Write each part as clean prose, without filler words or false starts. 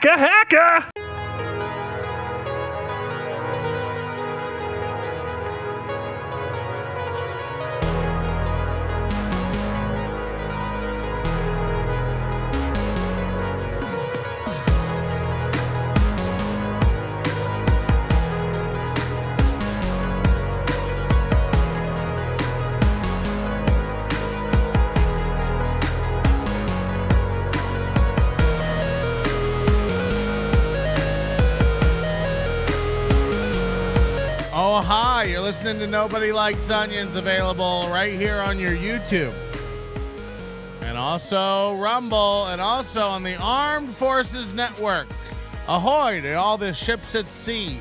Hacker! Oh, hi. You're listening to Nobody Likes Onions, available right here on your YouTube. And also Rumble, and also on the Armed Forces Network. Ahoy to all the ships at sea.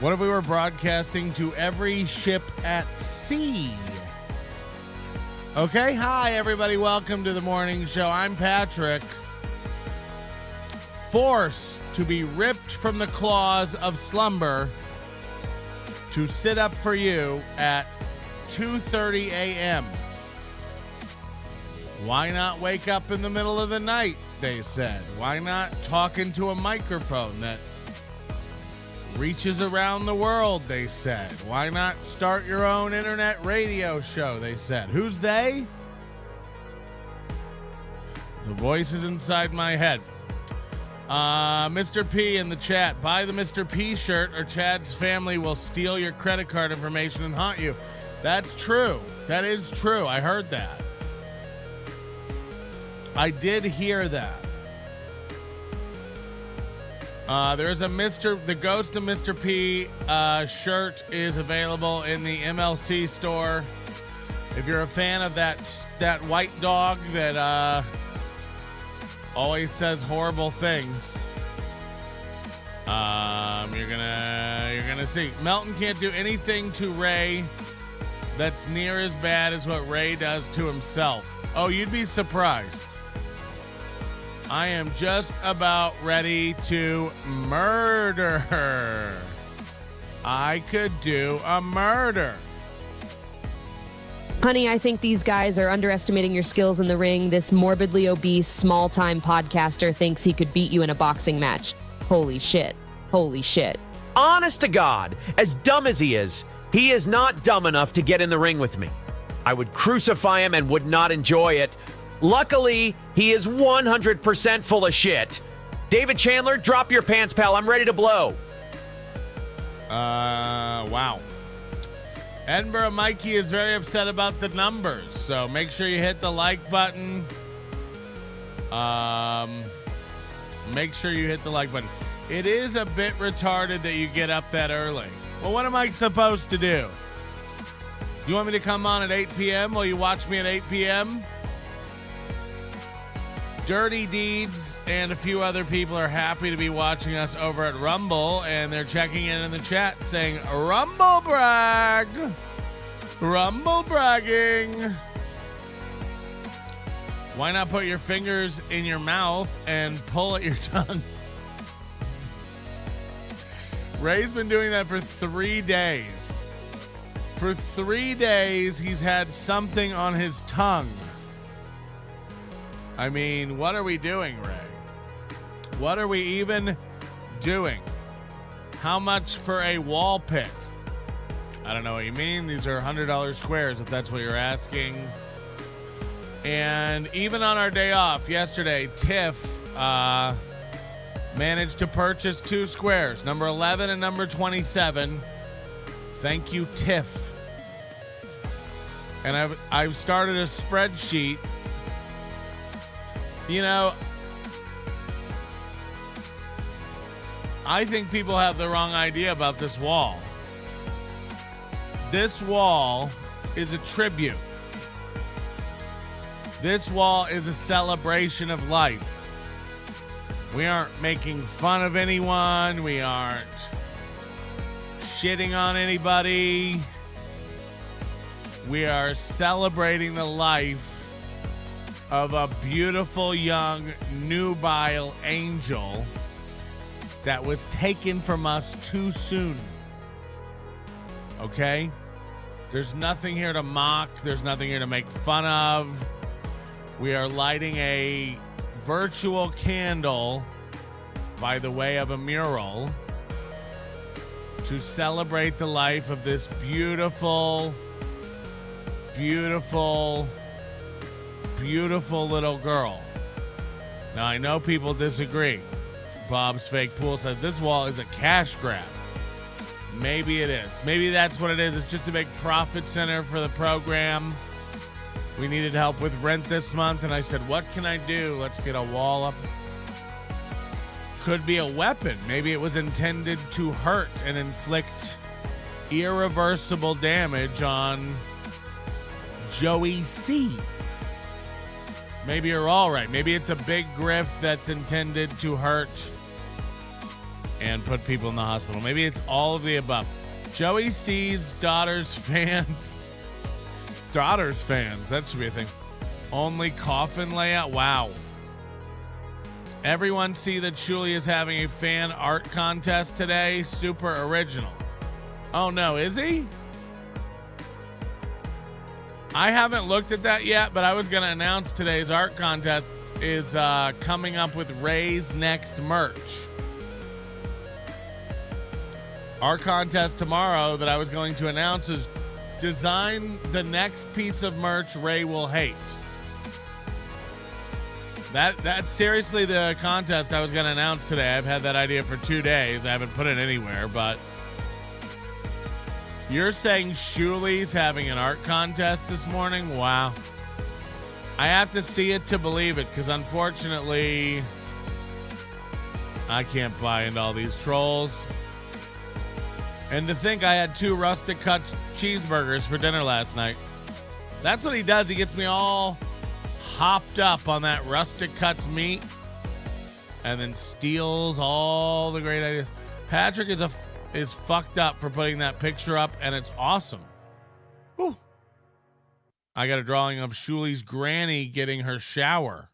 What if we were broadcasting to every ship at sea? Okay, hi everybody. Welcome to the morning show. I'm Patrick. Forced to be ripped from the claws of slumber to sit up for you at 2:30 a.m. Why not wake up in the middle of the night, they said. Why not talk into a microphone that reaches around the world, they said. Why not start your own internet radio show, they said. Who's they? The voices inside my head. Mr. P in the chat. Buy the Mr. P shirt or Chad's family will steal your credit card information and haunt you. That's true. That is true. I heard that. I did hear that. There's the Ghost of Mr. P shirt is available in the MLC store. If you're a fan of that white dog that always says horrible things, you're gonna see. Melton can't do anything to Ray that's near as bad as what Ray does to himself. Oh, you'd be surprised. I am just about ready to murder her. I could do a murder. Honey, I think these guys are underestimating your skills in the ring. This morbidly obese, small-time podcaster thinks he could beat you in a boxing match. Holy shit. Holy shit. Honest to God, as dumb as he is not dumb enough to get in the ring with me. I would crucify him and would not enjoy it. Luckily, he is 100% full of shit. David Chandler, drop your pants, pal. I'm ready to blow. Wow. Edinburgh Mikey is very upset about the numbers, so make sure you hit the like button. Make sure you hit the like button. It is a bit retarded that you get up that early. Well, what am I supposed to do? You want me to come on at 8 p.m.? Will you watch me at 8 p.m.? Dirty Deeds and a few other people are happy to be watching us over at Rumble, and they're checking in the chat saying, Rumble brag! Rumble bragging! Why not put your fingers in your mouth and pull at your tongue? Ray's been doing that for 3 days. For 3 days, he's had something on his tongue. I mean, what are we doing, Ray? What are we even doing? How much for a wall pick? I don't know what you mean. These are $100 squares, if that's what you're asking. And even on our day off yesterday, Tiff managed to purchase 2 squares, number 11 and number 27. Thank you, Tiff. And I've started a spreadsheet. You know, I think people have the wrong idea about this wall. This wall is a tribute. This wall is a celebration of life. We aren't making fun of anyone. We aren't shitting on anybody. We are celebrating the life of a beautiful young nubile angel that was taken from us too soon. Okay? There's nothing here to mock. There's nothing here to make fun of. We are lighting a virtual candle by the way of a mural to celebrate the life of this beautiful, beautiful, beautiful little girl. Now, I know people disagree. Bob's Fake Pool says this wall is a cash grab. Maybe it is. Maybe that's what it is. It's just a big profit center for the program. We needed help with rent this month, and I said, what can I do? Let's get a wall up. Could be a weapon. Maybe it was intended to hurt and inflict irreversible damage on Joey C. Maybe you're all right. Maybe it's a big grift that's intended to hurt and put people in the hospital. Maybe it's all of the above. Joey C's daughter's fans. Daughter's fans. That should be a thing. Only coffin layout. Wow. Everyone see that Shuli is having a fan art contest today. Super original. Oh no, is he? I haven't looked at that yet, but I was going to announce today's art contest is coming up with Ray's next merch. Our contest tomorrow that I was going to announce is design the next piece of merch Ray will hate. That's seriously the contest I was going to announce today. I've had that idea for 2 days. I haven't put it anywhere, but you're saying Shuli's having an art contest this morning? Wow. I have to see it to believe it, because unfortunately, I can't buy into all these trolls. And to think I had 2 Rustic Cuts cheeseburgers for dinner last night. That's what he does. He gets me all hopped up on that Rustic Cuts meat and then steals all the great ideas. Patrick is fucked up for putting that picture up, and it's awesome. Whew. I got a drawing of Shuli's granny getting her shower.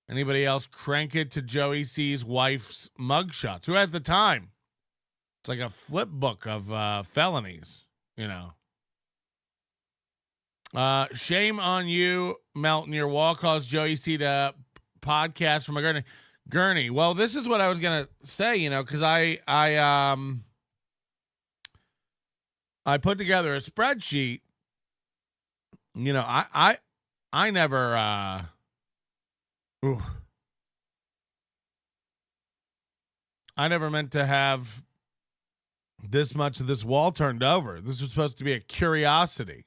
Anybody else crank it to Joey C's wife's mugshots? Who has the time? It's like a flip book of felonies, you know. Shame on you, Melton. Your wall caused Joey C to podcast from a gurney. Well, this is what I was gonna say, you know, because I put together a spreadsheet. You know, I never I never meant to have this much of this wall turned over. This was supposed to be a curiosity.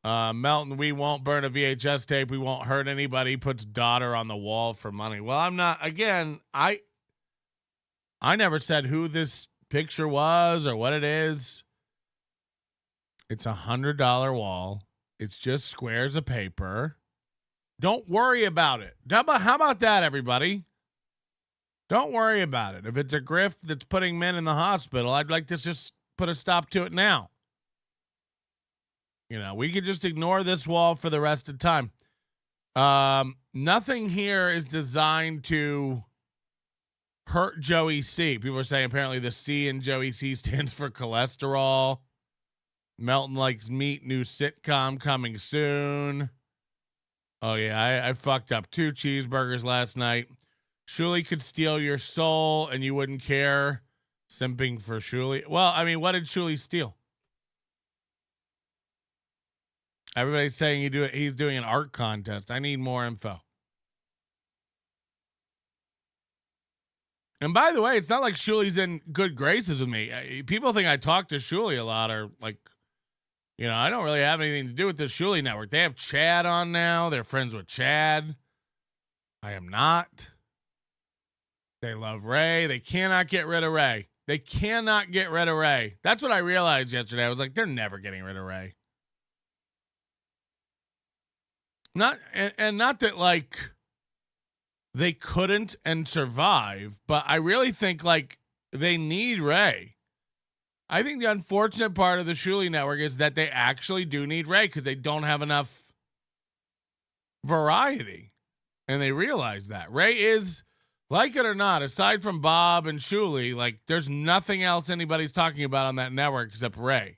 Melton, we won't burn a VHS tape. We won't hurt anybody. Puts daughter on the wall for money. Well, I'm not. Again, I never said who this picture was or what it is. It's $100 wall. It's just squares of paper. Don't worry about it. How about that, everybody? Don't worry about it. If it's a grift that's putting men in the hospital, I'd like to just put a stop to it now. You know, we could just ignore this wall for the rest of the time. Nothing here is designed to hurt Joey C. People are saying apparently the C in Joey C stands for cholesterol. Melton likes meat, new sitcom coming soon. Oh, yeah, I fucked up 2 cheeseburgers last night. Shuli could steal your soul and you wouldn't care. Simping for Shuli. Well, I mean, what did Shuli steal? Everybody's saying he's doing an art contest. I need more info. And by the way, it's not like Shuli's in good graces with me. People think I talk to Shuli a lot, or like, you know, I don't really have anything to do with the Shuli network. They have Chad on now. They're friends with Chad. I am not. They love Ray. They cannot get rid of Ray. They cannot get rid of Ray. That's what I realized yesterday. I was like, they're never getting rid of Ray. Not that like they couldn't and survive, but I really think like they need Ray. I think the unfortunate part of the Shuli network is that they actually do need Ray because they don't have enough variety. And they realize that. Ray is, like it or not, aside from Bob and Shuli, like there's nothing else anybody's talking about on that network except Ray.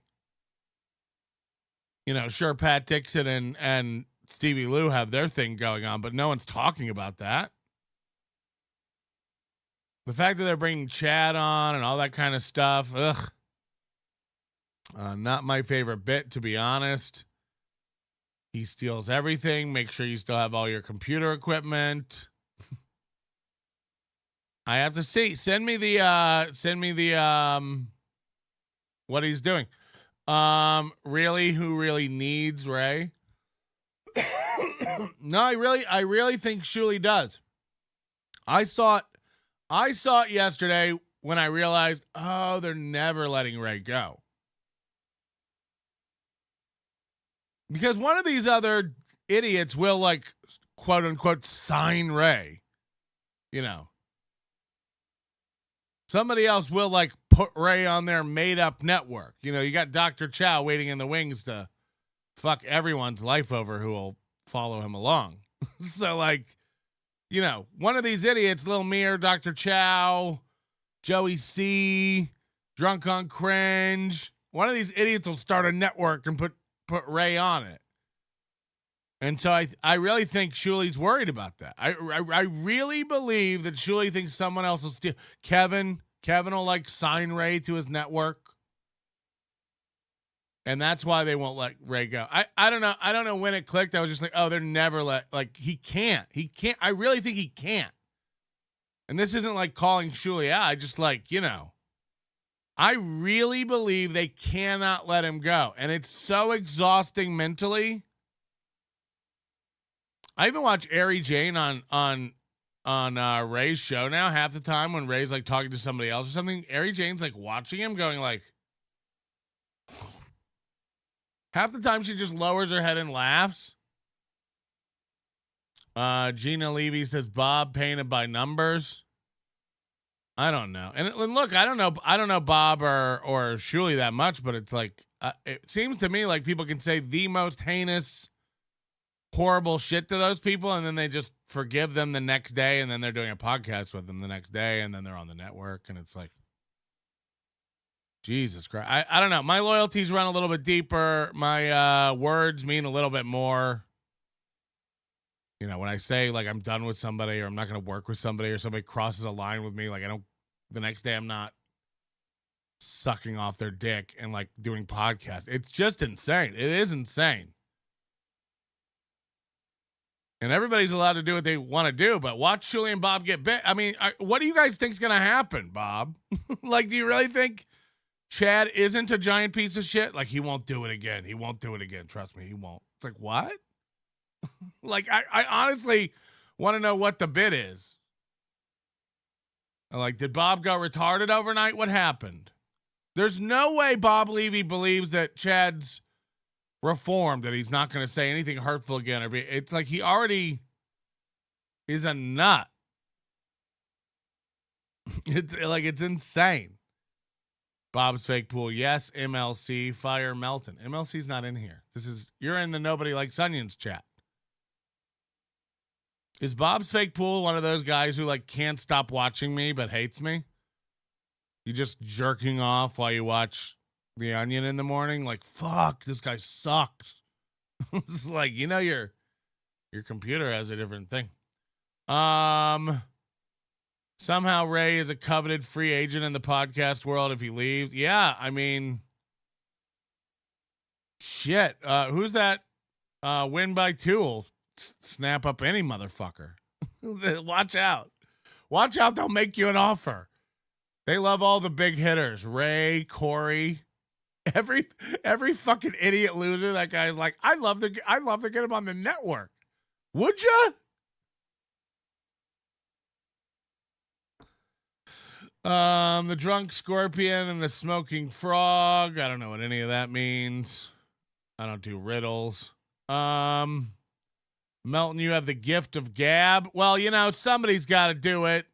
You know, sure, Pat Dixon and Stevie Lou have their thing going on, but no one's talking about that. The fact that they're bringing Chad on and all that kind of stuff, ugh. Not my favorite bit, to be honest. He steals everything. Make sure you still have all your computer equipment. I have to see. Send me the what he's doing. Really, who really needs Ray? No, I really think Shuli does. I saw it yesterday when I realized, oh, they're never letting Ray go. Because one of these other idiots will, like, quote unquote, sign Ray. You know. Somebody else will, like, put Ray on their made up network. You know, you got Dr. Chow waiting in the wings to fuck everyone's life over who will follow him along. So, like, you know, one of these idiots, Lil Mir, Dr. Chow, Joey C, Drunk on Cringe, one of these idiots will start a network and put Ray on it. And so I really think Shuli's worried about that. I really believe that Shuli thinks someone else will steal. Kevin will, like, sign Ray to his network. And that's why they won't let Ray go. I don't know. I don't know when it clicked. I was just like, oh, they're never he can't. I really think he can't. And this isn't like calling Shuli out. I just, like, you know, I really believe they cannot let him go. And it's so exhausting mentally. I even watch Ari Jane on Ray's show now. Half the time when Ray's, like, talking to somebody else or something, Ari Jane's, like, watching him going, like, half the time she just lowers her head and laughs. Gina Levy says Bob painted by numbers. I don't know. And look, I don't know Bob or Shuli that much, but it's like, it seems to me like people can say the most heinous, horrible shit to those people, and then they just forgive them the next day, and then they're doing a podcast with them the next day, and then they're on the network, and it's like, Jesus Christ. I don't know. My loyalties run a little bit deeper. My words mean a little bit more. You know, when I say, like, I'm done with somebody or I'm not going to work with somebody or somebody crosses a line with me, like, the next day I'm not sucking off their dick and, like, doing podcasts. It's just insane. It is insane. And everybody's allowed to do what they want to do, but watch Shuli and Bob get bit. I mean, what do you guys think is going to happen, Bob? Like, do you really think Chad isn't a giant piece of shit? Like, he won't do it again. He won't do it again. Trust me, he won't. It's like, what? Like, I honestly want to know what the bit is. Like, did Bob go retarded overnight? What happened? There's no way Bob Levy believes that Chad's reformed, that he's not going to say anything hurtful again. It's like he already is a nut. It's insane. Bob's fake pool. Yes, MLC. Fire Melton. MLC's not in here. You're in the Nobody Likes Onions chat. Is Bob's fake pool one of those guys who, like, can't stop watching me but hates me? You just jerking off while you watch The Onion in the morning? Like, fuck, this guy sucks. It's like, you know, your computer has a different thing. Somehow Ray is a coveted free agent in the podcast world if he leaves. Yeah, I mean, shit. Who's that? Win by two will snap up any motherfucker. Watch out. Watch out. They'll make you an offer. They love all the big hitters. Ray, Corey, every fucking idiot loser. That guy's like, I'd love to get him on the network. Would ya? The drunk scorpion and the smoking frog. I don't know what any of that means. I don't do riddles. Melton, you have the gift of gab. Well, you know, somebody's got to do it.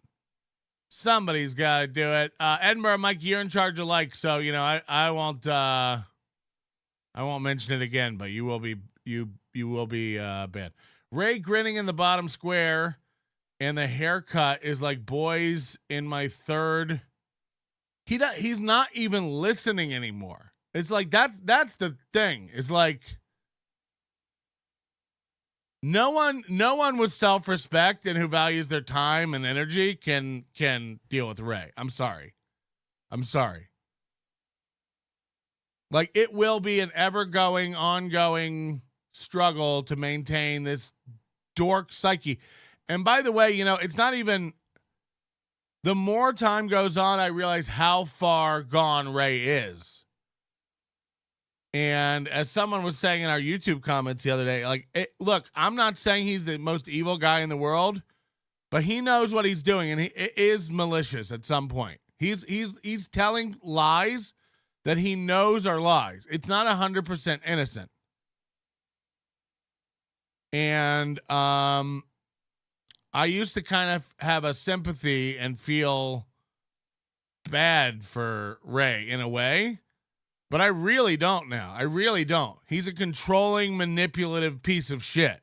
Somebody's got to do it. Edinburgh, Mike, you're in charge of likes, so, you know, I won't mention it again, but you will be banned. Ray grinning in the bottom square, and the haircut is like boys in my third. He's not even listening anymore. It's like that's the thing. It's like No one with self-respect and who values their time and energy can deal with Ray. I'm sorry. Like, it will be an ever-going, ongoing struggle to maintain this dork psyche. And by the way, it's not even, the more time goes on, I realize how far gone Ray is. And as someone was saying in our YouTube comments the other day, look, I'm not saying he's the most evil guy in the world, but he knows what he's doing, and it is malicious at some point. He's telling lies that he knows are lies. It's not 100% innocent. And I used to kind of have a sympathy and feel bad for Ray in a way. But I really don't now. I really don't. He's a controlling, manipulative piece of shit.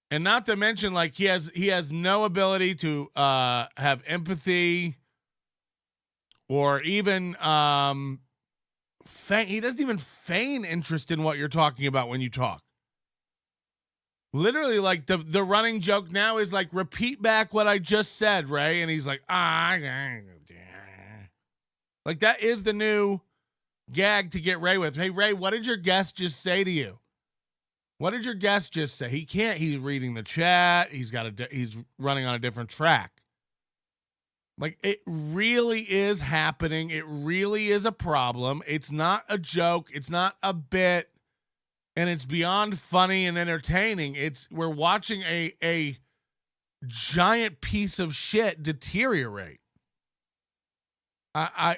And not to mention, like, he has no ability to have empathy or even he doesn't even feign interest in what you're talking about when you talk. Literally, like, the running joke now is like, repeat back what I just said, Ray. And he's like, like, that is the new gag to get Ray with. Hey, Ray, what did your guest just say to you? What did your guest just say? He can't. He's reading the chat. He's running on a different track. Like, it really is happening. It really is a problem. It's not a joke. It's not a bit. And it's beyond funny and entertaining. We're watching a giant piece of shit deteriorate.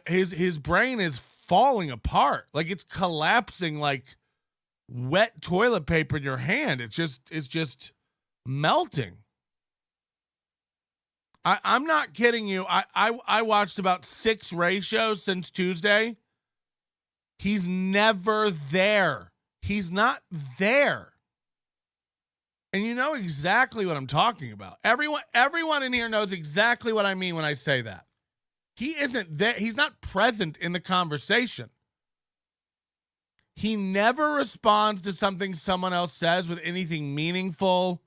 His brain is falling apart. Like, it's collapsing like wet toilet paper in your hand. It's just melting. I'm not kidding you. I watched about 6 Ray shows since Tuesday. He's never there. He's not there. And you know exactly what I'm talking about. Everyone in here knows exactly what I mean when I say that. He isn't there. He's not present in the conversation. He never responds to something someone else says with anything meaningful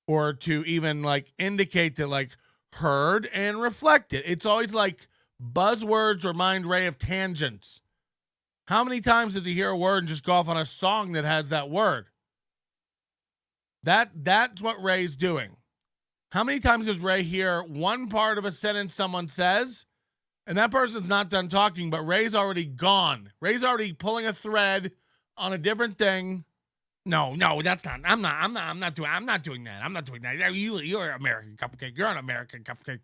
or to even like indicate that like heard and reflected. It's always like buzzwords remind Ray of tangents. How many times does he hear a word and just go off on a song that has that word? That's what Ray's doing. How many times does Ray hear one part of a sentence someone says, and that person's not done talking, but Ray's already gone. Ray's already pulling a thread on a different thing. No, that's not. I'm not doing that. You're an American cupcake. You're an American cupcake.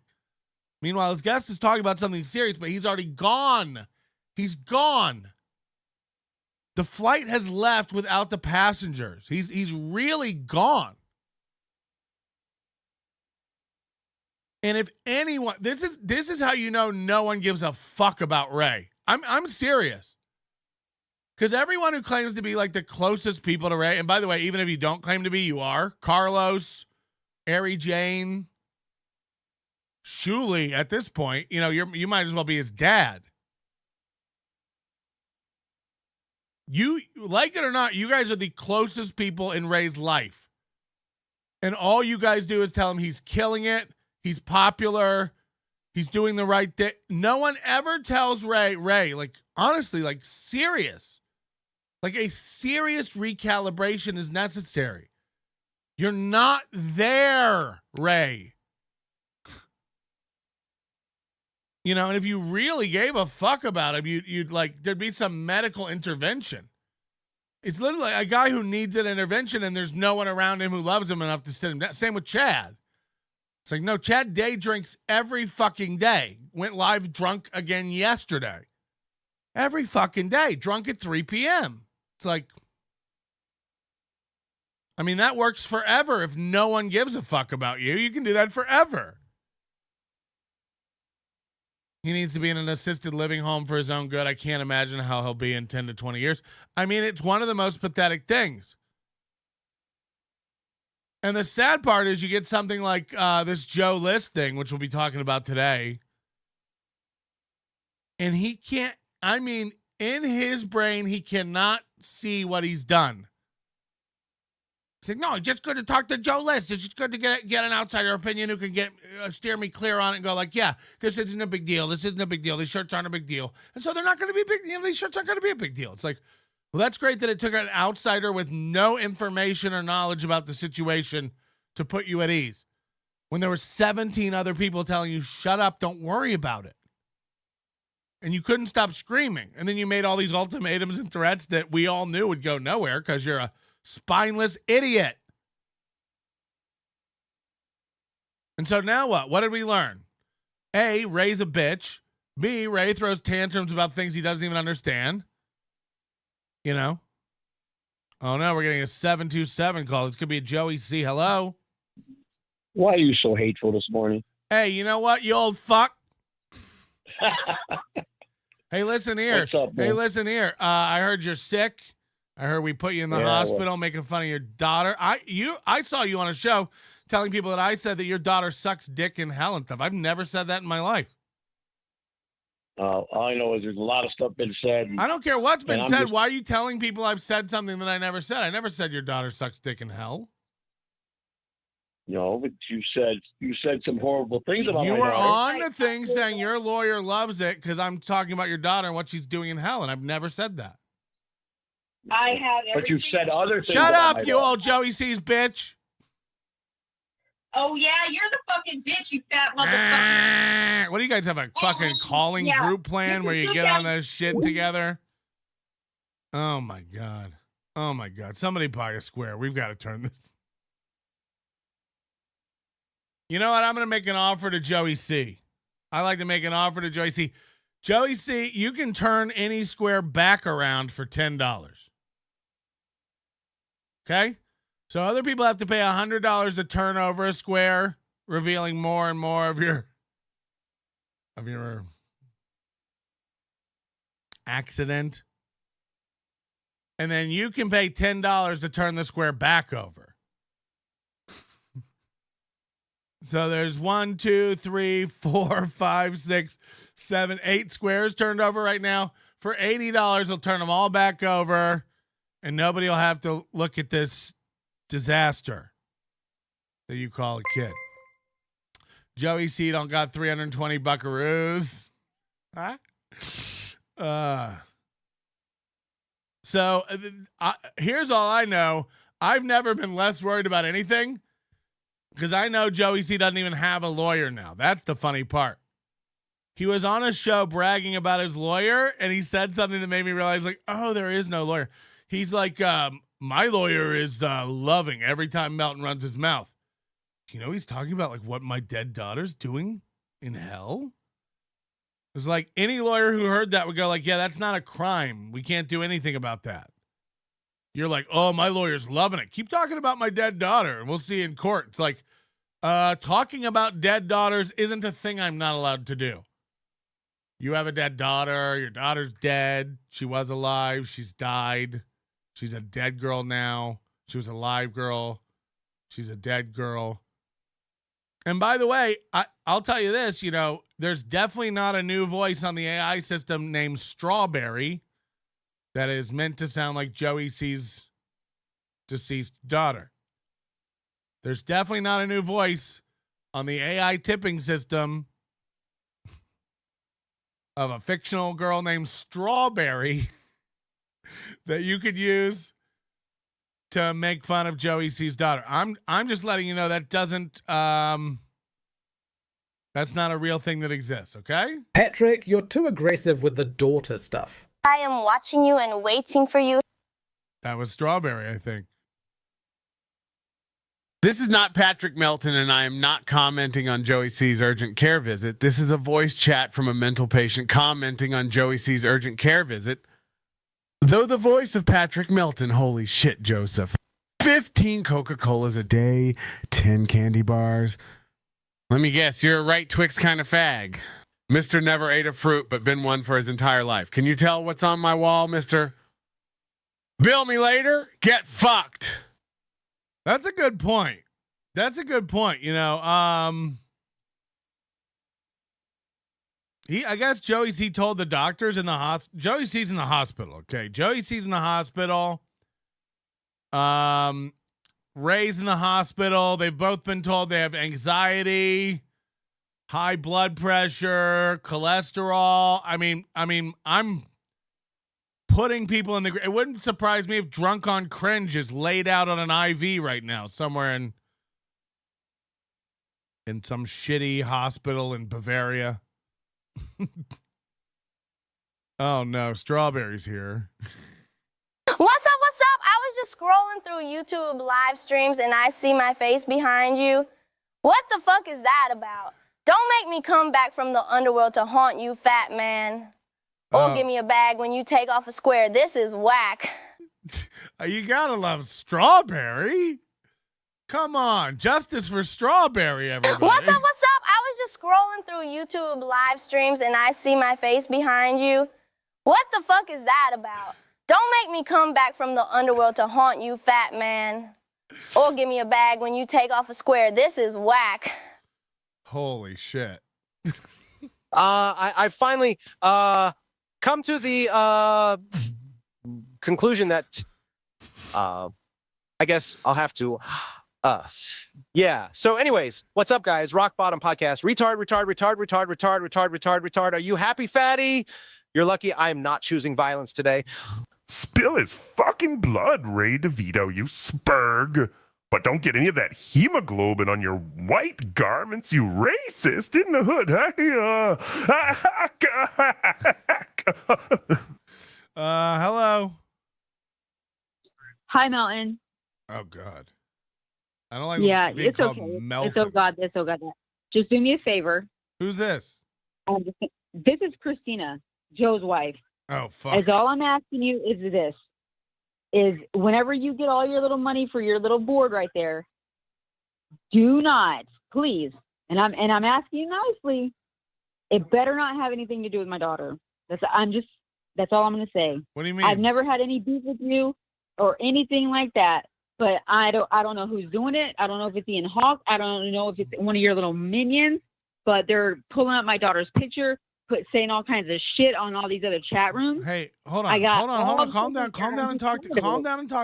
Meanwhile, his guest is talking about something serious, but he's already gone. He's gone. The flight has left without the passengers. He's really gone. And if anyone, this is how you know no one gives a fuck about Ray. I'm serious. Because everyone who claims to be like the closest people to Ray, and by the way, even if you don't claim to be, you are. Carlos, Ari Jane, Shuli, at this point, you might as well be his dad. You, like it or not, you guys are the closest people in Ray's life. And all you guys do is tell him he's killing it. He's popular. He's doing the right thing. No one ever tells Ray, like, honestly, like, serious. Like, a serious recalibration is necessary. You're not there, Ray. And if you really gave a fuck about him, you'd like, there'd be some medical intervention. It's literally a guy who needs an intervention and there's no one around him who loves him enough to sit him down. Same with Chad. It's like, no, Chad day drinks every fucking day. Went live drunk again yesterday. Every fucking day. Drunk at 3 p.m. It's like, I mean, that works forever. If no one gives a fuck about you, you can do that forever. He needs to be in an assisted living home for his own good. I can't imagine how he'll be in 10 to 20 years. I mean, it's one of the most pathetic things. And the sad part is you get something like this Joe List thing, which we'll be talking about today. And he can't, I mean, in his brain, he cannot see what he's done. He's like, no, it's just good to talk to Joe List. It's just good to get an outsider opinion who can steer me clear on it and go like, yeah, this isn't a big deal. This isn't a big deal. These shirts aren't a big deal. And so they're not going to be big. These shirts aren't going to be a big deal. It's like, well, that's great that it took an outsider with no information or knowledge about the situation to put you at ease. When there were 17 other people telling you, shut up, don't worry about it. And you couldn't stop screaming. And then you made all these ultimatums and threats that we all knew would go nowhere because you're a spineless idiot. And so now what? What did we learn? A, Ray's a bitch. B, Ray throws tantrums about things he doesn't even understand. You know? Oh no, we're getting a 727 call. This could be a Joey C. Hello? Why are you so hateful this morning? Hey, you know what, you old fuck? Hey, listen here. What's up, man? Hey, listen here. I heard you're sick. I heard we put you in the hospital making fun of your daughter. I saw you on a show telling people that I said that your daughter sucks dick in hell and stuff. I've never said that in my life. All I know is there's a lot of stuff been said. I don't care what's been said. Why are you telling people I've said something that I never said? I never said your daughter sucks dick in hell. No, but you said some horrible things about you my were daughter. on the thing saying your lawyer loves it because I'm talking about your daughter and what she's doing in hell, and I've never said that. I have. But you said other things. Shut about up, my you daughter. old Joey C's bitch. Oh yeah, you're the fucking bitch, you fat motherfucker. What do you guys have, a fucking calling group plan where you get on this shit together? Oh my god. Oh my god. Somebody buy a square. We've got to turn this. You know what? I'm going to make an offer to Joey C. I like to make an offer to Joey C. Joey C, you can turn any square back around for $10. Okay? So other people have to pay $100 to turn over a square, revealing more and more of your accident. And then you can pay $10 to turn the square back over. So there's 1, 2, 3, 4, 5, 6, 7, 8 squares turned over right now. For $80, they'll turn them all back over, and nobody will have to look at this disaster that you call a kid. Joey C don't got 320 buckaroos. Huh? So here's all I know. I've never been less worried about anything because I know Joey C doesn't even have a lawyer now. That's the funny part. He was on a show bragging about his lawyer, and he said something that made me realize, like, oh, there is no lawyer. He's like, my lawyer is loving every time Melton runs his mouth. You know, he's talking about like what my dead daughter's doing in hell. It's like any lawyer who heard that would go like, yeah, that's not a crime. We can't do anything about that. You're like, oh, my lawyer's loving it. Keep talking about my dead daughter, and we'll see in court. It's like, talking about dead daughters isn't a thing I'm not allowed to do. You have a dead daughter. Your daughter's dead. She was alive. She's died. She's a dead girl now. She was a live girl. She's a dead girl. And by the way, I'll tell you this, you know, there's definitely not a new voice on the AI system named Strawberry that is meant to sound like Joey C's deceased daughter. There's definitely not a new voice on the AI tipping system of a fictional girl named Strawberry that you could use to make fun of Joey C's daughter. I'm just letting you know that doesn't that's not a real thing that exists, okay? Patrick, you're too aggressive with the daughter stuff. I am watching you and waiting for you. That was Strawberry, I think. This is not Patrick Melton, and I am not commenting on Joey C's urgent care visit. This is a voice chat from a mental patient commenting on Joey C's urgent care visit. Though the voice of Patrick Melton, holy shit, Joseph. 15 Coca-Colas a day, 10 candy bars. Let me guess, you're a right Twix kind of fag. Mr. never ate a fruit, but been one for his entire life. Can you tell what's on my wall, Mr.? Bill me later? Get fucked. That's a good point. That's a good point. You know, I guess Joey C told the doctors in the hospital. Joey C's in the hospital. Okay. Joey C's in the hospital. Ray's in the hospital. They've both been told they have anxiety, high blood pressure, cholesterol. I mean, I'm putting people in the. It wouldn't surprise me if Drunk on Cringe is laid out on an IV right now somewhere in some shitty hospital in Bavaria. Oh no, Strawberry's here. What's up? I was just scrolling through YouTube live streams and I see my face behind you. What the fuck is that about? Don't make me come back from the underworld to haunt you, fat man. Or give me a bag when you take off a square. This is whack. You gotta love Strawberry. Come on, justice for Strawberry, everybody. What's up? I was just scrolling through YouTube live streams and I see my face behind you. What the fuck is that about? Don't make me come back from the underworld to haunt you, fat man. Or give me a bag when you take off a square. This is whack. Holy shit. I finally come to the conclusion that I guess I'll have to yeah. So anyways, what's up, guys? Rock Bottom Podcast. Retard. Are you happy, fatty? You're lucky I'm not choosing violence today. Spill his fucking blood, Ray Devito, you spurg. But don't get any of that hemoglobin on your white garments, you racist in the hood. Hello. Hi, Melton. Oh, God. I don't like being it's called okay. Melton. It's oh God. Just do me a favor. Who's this? This is Christina, Joe's wife. Oh, fuck. As all I'm asking you is this. Is whenever you get all your little money for your little board right there, do not, please, and I'm asking you nicely, it better not have anything to do with my daughter. That's all I'm gonna say. What do you mean? I've never had any beef with you or anything like that, but I don't know who's doing it. I don't know if it's Ian Hawk. I don't know if it's one of your little minions, but they're pulling up my daughter's picture, saying all kinds of shit on all these other chat rooms. Hey, hold on. Calm down and talk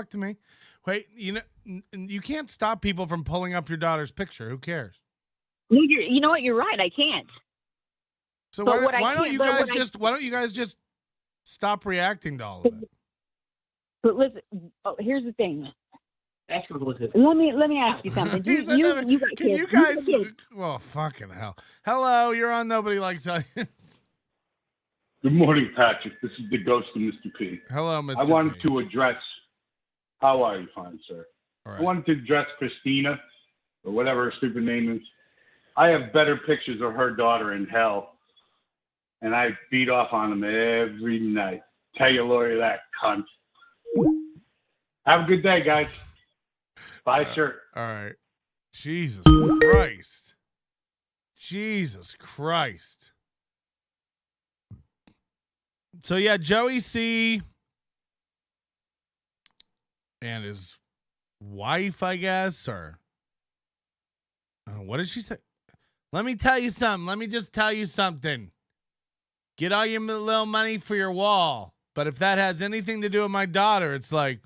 to me. Wait, you can't stop people from pulling up your daughter's picture. Who cares? You know what? You're right. I can't. So why don't you guys just stop reacting to all of it? But listen, here's the thing. Let me ask you something. You guys? Well, fucking hell. Hello, you're on Nobody Likes Onions. Good morning, Patrick. This is the ghost of Mr. P. Hello, Mr. I wanted P. to address. How are you, fine, sir? All right. I wanted to address Christina, or whatever her stupid name is. I have better pictures of her daughter in hell, and I beat off on them every night. Tell your lawyer that, cunt. Have a good day, guys. Bye, sir. All right. Jesus Christ. Jesus Christ. So, yeah, Joey C. and his wife, I guess, or what did she say? Let me tell you something. Let me just tell you something. Get all your little money for your wall. But if that has anything to do with my daughter, it's like,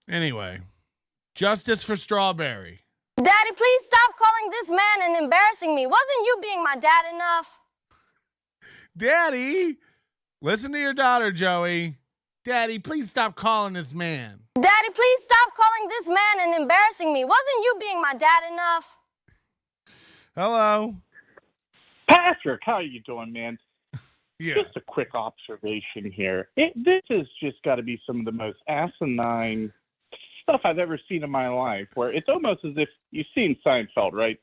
anyway, justice for Strawberry. Daddy, please stop calling this man and embarrassing me. Wasn't you being my dad enough? Daddy, listen to your daughter, Joey. Daddy, please stop calling this man. Daddy, please stop calling this man and embarrassing me. Wasn't you being my dad enough? Hello. Patrick, how are you doing, man? Yeah. Just a quick observation here. This has just got to be some of the most asinine stuff I've ever seen in my life, where it's almost as if you've seen Seinfeld, right?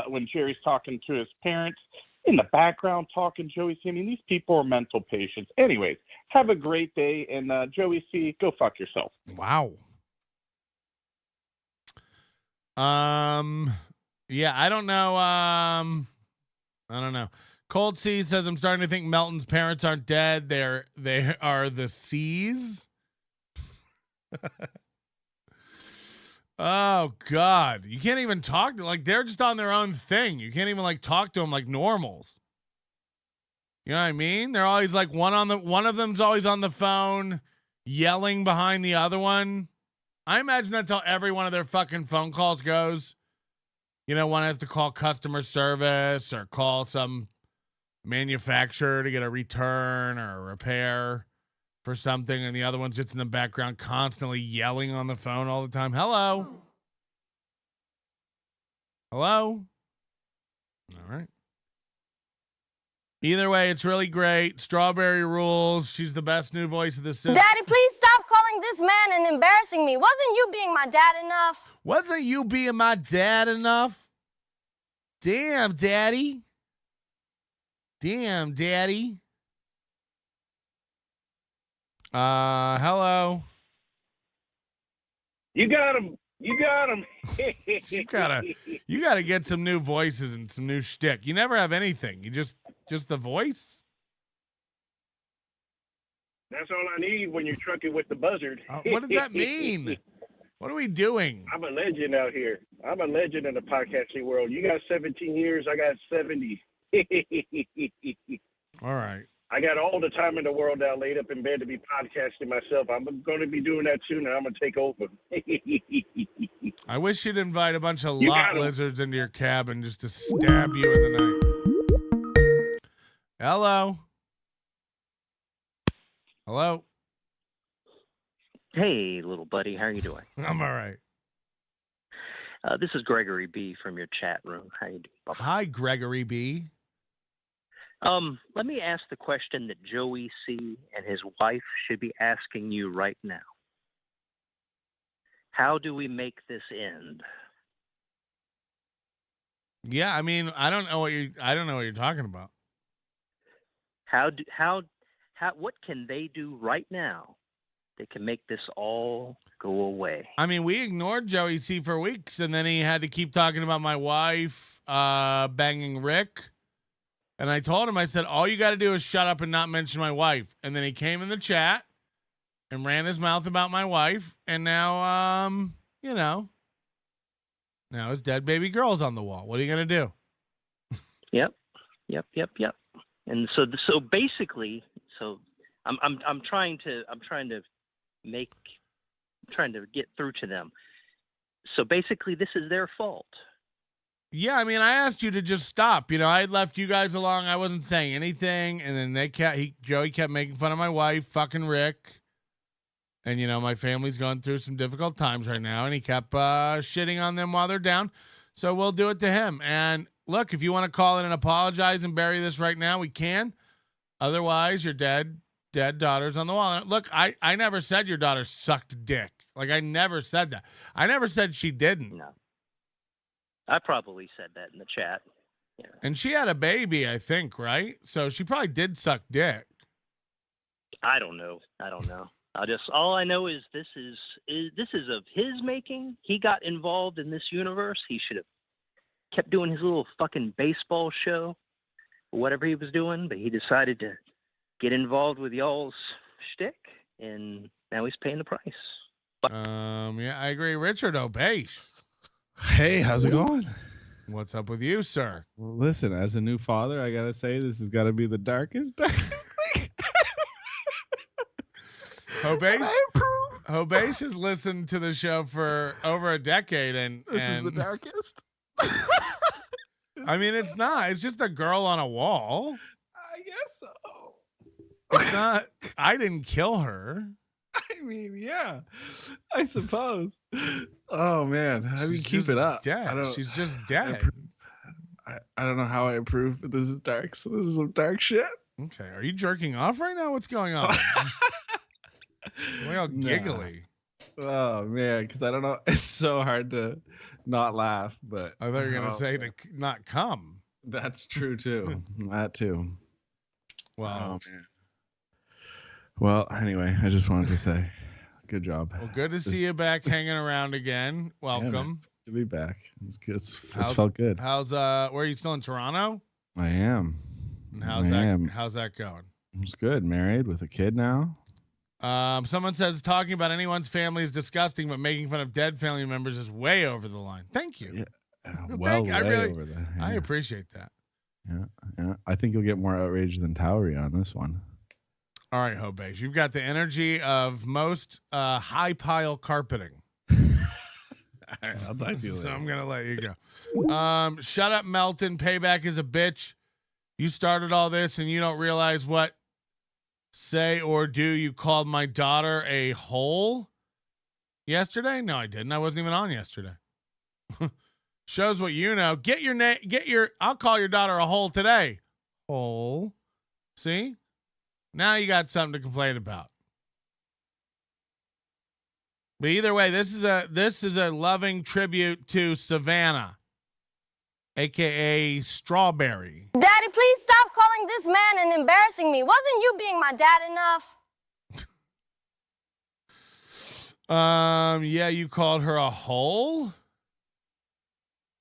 When Jerry's talking to his parents, in the background talking Joey C. I mean, these people are mental patients. Anyways, have a great day, and Joey C., go fuck yourself. Wow. Yeah, I don't know. I don't know. Cold Sea says, I'm starting to think Melton's parents aren't dead. They are the C's. Oh God. You can't even talk to, like, they're just on their own thing. You can't even like talk to them like normals. You know what I mean? They're always like one of them's always on the phone yelling behind the other one. I imagine that's how every one of their fucking phone calls goes. You know, one has to call customer service or call some manufacturer to get a return or a repair for something, and the other one's just in the background constantly yelling on the phone all the time. Hello? Hello? All right. Either way, it's really great. Strawberry rules. She's the best new voice of the system. Daddy, please stop calling this man and embarrassing me. Wasn't you being my dad enough? Wasn't you being my dad enough? Damn, Daddy. Damn, Daddy. Hello. You got him. You got him. you gotta get some new voices and some new shtick. You never have anything. You just the voice. That's all I need when you're trucking with the buzzard. What does that mean? What are we doing? I'm a legend out here. I'm a legend in the podcasting world. You got 17 years. I got 70. All right. I got all the time in the world now laid up in bed to be podcasting myself. I'm going to be doing that soon, and I'm going to take over. I wish you'd invite a bunch of lot lizards into your cabin just to stab you in the night. Hello. Hello. Hey, little buddy. How are you doing? I'm all right. This is Gregory B. from your chat room. How you doing? Bye-bye. Hi, Gregory B. Let me ask the question that Joey C. and his wife should be asking you right now. How do we make this end? Yeah, I mean, I don't know what you're talking about. What can they do right now that can make this all go away? I mean, we ignored Joey C for weeks, and then he had to keep talking about my wife banging Rick. And I told him, I said, all you got to do is shut up and not mention my wife. And then he came in the chat and ran his mouth about my wife. And now, now his dead baby girl's on the wall. What are you going to do? Yep. And so basically, I'm trying to get through to them. So basically, this is their fault. Yeah, I mean, I asked you to just stop. You know, I had left you guys along. I wasn't saying anything, and then Joey kept making fun of my wife, fucking Rick. And you know, my family's going through some difficult times right now, and he kept shitting on them while they're down. So we'll do it to him. And look, if you want to call in and apologize and bury this right now, we can. Otherwise, your dead daughter's on the wall. And look, I never said your daughter sucked dick. Like, I never said that. I never said she didn't. No. I probably said that in the chat. Yeah. And she had a baby, I think, right? So she probably did suck dick. I don't know. All I know is this is of his making. He got involved in this universe. He should have kept doing his little fucking baseball show or whatever he was doing, but he decided to get involved with y'all's shtick, and now he's paying the price. Yeah, I agree. Richard O'Base. Hey, how's it going? What's up with you, sir? Well, listen, as a new father, I gotta say this has got to be the darkest. O'Base has listened to the show for over a decade, and this is the darkest. I mean, it's not. It's just a girl on a wall. I guess so. It's not. I didn't kill her. I mean, yeah, I suppose. Oh man, how do you keep it up? Dead. She's just dead. I don't know how I approve, but this is dark. So this is some dark shit. Okay, are you jerking off right now? What's going on? We're all giggly. Oh man, because I don't know. It's so hard to not laugh. But I thought you were gonna say to not come. That's true too. That too. Wow. Oh, man. Well, anyway, I just wanted to say, good job. Well, good to see you back hanging around again. Welcome. It's good to be back. It's good. It's felt good. How's where are you still in Toronto? I am. And how's that going? It's good. Married with a kid now. Someone says talking about anyone's family is disgusting, but making fun of dead family members is way over the line. Thank you. Yeah. Well, I appreciate that. Yeah. I think you'll get more outrage than Towery on this one. All right, Hobesh, you've got the energy of most high pile carpeting. All right, I'll talk to you later. So I'm gonna let you go. Shut up, Melton. Payback is a bitch. You started all this, and you don't realize what say or do. You called my daughter a hole yesterday. No, I didn't. I wasn't even on yesterday. Shows what you know. Get your. I'll call your daughter a hole today. Hole. See? Now you got something to complain about. But either way, this is a loving tribute to Savannah, aka Strawberry. Daddy, please stop calling this man and embarrassing me. Wasn't you being my dad enough? Yeah, you called her a hole?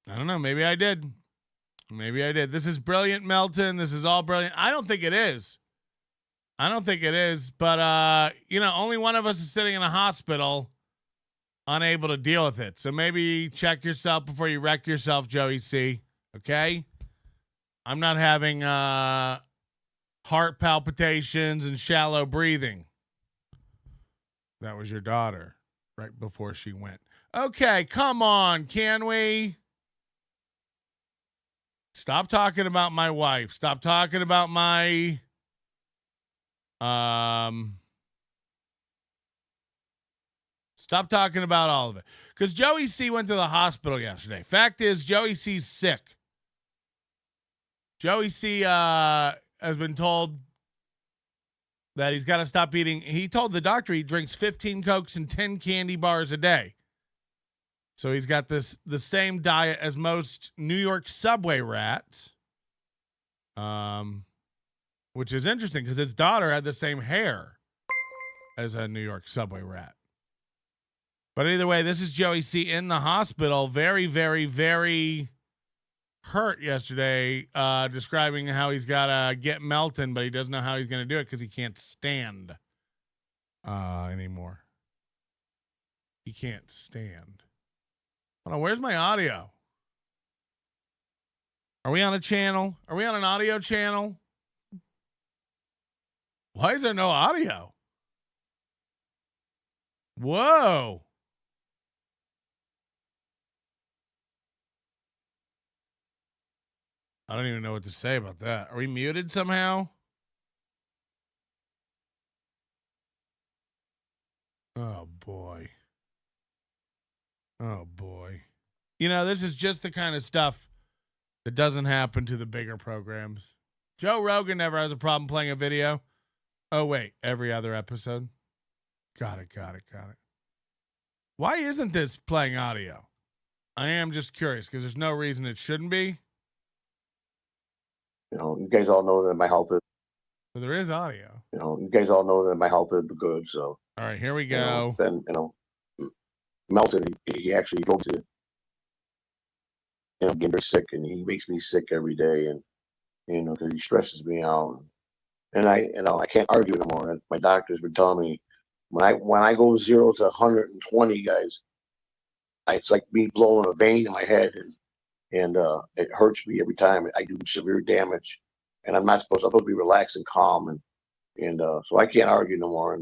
I don't know. Maybe I did. This is brilliant, Melton. This is all brilliant. I don't think it is. But, only one of us is sitting in a hospital unable to deal with it. So maybe check yourself before you wreck yourself, Joey C. Okay? I'm not having heart palpitations and shallow breathing. That was your daughter right before she went. Okay, come on, can we? Stop talking about my wife. Stop talking about my stop talking about all of it. Because Joey C went to the hospital yesterday. Fact is, Joey C's sick. Joey C has been told that he's got to stop eating. He told the doctor he drinks 15 Cokes and 10 candy bars a day. So he's got the same diet as most New York subway rats, which is interesting because his daughter had the same hair as a New York subway rat. But either way, this is Joey C in the hospital, very, very, very hurt yesterday, describing how he's got to get Melton, but he doesn't know how he's going to do it because he can't stand anymore. He can't stand. Hold on, where's my audio? Are we on a channel? Are we on an audio channel? Why is there no audio? Whoa. I don't even know what to say about that. Are we muted somehow? Oh, boy. Oh, boy. This is just the kind of stuff that doesn't happen to the bigger programs. Joe Rogan never has a problem playing a video. Oh, wait. Every other episode? Got it. Why isn't this playing audio? I am just curious because there's no reason it shouldn't be. You guys all know that my health is. So there is audio. You guys all know that my health is good. So. All right, here we go. Then Melton, he actually goes to. Getting very sick, and he makes me sick every day, and because he stresses me out, and I can't argue anymore. And my doctor's been telling me when I go 0 to 120, guys, it's like me blowing a vein in my head, and it hurts me every time. I do severe damage, and I'm supposed to be relaxed and calm, and so I can't argue no more,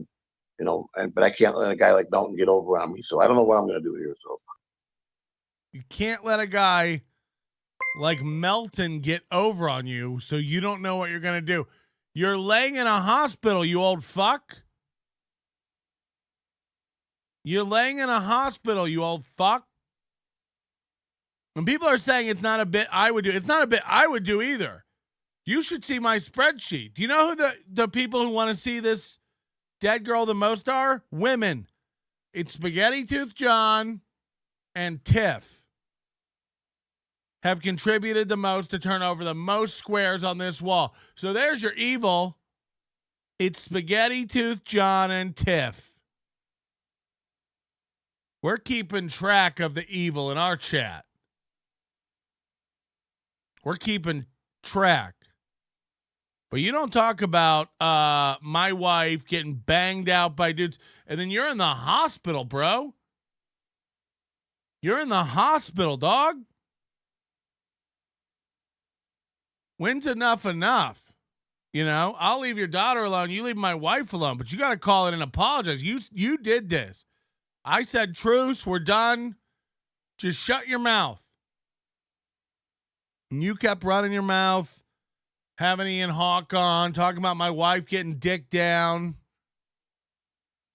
but I can't let a guy like Melton get over on me. So I don't know what I'm going to do here. So you can't let a guy like Melton get over on you, so you don't know what you're going to do. You're laying in a hospital, you old fuck. You're laying in a hospital, you old fuck. When people are saying it's not a bit I would do, it's not a bit I would do either. You should see my spreadsheet. Do you know who the people who want to see this dead girl the most are? Women. It's Spaghetti Tooth John and Tiff have contributed the most to turn over the most squares on this wall. So there's your evil. It's Spaghetti Tooth John and Tiff. We're keeping track of the evil in our chat. We're keeping track. But you don't talk about my wife getting banged out by dudes, and then you're in the hospital, bro. You're in the hospital, dog. When's enough enough? You know, I'll leave your daughter alone. You leave my wife alone, but you got to call it and apologize. You did this. I said, truce, we're done. Just shut your mouth. And you kept running your mouth, having Ian Hawk on, talking about my wife getting dick down,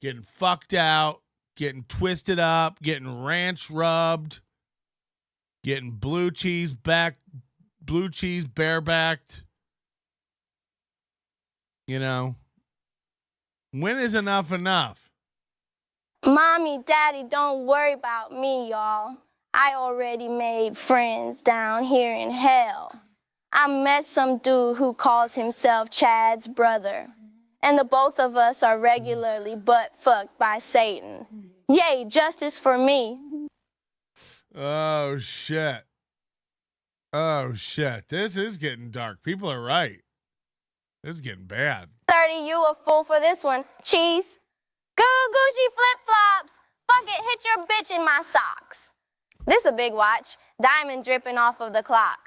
getting fucked out, getting twisted up, getting ranch rubbed, getting blue cheese barebacked. You know, when is enough enough? Mommy, Daddy, don't worry about me, y'all. I already made friends down here in hell. I met some dude who calls himself Chad's brother. And the both of us are regularly butt-fucked by Satan. Yay, justice for me. Oh, shit. Oh, shit. This is getting dark. People are right. This is getting bad. 30, you a fool for this one. Cheese. Goo Gucci flip-flops. Fuck it, hit your bitch in my socks. This a big watch. Diamond dripping off of the clock.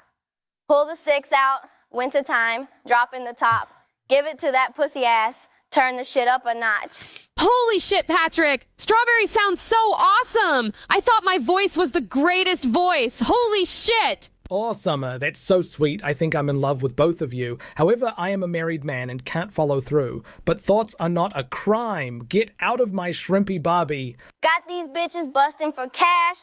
Pull the 6 out. Winter time. Drop in the top. Give it to that pussy ass. Turn the shit up a notch. Holy shit, Patrick! Strawberry sounds so awesome! I thought my voice was the greatest voice. Holy shit! Oh, Summer, that's so sweet. I think I'm in love with both of you. However, I am a married man and can't follow through. But thoughts are not a crime. Get out of my shrimpy Barbie. Got these bitches busting for cash,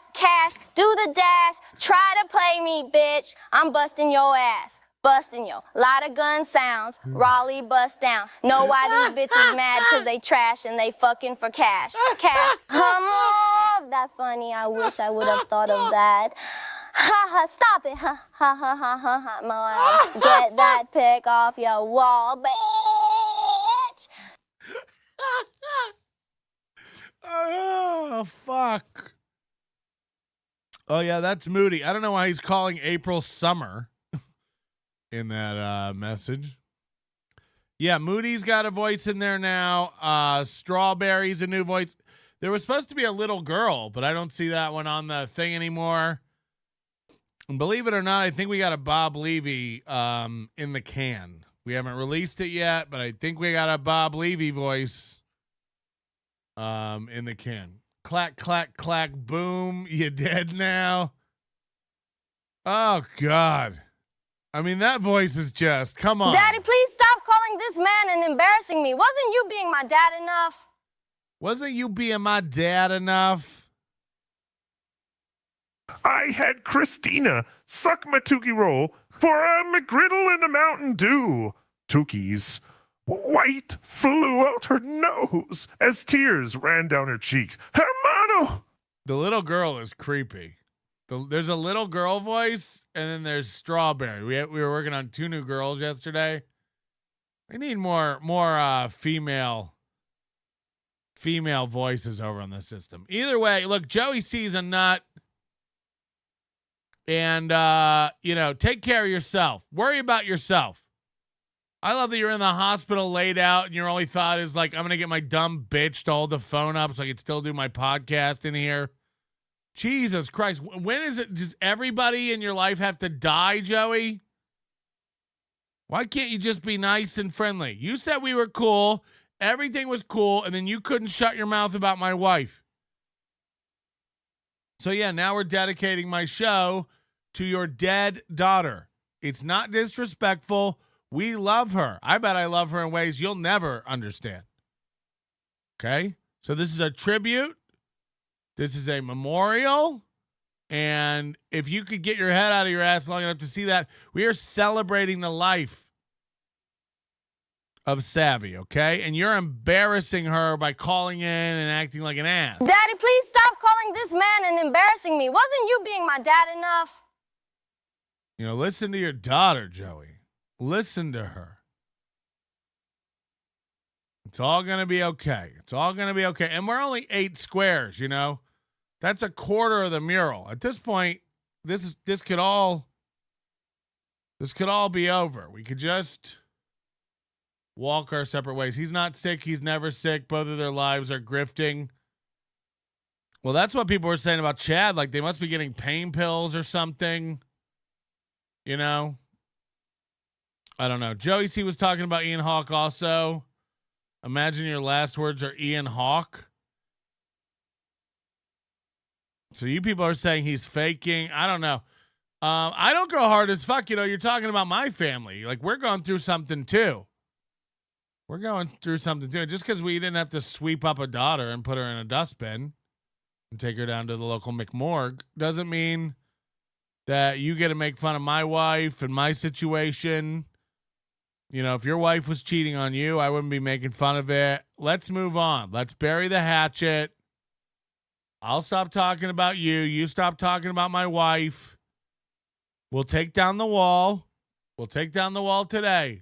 do the dash. Try to play me, bitch. I'm busting your ass. Busting yo. Lot of gun sounds. Raleigh bust down. Know why these bitches mad? Cause they trash and they fucking for cash. Cash. That funny. I wish I would have thought of that. Ha ha, stop it. Ha ha ha ha ha ha. My get that pic off your wall, bitch. Oh, fuck. Oh, yeah, that's Moody. I don't know why he's calling April Summer in that message. Yeah, Moody's got a voice in there now. Strawberry's a new voice. There was supposed to be a little girl, but I don't see that one on the thing anymore. And believe it or not, I think we got a Bob Levy in the can. We haven't released it yet, but I think we got a Bob Levy voice in the can. Clack, clack, clack, boom. You dead now? Oh, God. I mean, that voice is just, come on. Daddy, please stop calling this man and embarrassing me. Wasn't you being my dad enough? Wasn't you being my dad enough? I had Christina suck my Tukey roll for a McGriddle and a Mountain Dew. Tukey's white flew out her nose as tears ran down her cheeks. Hermano! The little girl is creepy. There's a little girl voice, and then there's Strawberry. We were working on 2 new girls yesterday. We need more female voices over on the system. Either way, look, Joey sees a nut. And, take care of yourself. Worry about yourself. I love that you're in the hospital laid out and your only thought is like, I'm going to get my dumb bitch to hold the phone up so I can still do my podcast in here. Jesus Christ. When is it? Does everybody in your life have to die, Joey? Why can't you just be nice and friendly? You said we were cool. Everything was cool. And then you couldn't shut your mouth about my wife. So, yeah, now we're dedicating my show to your dead daughter. It's not disrespectful. We love her. I bet I love her in ways you'll never understand. Okay? So this is a tribute. This is a memorial. And if you could get your head out of your ass long enough to see that, we are celebrating the life of Savvy, okay? And you're embarrassing her by calling in and acting like an ass. Daddy, please stop calling this man and embarrassing me. Wasn't you being my dad enough? Listen to your daughter, Joey. Listen to her. It's all going to be okay. It's all going to be okay. And we're only 8 squares, That's a quarter of the mural. At this point, this could all be over. We could just walk our separate ways. He's not sick. He's never sick. Both of their lives are grifting. Well, that's what people were saying about Chad. Like, they must be getting pain pills or something. I don't know. Joey C was talking about Ian Hawk also. Imagine your last words are Ian Hawk. So you people are saying he's faking. I don't know. I don't go hard as fuck. You're talking about my family. Like, we're going through something too. Just because we didn't have to sweep up a daughter and put her in a dustbin and take her down to the local McMorgue doesn't mean that you get to make fun of my wife and my situation. If your wife was cheating on you, I wouldn't be making fun of it. Let's move on. Let's bury the hatchet. I'll stop talking about you. You stop talking about my wife. We'll take down the wall. We'll take down the wall today.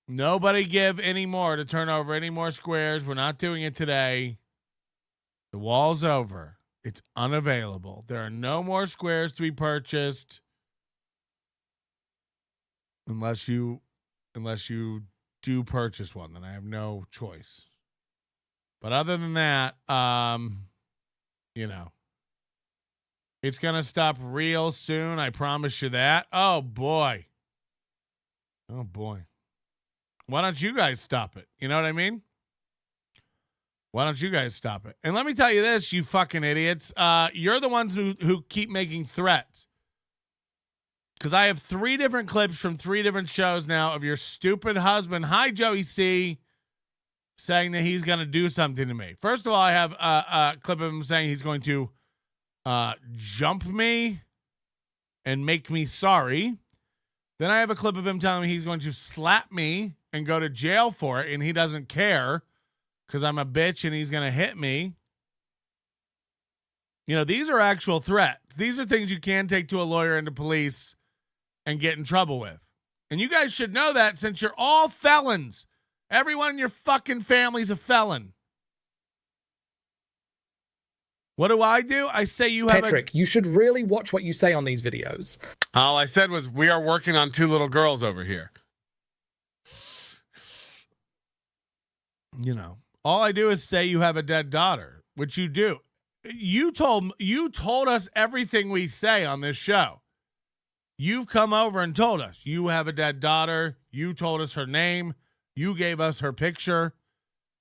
Nobody give any more to turn over any more squares. We're not doing it today. The wall's over. It's unavailable. There are no more squares to be purchased unless you do purchase one. Then I have no choice. But other than that, it's going to stop real soon. I promise you that. Oh, boy. Why don't you guys stop it? You know what I mean? Why don't you guys stop it? And let me tell you this, you fucking idiots. You're the ones who keep making threats. Because I have 3 different clips from 3 different shows now of your stupid husband, hi, Joey C., saying that he's going to do something to me. First of all, I have a clip of him saying he's going to jump me and make me sorry. Then I have a clip of him telling me he's going to slap me and go to jail for it, and he doesn't care because I'm a bitch and he's going to hit me. These are actual threats. These are things you can take to a lawyer and to police and get in trouble with. And you guys should know that since you're all felons. Everyone in your fucking family's a felon. What do? I say you have Patrick, you should really watch what you say on these videos. All I said was we are working on 2 little girls over here. All I do is say you have a dead daughter, which you do. You told us everything we say on this show. You've come over and told us you have a dead daughter. You told us her name. You gave us her picture.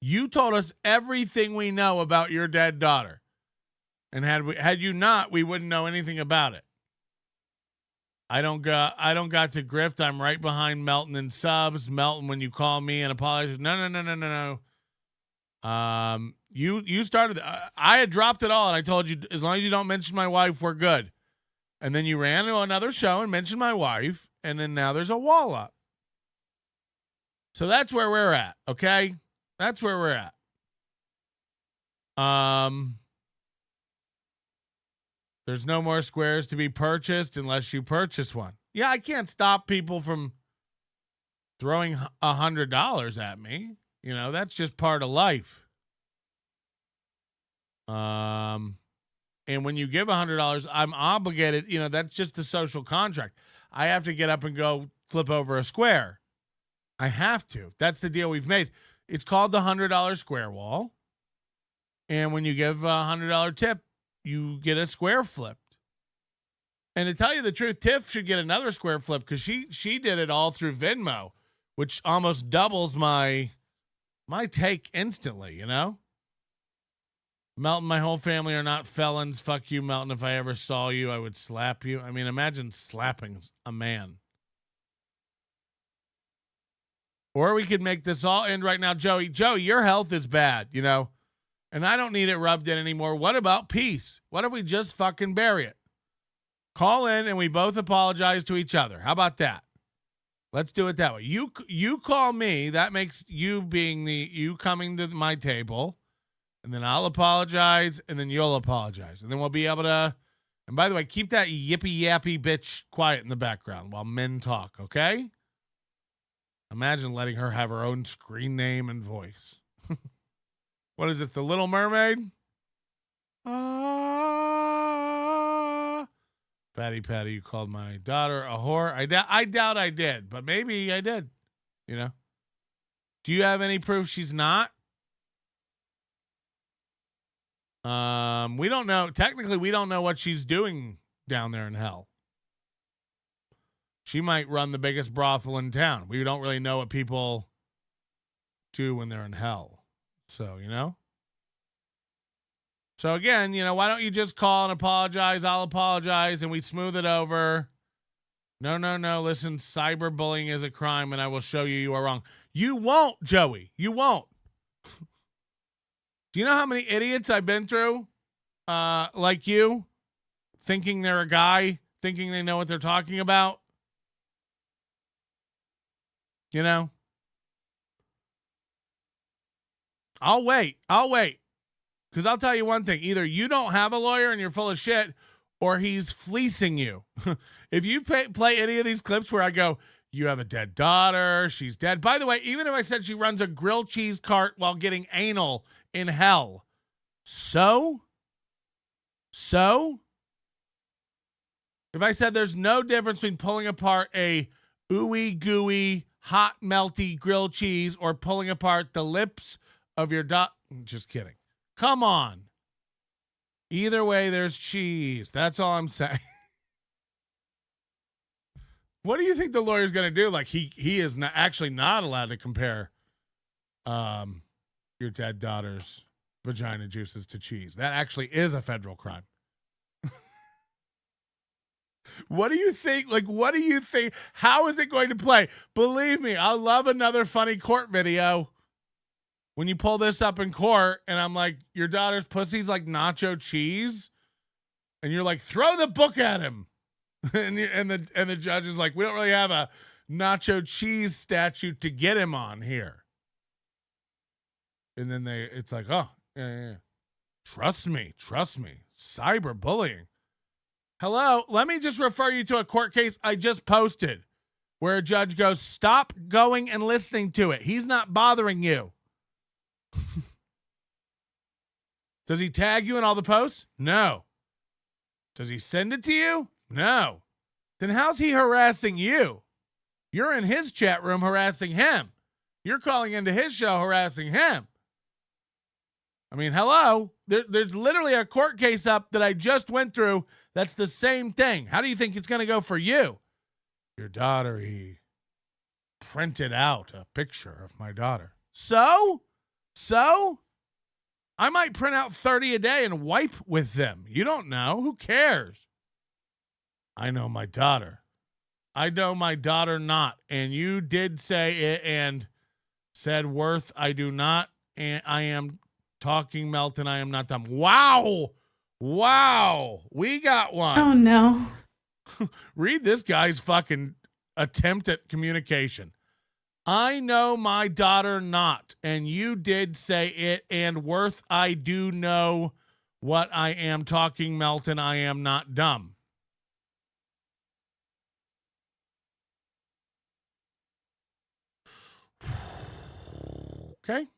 You told us everything we know about your dead daughter. And had you not, we wouldn't know anything about it. I don't got to grift. I'm right behind Melton and subs. Melton, when you call me and apologize, no. You started. I had dropped it all, and I told you as long as you don't mention my wife, we're good. And then you ran to another show and mentioned my wife, and then now there's a wall up. So that's where we're at, okay? That's where we're at. There's no more squares to be purchased unless you purchase one. Yeah, I can't stop people from throwing $100 at me. That's just part of life. And when you give $100, I'm obligated. That's just the social contract. I have to get up and go flip over a square. I have to. That's the deal we've made. It's called the $100 square wall. And when you give a $100 tip, you get a square flipped. And to tell you the truth, Tiff should get another square flip because she did it all through Venmo, which almost doubles my take instantly, Melton, my whole family are not felons. Fuck you, Melton. If I ever saw you, I would slap you. I mean, imagine slapping a man. Or we could make this all end right now. Joey, your health is bad, and I don't need it rubbed in anymore. What about peace? What if we just fucking bury it? Call in and we both apologize to each other. How about that? Let's do it that way. You call me. That makes you being you coming to my table, and then I'll apologize, and then you'll apologize, and then we'll be able to. And by the way, keep that yippy yappy bitch quiet in the background while men talk, okay? Imagine letting her have her own screen name and voice. What is it, The Little Mermaid? Patty, you called my daughter a whore. I doubt I did, but maybe I did. Do you have any proof she's not? We don't know. Technically, we don't know what she's doing down there in hell. She might run the biggest brothel in town. We don't really know what people do when they're in hell. So, you know? So, again, you know, why don't you just call and apologize? I'll apologize, and we smooth it over. No. Listen, cyberbullying is a crime, and I will show you are wrong. You won't, Joey. You won't. Do you know how many idiots I've been through? Like you, thinking they're a guy, thinking they know what they're talking about. You know? I'll wait. Because I'll tell you one thing. Either you don't have a lawyer and you're full of shit, or he's fleecing you. If you play any of these clips where I go, you have a dead daughter, she's dead. By the way, even if I said she runs a grilled cheese cart while getting anal in hell. So? If I said there's no difference between pulling apart a ooey gooey, hot, melty grilled cheese or pulling apart the lips of your just kidding. Come on. Either way, there's cheese. That's all I'm saying. What do you think the lawyer's going to do? Like he is actually not allowed to compare your dead daughter's vagina juices to cheese. That actually is a federal crime. What do you think? Like, what do you think? How is it going to play? Believe me, I'll love another funny court video. When you pull this up in court and I'm like, your daughter's pussy's like nacho cheese. And you're like, throw the book at him. and the judge is like, we don't really have a nacho cheese statute to get him on here. And then it's like, oh, yeah. Trust me. Cyberbullying. Hello, let me just refer you to a court case I just posted where a judge goes, stop going and listening to it. He's not bothering you. Does he tag you in all the posts? No. Does he send it to you? No. Then how's he harassing you? You're in his chat room harassing him. You're calling into his show harassing him. I mean, hello. There's literally a court case up that I just went through that's the same thing. How do you think it's going to go for you? Your daughter, he printed out a picture of my daughter. So? I might print out 30 a day and wipe with them. You don't know. Who cares? I know my daughter. I know my daughter not. And you did say it and said worth. I do not. And I am talking Melton. I am not dumb. Wow. We got one. Oh, no. Read this guy's fucking attempt at communication. I know my daughter not, and you did say it, and worth I do know what I am talking, Melton. I am not dumb. Okay.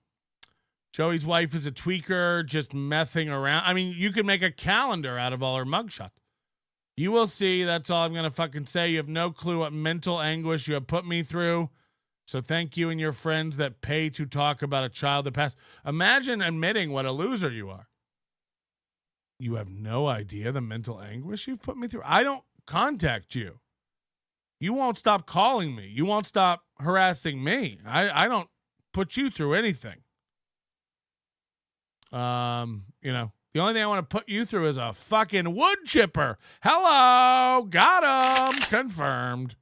Joey's wife is a tweaker, just messing around. I mean, you can make a calendar out of all her mugshots. You will see. That's all I'm going to fucking say. You have no clue what mental anguish you have put me through. So thank you and your friends that pay to talk about a child that passed. Imagine admitting what a loser you are. You have no idea the mental anguish you've put me through. I don't contact you. You won't stop calling me. You won't stop harassing me. I don't put you through anything. You know, the only thing I want to put you through is a fucking wood chipper. Hello. Got him. Confirmed.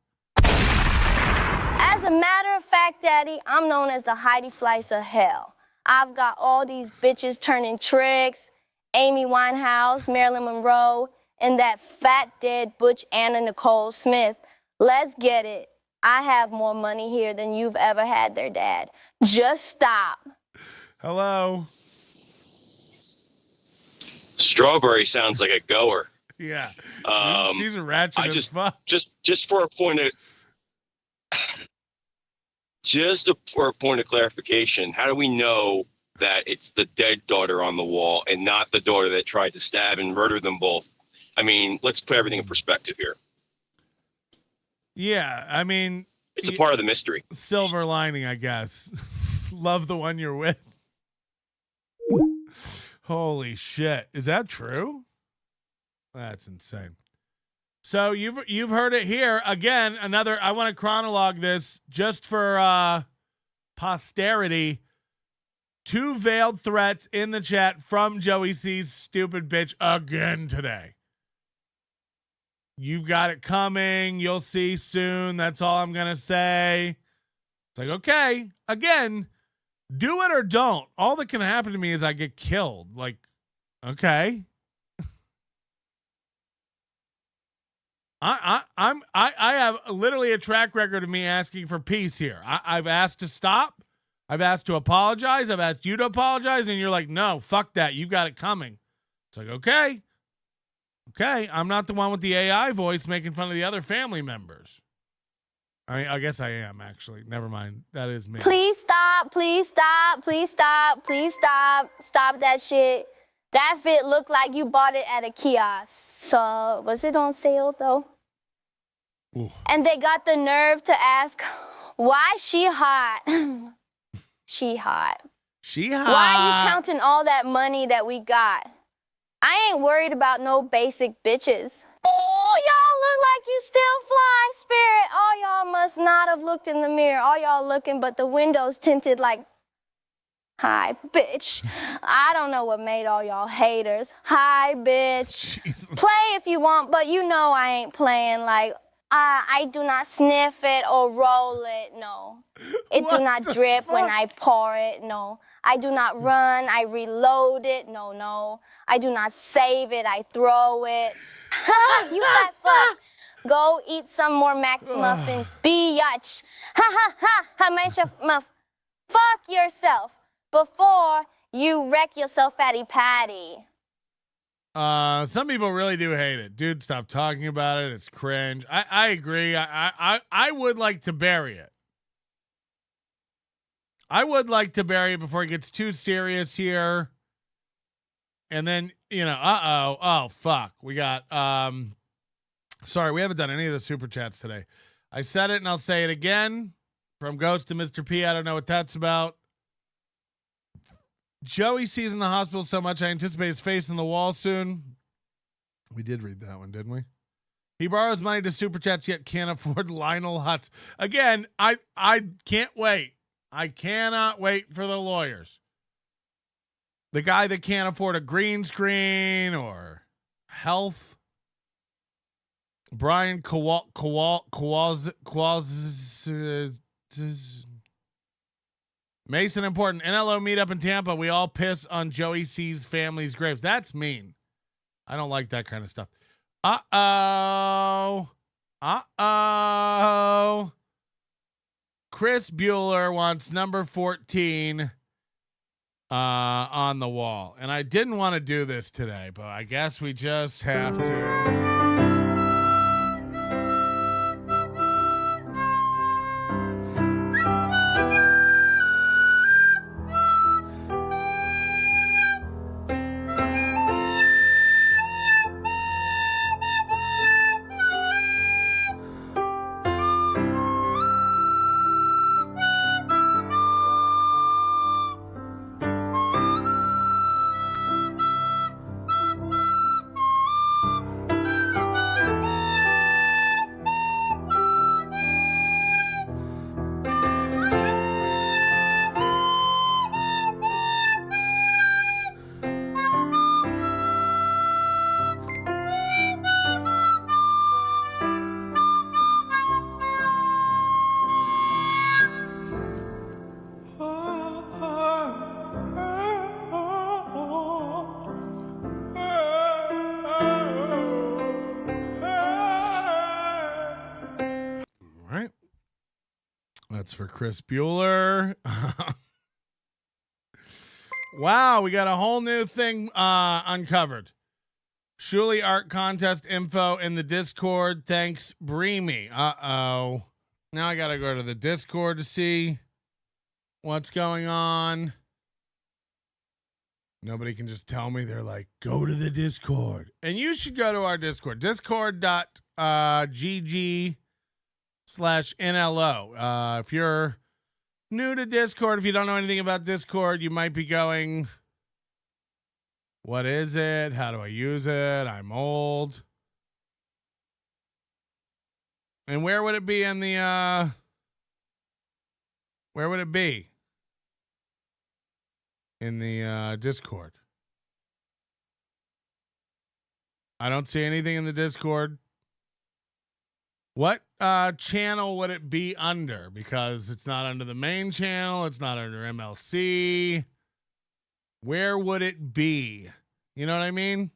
As a matter of fact, Daddy, I'm known as the Heidi Fleiss of hell. I've got all these bitches turning tricks, Amy Winehouse, Marilyn Monroe, and that fat dead Butch Anna Nicole Smith. Let's get it. I have more money here than you've ever had there, Dad. Just stop. Hello. Strawberry sounds like a goer. Yeah. She's a ratchet as fuck. Just for a point of for a point of clarification, how do we know that it's the dead daughter on the wall and not the daughter that tried to stab and murder them both? I mean, let's put everything in perspective here. Yeah, I mean, it's a part of the mystery. Silver lining, I guess. Love the one you're with. Holy shit. Is that true? That's insane. So you've heard it here again. Another. I want to chronologue this just for posterity. 2 veiled threats in the chat from Joey C's stupid bitch again today. You've got it coming. You'll see soon. That's all I'm gonna say. It's like, okay, again, do it or don't. All that can happen to me is I get killed. Like, okay. I have literally a track record of me asking for peace here. I've asked to stop. I've asked to apologize. I've asked you to apologize, and you're like, no, fuck that. You got it coming. It's like, okay. Okay, I'm not the one with the AI voice making fun of the other family members. I guess I am, actually. Never mind. That is me. Please stop. Please stop. Please stop. Please stop. Stop that shit. That fit looked like you bought it at a kiosk. So, was it on sale, though? Ooh. And they got the nerve to ask, why she hot? She hot. She hot. Why are you counting all that money that we got? I ain't worried about no basic bitches. Oh, y'all look like you still fly, Spirit. Oh, y'all must not have looked in the mirror. All y'all looking, but the windows tinted like, hi, bitch. I don't know what made all y'all haters. Hi, bitch. Jesus. Play if you want, but you know I ain't playing like, I do not sniff it or roll it, no. It do not drip when I pour it, no. I do not run, I reload it, no. I do not save it, I throw it. You fat fuck. Go eat some more Mac muffins, biatch. Fuck yourself before you wreck yourself, fatty patty. Some people really do hate it. Dude, stop talking about it. It's cringe. I agree. I would like to bury it. I would like to bury it before it gets too serious here. And then, oh, fuck. We got, sorry, we haven't done any of the super chats today. I said it and I'll say it again. From Ghost to Mr. P, I don't know what that's about. Joey sees in the hospital so much, I anticipate his face in the wall soon. We did read that one, didn't we? He borrows money to super chats, yet can't afford Lionel Hutz. Again, I can't wait. I cannot wait for the lawyers. The guy that can't afford a green screen or health. Brian Mason, important. NLO meetup in Tampa. We all piss on Joey C's family's graves. That's mean. I don't like that kind of stuff. Uh-oh. Chris Bueller wants number 14 on the wall. And I didn't want to do this today, but I guess we just have to. That's for Chris Bueller. Wow, we got a whole new thing uncovered. Shuli art contest info in the Discord. Thanks, Breamy. Uh-oh. Now I got to go to the Discord to see what's going on. Nobody can just tell me. They're like, go to the Discord. And you should go to our Discord. Discord.gg/NLO. If you're new to Discord, if you don't know anything about Discord, you might be going, what is it? How do I use it? I'm old. And where would it be in the where would it be? In the Discord. I don't see anything in the Discord. What channel would it be under? Because it's not under the main channel. It's not under MLC. Where would it be? You know what I mean?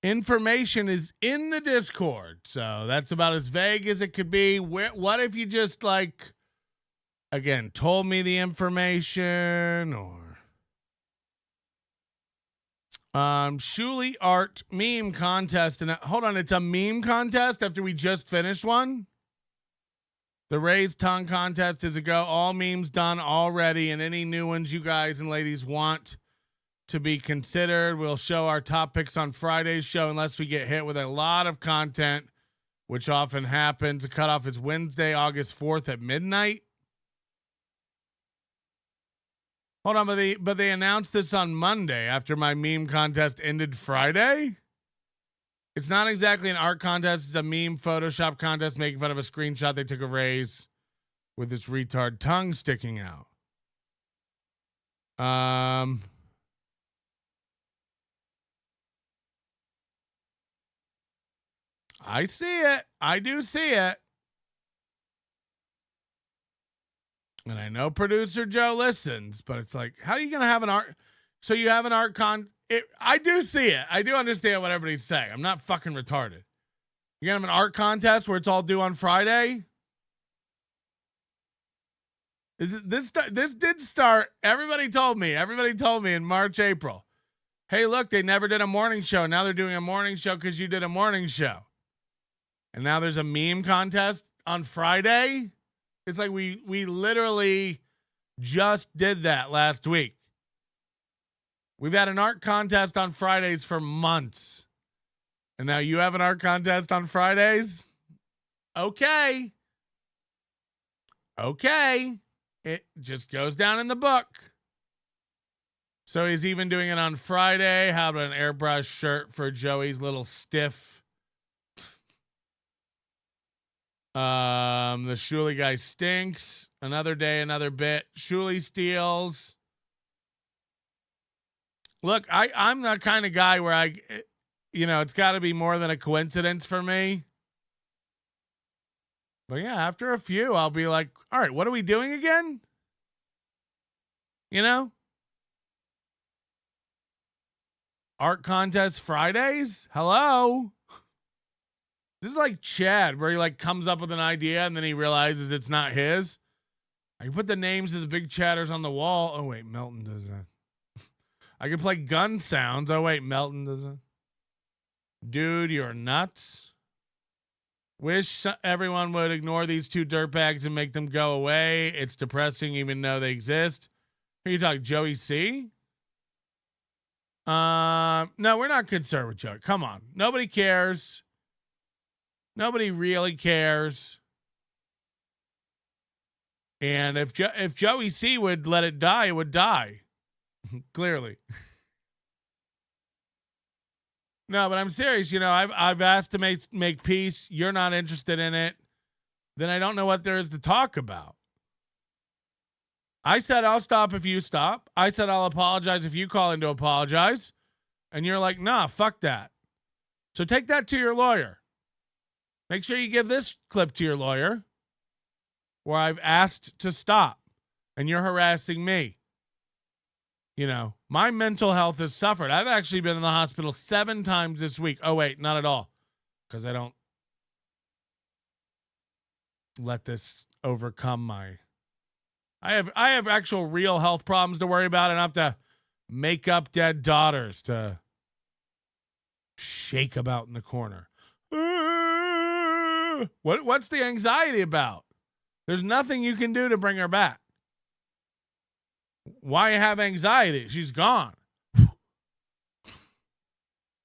Information is in the Discord. So that's about as vague as it could be. What if you just like, again, told me the information or Shuli art meme contest. And hold on, it's a meme contest after we just finished one. The Ray's tongue contest is a go. All memes done already, and any new ones you guys and ladies want to be considered. We'll show our top picks on Friday's show unless we get hit with a lot of content, which often happens. The cutoff is Wednesday, August 4th at midnight. Hold on, but they announced this on Monday after my meme contest ended Friday. It's not exactly an art contest. It's a meme Photoshop contest making fun of a screenshot they took of Ray's with its retard tongue sticking out. I see it. I do see it. And I know producer Joe listens, but it's like, how are you going to have an art? So you have an art I do see it. I do understand what everybody's saying. I'm not fucking retarded. You're going to have an art contest where it's all due on Friday? This did start. Everybody told me in March, April. Hey, look, they never did a morning show. Now they're doing a morning show because you did a morning show. And now there's a meme contest on Friday. It's like we literally just did that last week. We've had an art contest on Fridays for months. And now you have an art contest on Fridays? Okay. It just goes down in the book. So he's even doing it on Friday. How about an airbrush shirt for Joey's little stiff? The Shuli guy stinks. Another day, another bit. Shuli steals. Look, I'm the kind of guy where it's got to be more than a coincidence for me. But yeah, after a few, I'll be like, all right, what are we doing again? You know? Art contest Fridays? Hello? This is like Chad, where he like comes up with an idea and then he realizes it's not his. I can put the names of the big chatters on the wall. Oh wait, Melton does that. I can play gun sounds. Oh wait, Melton does that. Dude, you're nuts. Wish everyone would ignore these two dirtbags and make them go away. It's depressing even though they exist. Who are you talking, Joey C? No, we're not concerned with Joey. Come on. Nobody cares. Nobody really cares. And if Joey C would let it die, it would die. Clearly. No, but I'm serious. I've asked to make peace. You're not interested in it. Then I don't know what there is to talk about. I said I'll stop if you stop. I said I'll apologize if you call in to apologize. And you're like, nah, fuck that. So take that to your lawyer. Make sure you give this clip to your lawyer where I've asked to stop and you're harassing me. My mental health has suffered. I've actually been in the hospital 7 times this week. Oh, wait, not at all. Because I don't let this overcome my... I have actual real health problems to worry about. I don't have to make up dead daughters to shake about in the corner. What's the anxiety about? There's nothing you can do to bring her back. Why have anxiety? She's gone.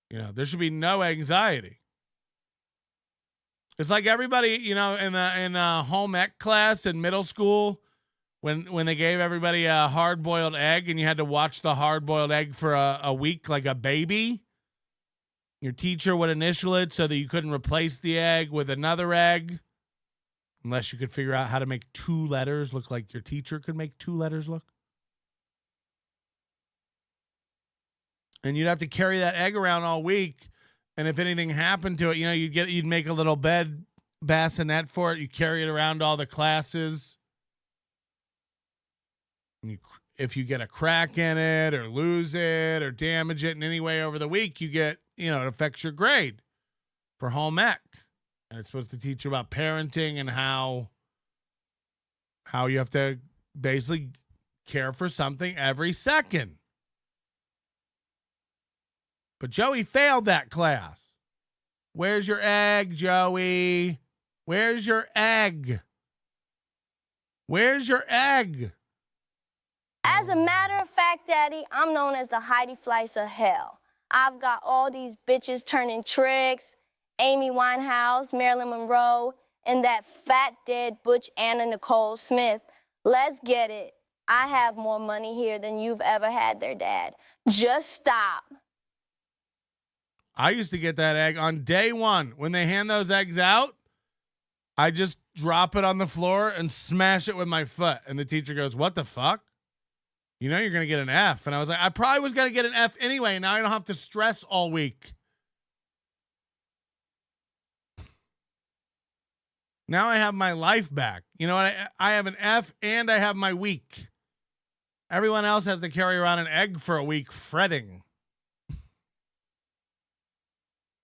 There should be no anxiety. It's like everybody, in home ec class in middle school, when they gave everybody a hard-boiled egg and you had to watch the hard-boiled egg for a week like a baby. Your teacher would initial it so that you couldn't replace the egg with another egg. Unless you could figure out how to make 2 letters look like your teacher could make 2 letters look. And you'd have to carry that egg around all week. And if anything happened to it, you'd make a little bed bassinet for it. You carry it around all the classes. And if you get a crack in it or lose it or damage it in any way over the week, you get, it affects your grade for home ec. And it's supposed to teach you about parenting and how you have to basically care for something every second. But Joey failed that class. Where's your egg, Joey? Where's your egg? Where's your egg? As a matter of fact, Daddy, I'm known as the Heidi Fleiss of hell. I've got all these bitches turning tricks, Amy Winehouse, Marilyn Monroe, and that fat dead Butch Anna Nicole Smith. Let's get it. I have more money here than you've ever had there, Dad. Just stop. I used to get that egg on day 1. When they hand those eggs out, I just drop it on the floor and smash it with my foot. And the teacher goes, "What the fuck? You're going to get an F." And I was like, I probably was going to get an F anyway. Now I don't have to stress all week. Now I have my life back. You know what? I have an F and I have my week. Everyone else has to carry around an egg for a week fretting.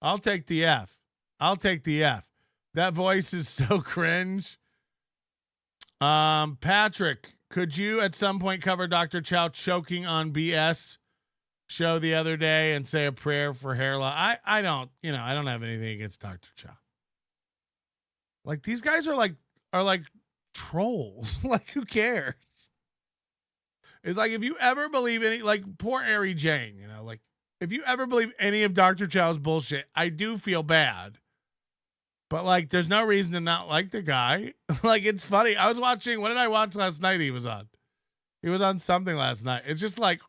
I'll take the F. I'll take the F. That voice is so cringe. Patrick, could you at some point cover Dr. Chow choking on BS show the other day and say a prayer for hair loss? I don't have anything against Dr. Chow. Like, these guys are like trolls. Like, who cares? It's like, if you ever believe any, like, poor Ari Jane, like, if you ever believe any of Dr. Chow's bullshit, I do feel bad. But, like, there's no reason to not like the guy. Like, it's funny. I was watching, what did I watch last night he was on? He was on something last night. It's just like,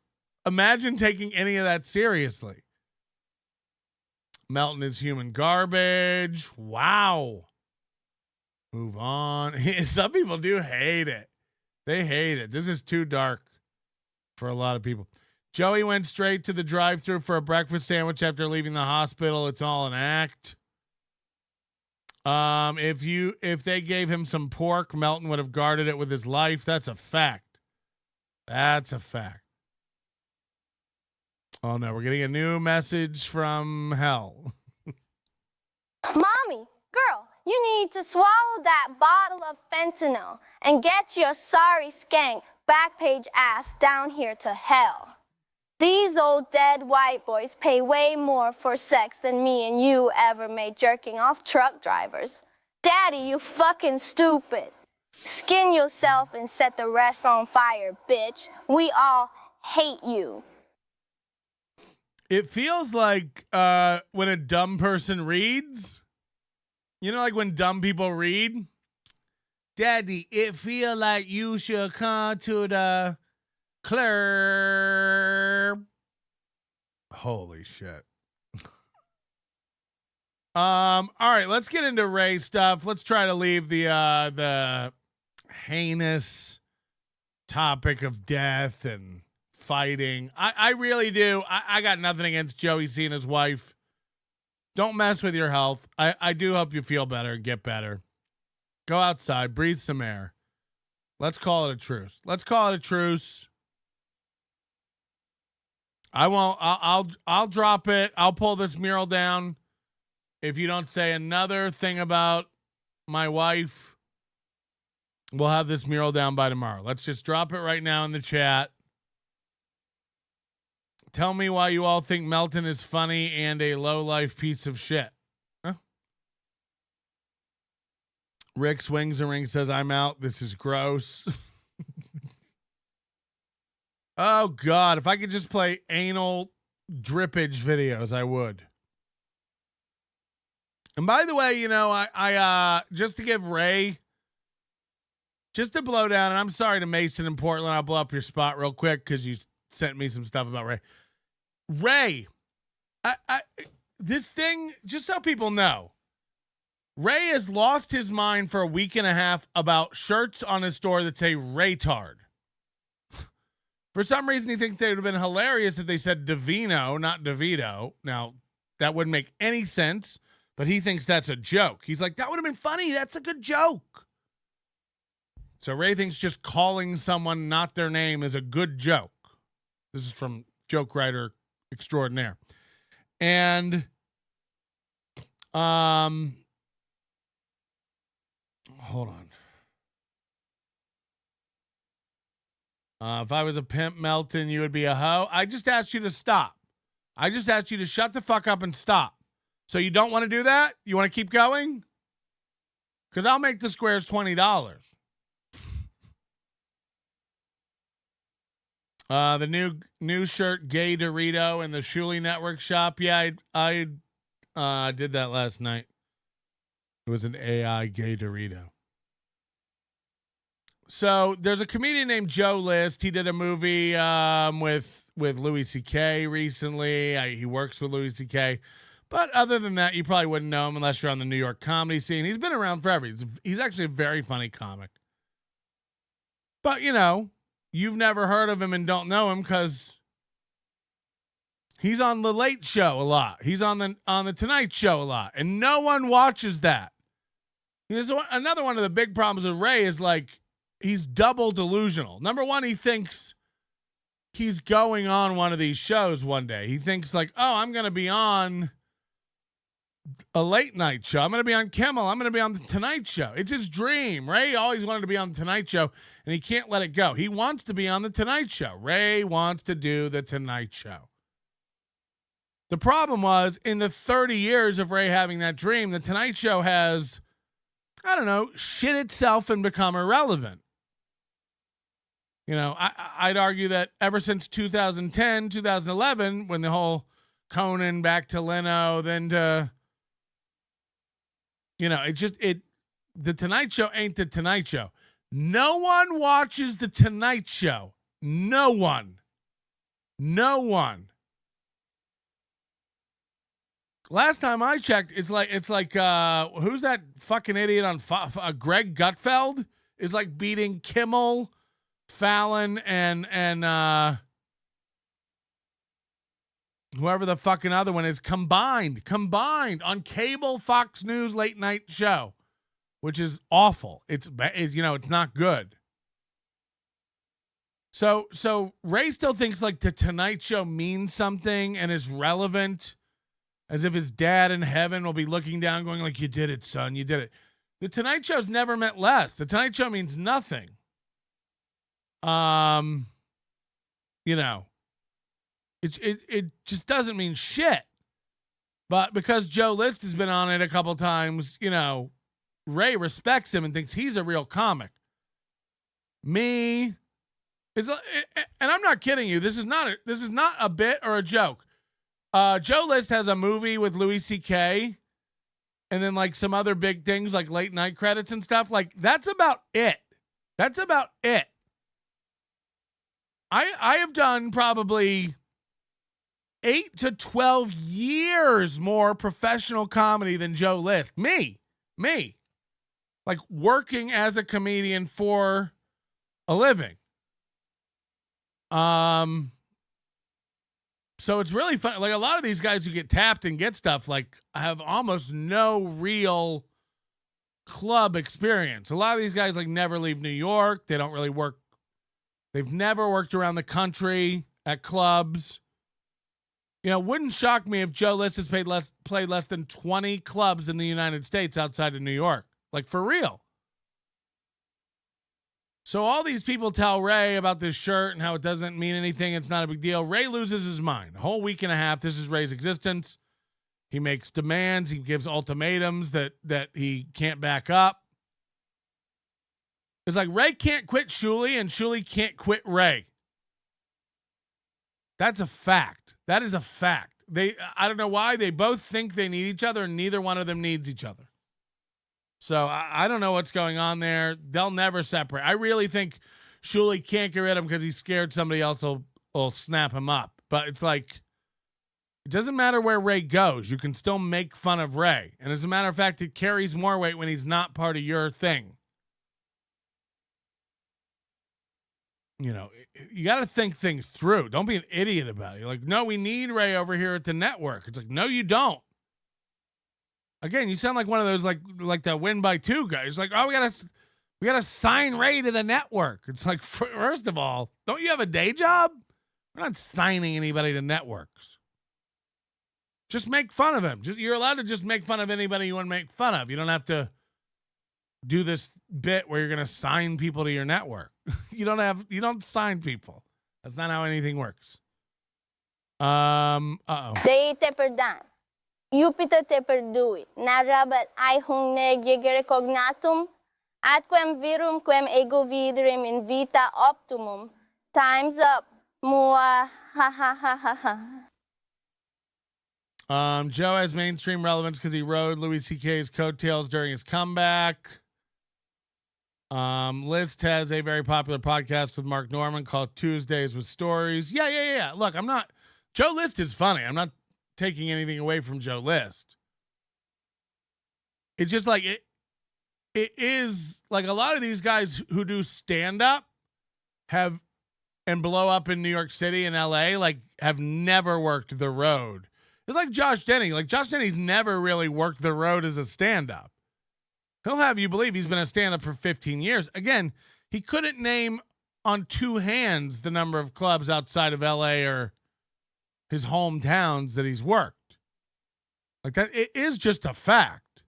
imagine taking any of that seriously. Melton is human garbage. Wow. Move on. Some people do hate it. They hate it. This is too dark for a lot of people. Joey went straight to the drive-thru for a breakfast sandwich after leaving the hospital. It's all an act. If they gave him some pork, Melton would have guarded it with his life. That's a fact. That's a fact. Oh no, we're getting a new message from hell. Mommy, girl, you need to swallow that bottle of fentanyl and get your sorry skank back page ass down here to hell. These old dead white boys pay way more for sex than me and you ever made jerking off truck drivers. Daddy, you fucking stupid. Skin yourself and set the rest on fire, bitch. We all hate you. It feels like when a dumb person reads, like when dumb people read. Daddy, it feel like you should come to the club. Holy shit. All right, let's get into Ray stuff. Let's try to leave the heinous topic of death and fighting. I really do. I got nothing against Joey seeing his wife. Don't mess with your health. I do hope you feel better and get better. Go outside, breathe some air. Let's call it a truce. Let's call it a truce. I won't. I'll drop it. I'll pull this mural down if you don't say another thing about my wife. We'll have this mural down by tomorrow. Let's just drop it right now in the chat. Tell me why you all think Melton is funny and a low-life piece of shit. Huh? Rick Swings and Ring says, I'm out. This is gross. Oh, God. If I could just play anal drippage videos, I would. And by the way, I just to give Ray, just to blow down, and I'm sorry to Mason in Portland. I'll blow up your spot real quick because you sent me some stuff about Ray. Ray, this thing, just so people know, Ray has lost his mind for a week and a half about shirts on his store that say Raytard. For some reason, he thinks they would have been hilarious if they said Davino, not DeVito. Now, that wouldn't make any sense, but he thinks that's a joke. He's like, that would have been funny. That's a good joke. So Ray thinks just calling someone not their name is a good joke. This is from Joke Writer Extraordinaire. And, hold on. If I was a pimp, Melton, you would be a hoe. I just asked you to stop. I just asked you to shut the fuck up and stop. So you don't want to do that? You want to keep going? Because I'll make the squares $20. The new shirt, Gay Dorito, in the Shuli Network shop. Yeah, I did that last night. It was an AI Gay Dorito. So there's a comedian named Joe List. He did a movie with Louis C.K. recently. He works with Louis C.K. But other than that, you probably wouldn't know him unless you're on the New York comedy scene. He's been around forever. He's actually a very funny comic. But, you know, you've never heard of him and don't know him because he's on The Late Show a lot. He's on the Tonight Show a lot. And no one watches that. Another one of the big problems with Ray is, like, he's double delusional. Number one, he thinks he's going on one of these shows one day. He thinks like, oh, I'm going to be on a late night show. I'm going to be on Kimmel. I'm going to be on the Tonight Show. It's his dream. Ray always wanted to be on the Tonight Show, and he can't let it go. He wants to be on the Tonight Show. Ray wants to do the Tonight Show. The problem was, in the 30 years of Ray having that dream, the Tonight Show has, I don't know, shit itself and become irrelevant. You know, I'd argue that ever since 2010, 2011, when the whole Conan back to Leno, then to, you know, the Tonight Show ain't the Tonight Show. No one watches the Tonight Show. No one. No one. Last time I checked, it's like who's that fucking idiot on Greg Gutfeld is like beating Kimmel, Fallon, and whoever the fucking other one is combined on cable Fox News late night show, which is awful. It's not good. So Ray still thinks like the Tonight Show means something and is relevant, as if his dad in heaven will be looking down going like, you did it, son, you did it. The Tonight Show's never meant less. The Tonight Show means nothing. You know, it just doesn't mean shit. But because Joe List has been on it a couple times, you know, Ray respects him and thinks he's a real comic. Me is, and I'm not kidding you. This is not a bit or a joke. Joe List has a movie with Louis C.K. and then like some other big things like late night credits and stuff. Like that's about it. That's about it. I have done probably 8 to 12 years more professional comedy than Joe List. Me. Like working as a comedian for a living. So it's really fun. Like a lot of these guys who get tapped and get stuff like have almost no real club experience. A lot of these guys like never leave New York. They don't really work. They've never worked around the country at clubs. You know, wouldn't shock me if Joe List has played less than 20 clubs in the United States outside of New York. Like for real. So all these people tell Ray about this shirt and how it doesn't mean anything. It's not a big deal. Ray loses his mind. A whole week and a half. This is Ray's existence. He makes demands. He gives ultimatums that he can't back up. It's like Ray can't quit Shuli and Shuli can't quit Ray. That's a fact. That is a fact. I don't know why they both think they need each other and neither one of them needs each other. So I don't know what's going on there. They'll never separate. I really think Shuli can't get rid of him because he's scared somebody else will snap him up. But it's like, It doesn't matter where Ray goes. You can still make fun of Ray. And as a matter of fact, it carries more weight when he's not part of your thing. You know, you got to think things through. Don't be an idiot about it. You're like, no, we need Ray over here at the network. It's like, no, you don't. Again, you sound like one of those like that win by 2 guys. Like, oh, we gotta sign Ray to the network. It's like, first of all, don't you have a day job? We're not signing anybody to networks. Just make fun of him. You're allowed to just make fun of anybody you want to make fun of. You don't have to do this bit where you're going to sign people to your network. You don't sign people. That's not how anything works. Dei te perdan. Jupiter te perdui. Narabat ai hung negere cognatum. Atquem virum quem ego viderim in vita optimum. Time's up. Mua ha ha ha ha ha. Joe has mainstream relevance because he rode Louis C.K.'s coattails during his comeback. List has a very popular podcast with Mark Norman called Tuesdays with Stories. Yeah. Look, Joe List is funny. I'm not taking anything away from Joe List. It's just like it is like a lot of these guys who do stand-up have and blow up in New York City and LA, like have never worked the road. It's like Josh Denny. Like Josh Denny's never really worked the road as a stand-up. He'll have you believe he's been a stand-up for 15 years. Again, he couldn't name on 2 hands the number of clubs outside of LA or his hometowns that he's worked. Like that, it is just a fact.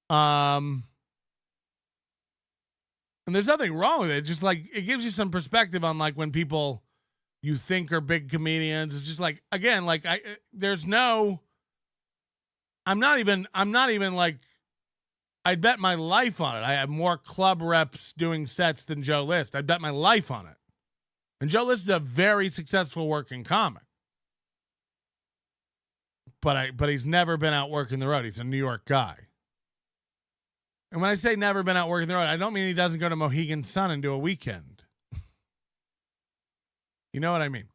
And there's nothing wrong with it. Just like it gives you some perspective on like when people you think are big comedians. It's just like, again, like I'm not even like, I'd bet my life on it. I have more club reps doing sets than Joe List. I'd bet my life on it. And Joe List is a very successful working comic. But he's never been out working the road. He's a New York guy. And when I say never been out working the road, I don't mean he doesn't go to Mohegan Sun and do a weekend. You know what I mean?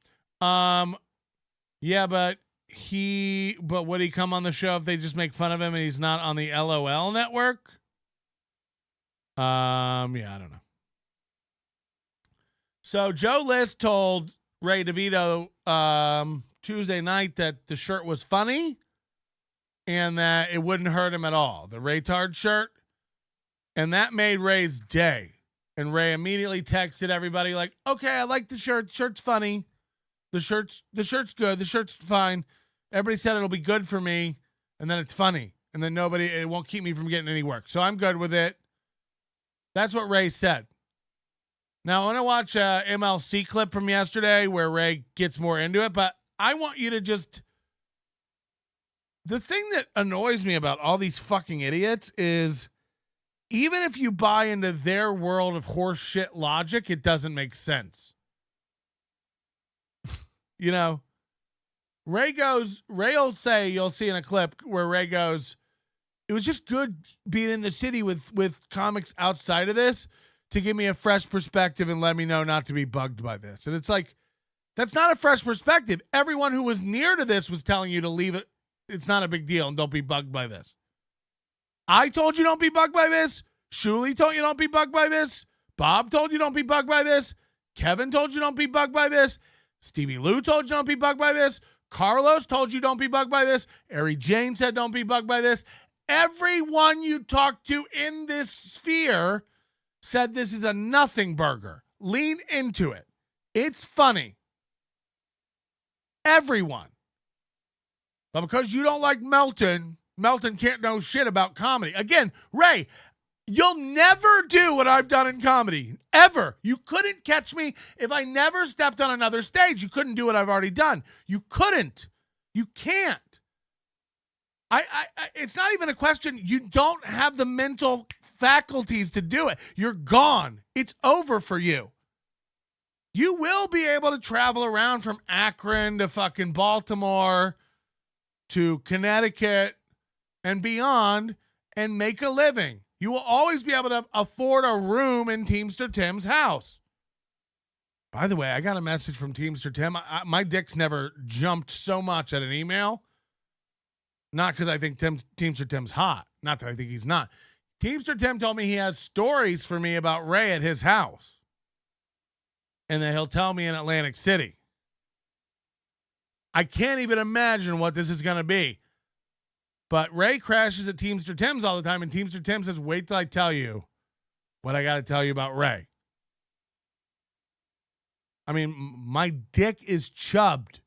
Yeah, but would he come on the show if they just make fun of him and he's not on the LOL network? Yeah, I don't know. So Joe List told Ray DeVito Tuesday night that the shirt was funny and that it wouldn't hurt him at all. The Raytards shirt. And that made Ray's day. And Ray immediately texted everybody like, okay, I like the shirt. The shirt's funny. The shirt's good. The shirt's fine. Everybody said it'll be good for me. And then it's funny. And then it won't keep me from getting any work. So I'm good with it. That's what Ray said. Now I want to watch a MLC clip from yesterday where Ray gets more into it. But I want you to the thing that annoys me about all these fucking idiots is even if you buy into their world of horse shit logic, it doesn't make sense. You know, Ray will say, you'll see in a clip where Ray goes, it was just good being in the city with comics outside of this to give me a fresh perspective and let me know not to be bugged by this. And it's like, that's not a fresh perspective. Everyone who was near to this was telling you to leave it. It's not a big deal and don't be bugged by this. I told you don't be bugged by this. Shuli told you don't be bugged by this. Bob told you don't be bugged by this. Kevin told you don't be bugged by this. Stevie Lou told you don't be bugged by this. Carlos told you don't be bugged by this. Ari Jane said don't be bugged by this. Everyone you talked to in this sphere said this is a nothing burger. Lean into it. It's funny. Everyone. But because you don't like Melton can't know shit about comedy. Again, Ray, you'll never do what I've done in comedy. Ever. You couldn't catch me if I never stepped on another stage. You couldn't do what I've already done. You couldn't. You can't. It's not even a question. You don't have the mental faculties to do it. You're gone. It's over for you. You will be able to travel around from Akron to fucking Baltimore to Connecticut and beyond and make a living. You will always be able to afford a room in Teamster Tim's house. By the way, I got a message from Teamster Tim. My dick's never jumped so much at an email. Not because I think Teamster Tim's hot. Not that I think he's not. Teamster Tim told me he has stories for me about Ray at his house. And that he'll tell me in Atlantic City. I can't even imagine what this is going to be. But Ray crashes at Teamster Tim's all the time, and Teamster Tim says, wait till I tell you what I got to tell you about Ray. I mean, my dick is chubbed.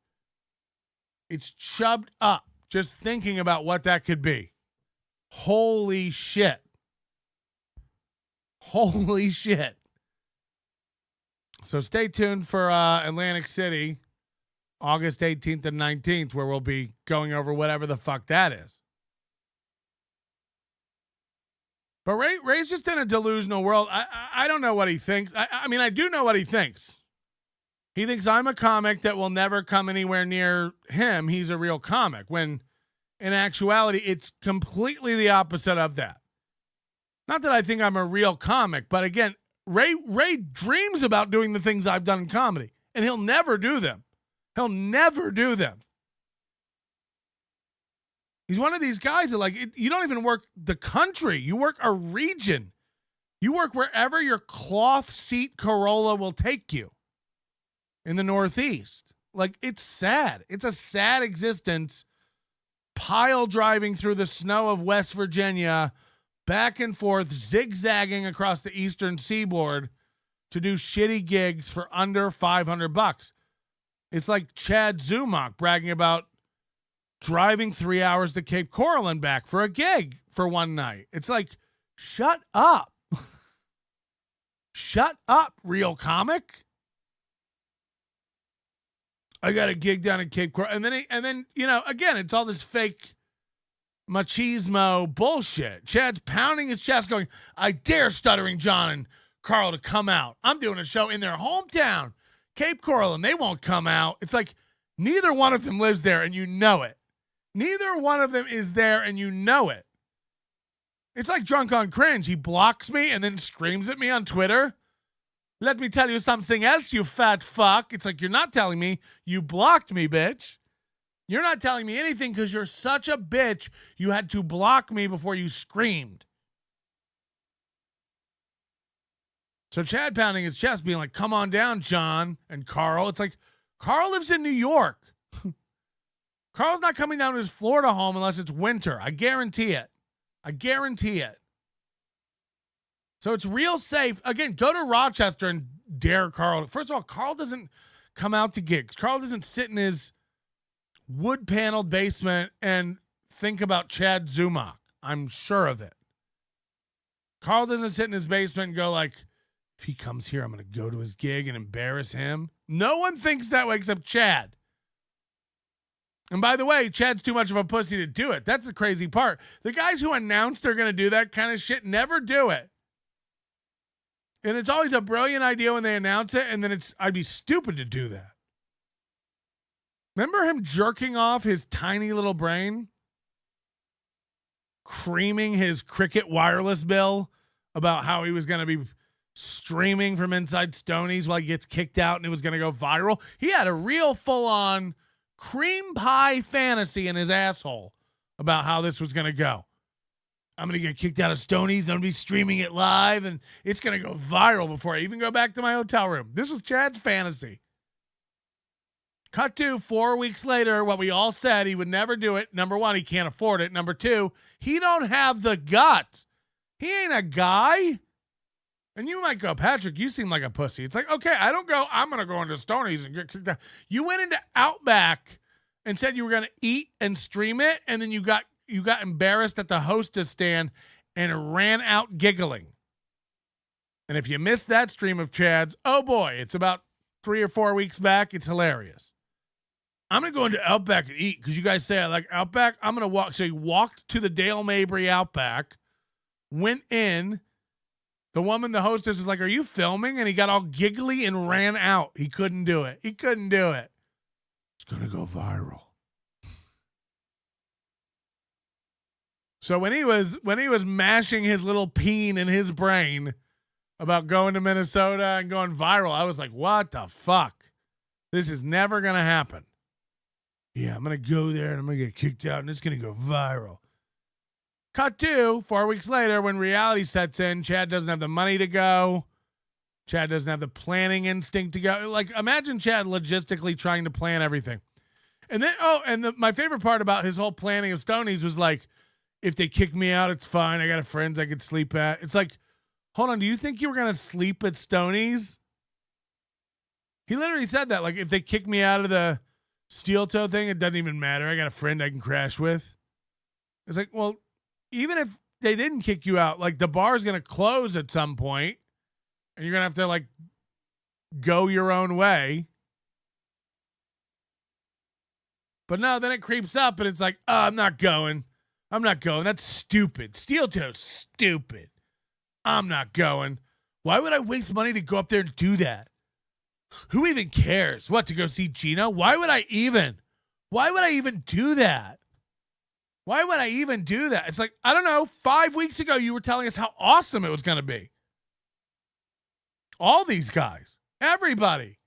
It's chubbed up just thinking about what that could be. Holy shit. Holy shit. So stay tuned for Atlantic City, August 18th and 19th, where we'll be going over whatever the fuck that is. But Ray's just in a delusional world. I don't know what he thinks. I mean, I do know what he thinks. He thinks I'm a comic that will never come anywhere near him. He's a real comic, when in actuality, it's completely the opposite of that. Not that I think I'm a real comic, but again, Ray dreams about doing the things I've done in comedy, and he'll never do them. He'll never do them. He's one of these guys that, like, you don't even work the country. You work a region. You work wherever your cloth seat Corolla will take you in the Northeast. Like, it's sad. It's a sad existence. Pile driving through the snow of West Virginia, back and forth, zigzagging across the eastern seaboard to do shitty gigs for under $500. It's like Chad Zumach bragging about driving 3 hours to Cape Coral and back for a gig for one night. It's like, shut up. Shut up, real comic. I got a gig down in Cape Coral. And then, you know, again, it's all this fake machismo bullshit. Chad's pounding his chest going, I dare Stuttering John and Carl to come out. I'm doing a show in their hometown, Cape Coral, and they won't come out. It's like neither one of them lives there, and you know it. Neither one of them is there, and you know it. It's like Drunk on Cringe. He blocks me and then screams at me on Twitter. Let me tell you something else, you fat fuck. It's like, you're not telling me. You blocked me, bitch. You're not telling me anything because you're such a bitch. You had to block me before you screamed. So Chad pounding his chest, being like, come on down, John and Carl. It's like, Carl lives in New York. Carl's not coming down to his Florida home unless it's winter. I guarantee it. I guarantee it. So it's real safe. Again, go to Rochester and dare Carl. First of all, Carl doesn't come out to gigs. Carl doesn't sit in his wood-paneled basement and think about Chad Zumach. I'm sure of it. Carl doesn't sit in his basement and go like, if he comes here, I'm going to go to his gig and embarrass him. No one thinks that way except Chad. And by the way, Chad's too much of a pussy to do it. That's the crazy part. The guys who announce they're going to do that kind of shit never do it. And it's always a brilliant idea when they announce it, and then I'd be stupid to do that. Remember him jerking off his tiny little brain? Creaming his Cricket wireless bill about how he was going to be streaming from inside Stoney's while he gets kicked out and it was going to go viral. He had a real full-on cream pie fantasy in his asshole about how this was going to go. I'm going to get kicked out of Stoney's. I'm going to be streaming it live, and it's going to go viral before I even go back to my hotel room. This was Chad's fantasy. Cut to 4 weeks later, what we all said, he would never do it. Number one, he can't afford it. Number two, he don't have the guts. He ain't a guy. And you might go, Patrick, you seem like a pussy. It's like, okay, I don't go, I'm going to go into Stoney's and get kicked out. You went into Outback and said you were going to eat and stream it, and then you got embarrassed at the hostess stand and ran out giggling. And if you missed that stream of Chad's, oh boy, it's about 3 or 4 weeks back. It's hilarious. I'm going to go into Outback and eat because you guys say I like Outback. I'm going to walk. So he walked to the Dale Mabry Outback, went in. The woman, the hostess, is like, are you filming? And he got all giggly and ran out. He couldn't do it. He couldn't do it. It's going to go viral. So when he was mashing his little peen in his brain about going to Minnesota and going viral. I was like, what the fuck? This is never going to happen. Yeah, I'm going to go there and I'm going to get kicked out and it's going to go viral. Cut to 4 weeks later when reality sets in. Chad doesn't have the money to go. Chad doesn't have the planning instinct to go. Like, imagine Chad logistically trying to plan everything. And then, my favorite part about his whole planning of Stonies was like, if they kick me out, it's fine. I got friends I could sleep at. It's like, hold on, do you think you were going to sleep at Stonies? He literally said that. Like, if they kick me out of the steel toe thing, it doesn't even matter. I got a friend I can crash with. It's like, well, even if they didn't kick you out, like, the bar's going to close at some point, and you're going to have to, like, go your own way. But no, then it creeps up, and it's like, oh, I'm not going. That's stupid. Steel toe's stupid. I'm not going. Why would I waste money to go up there and do that? Who even cares? What, to go see Gino? Why would I even do that? Why would I even do that? It's like, I don't know, 5 weeks ago you were telling us how awesome it was going to be. All these guys, everybody.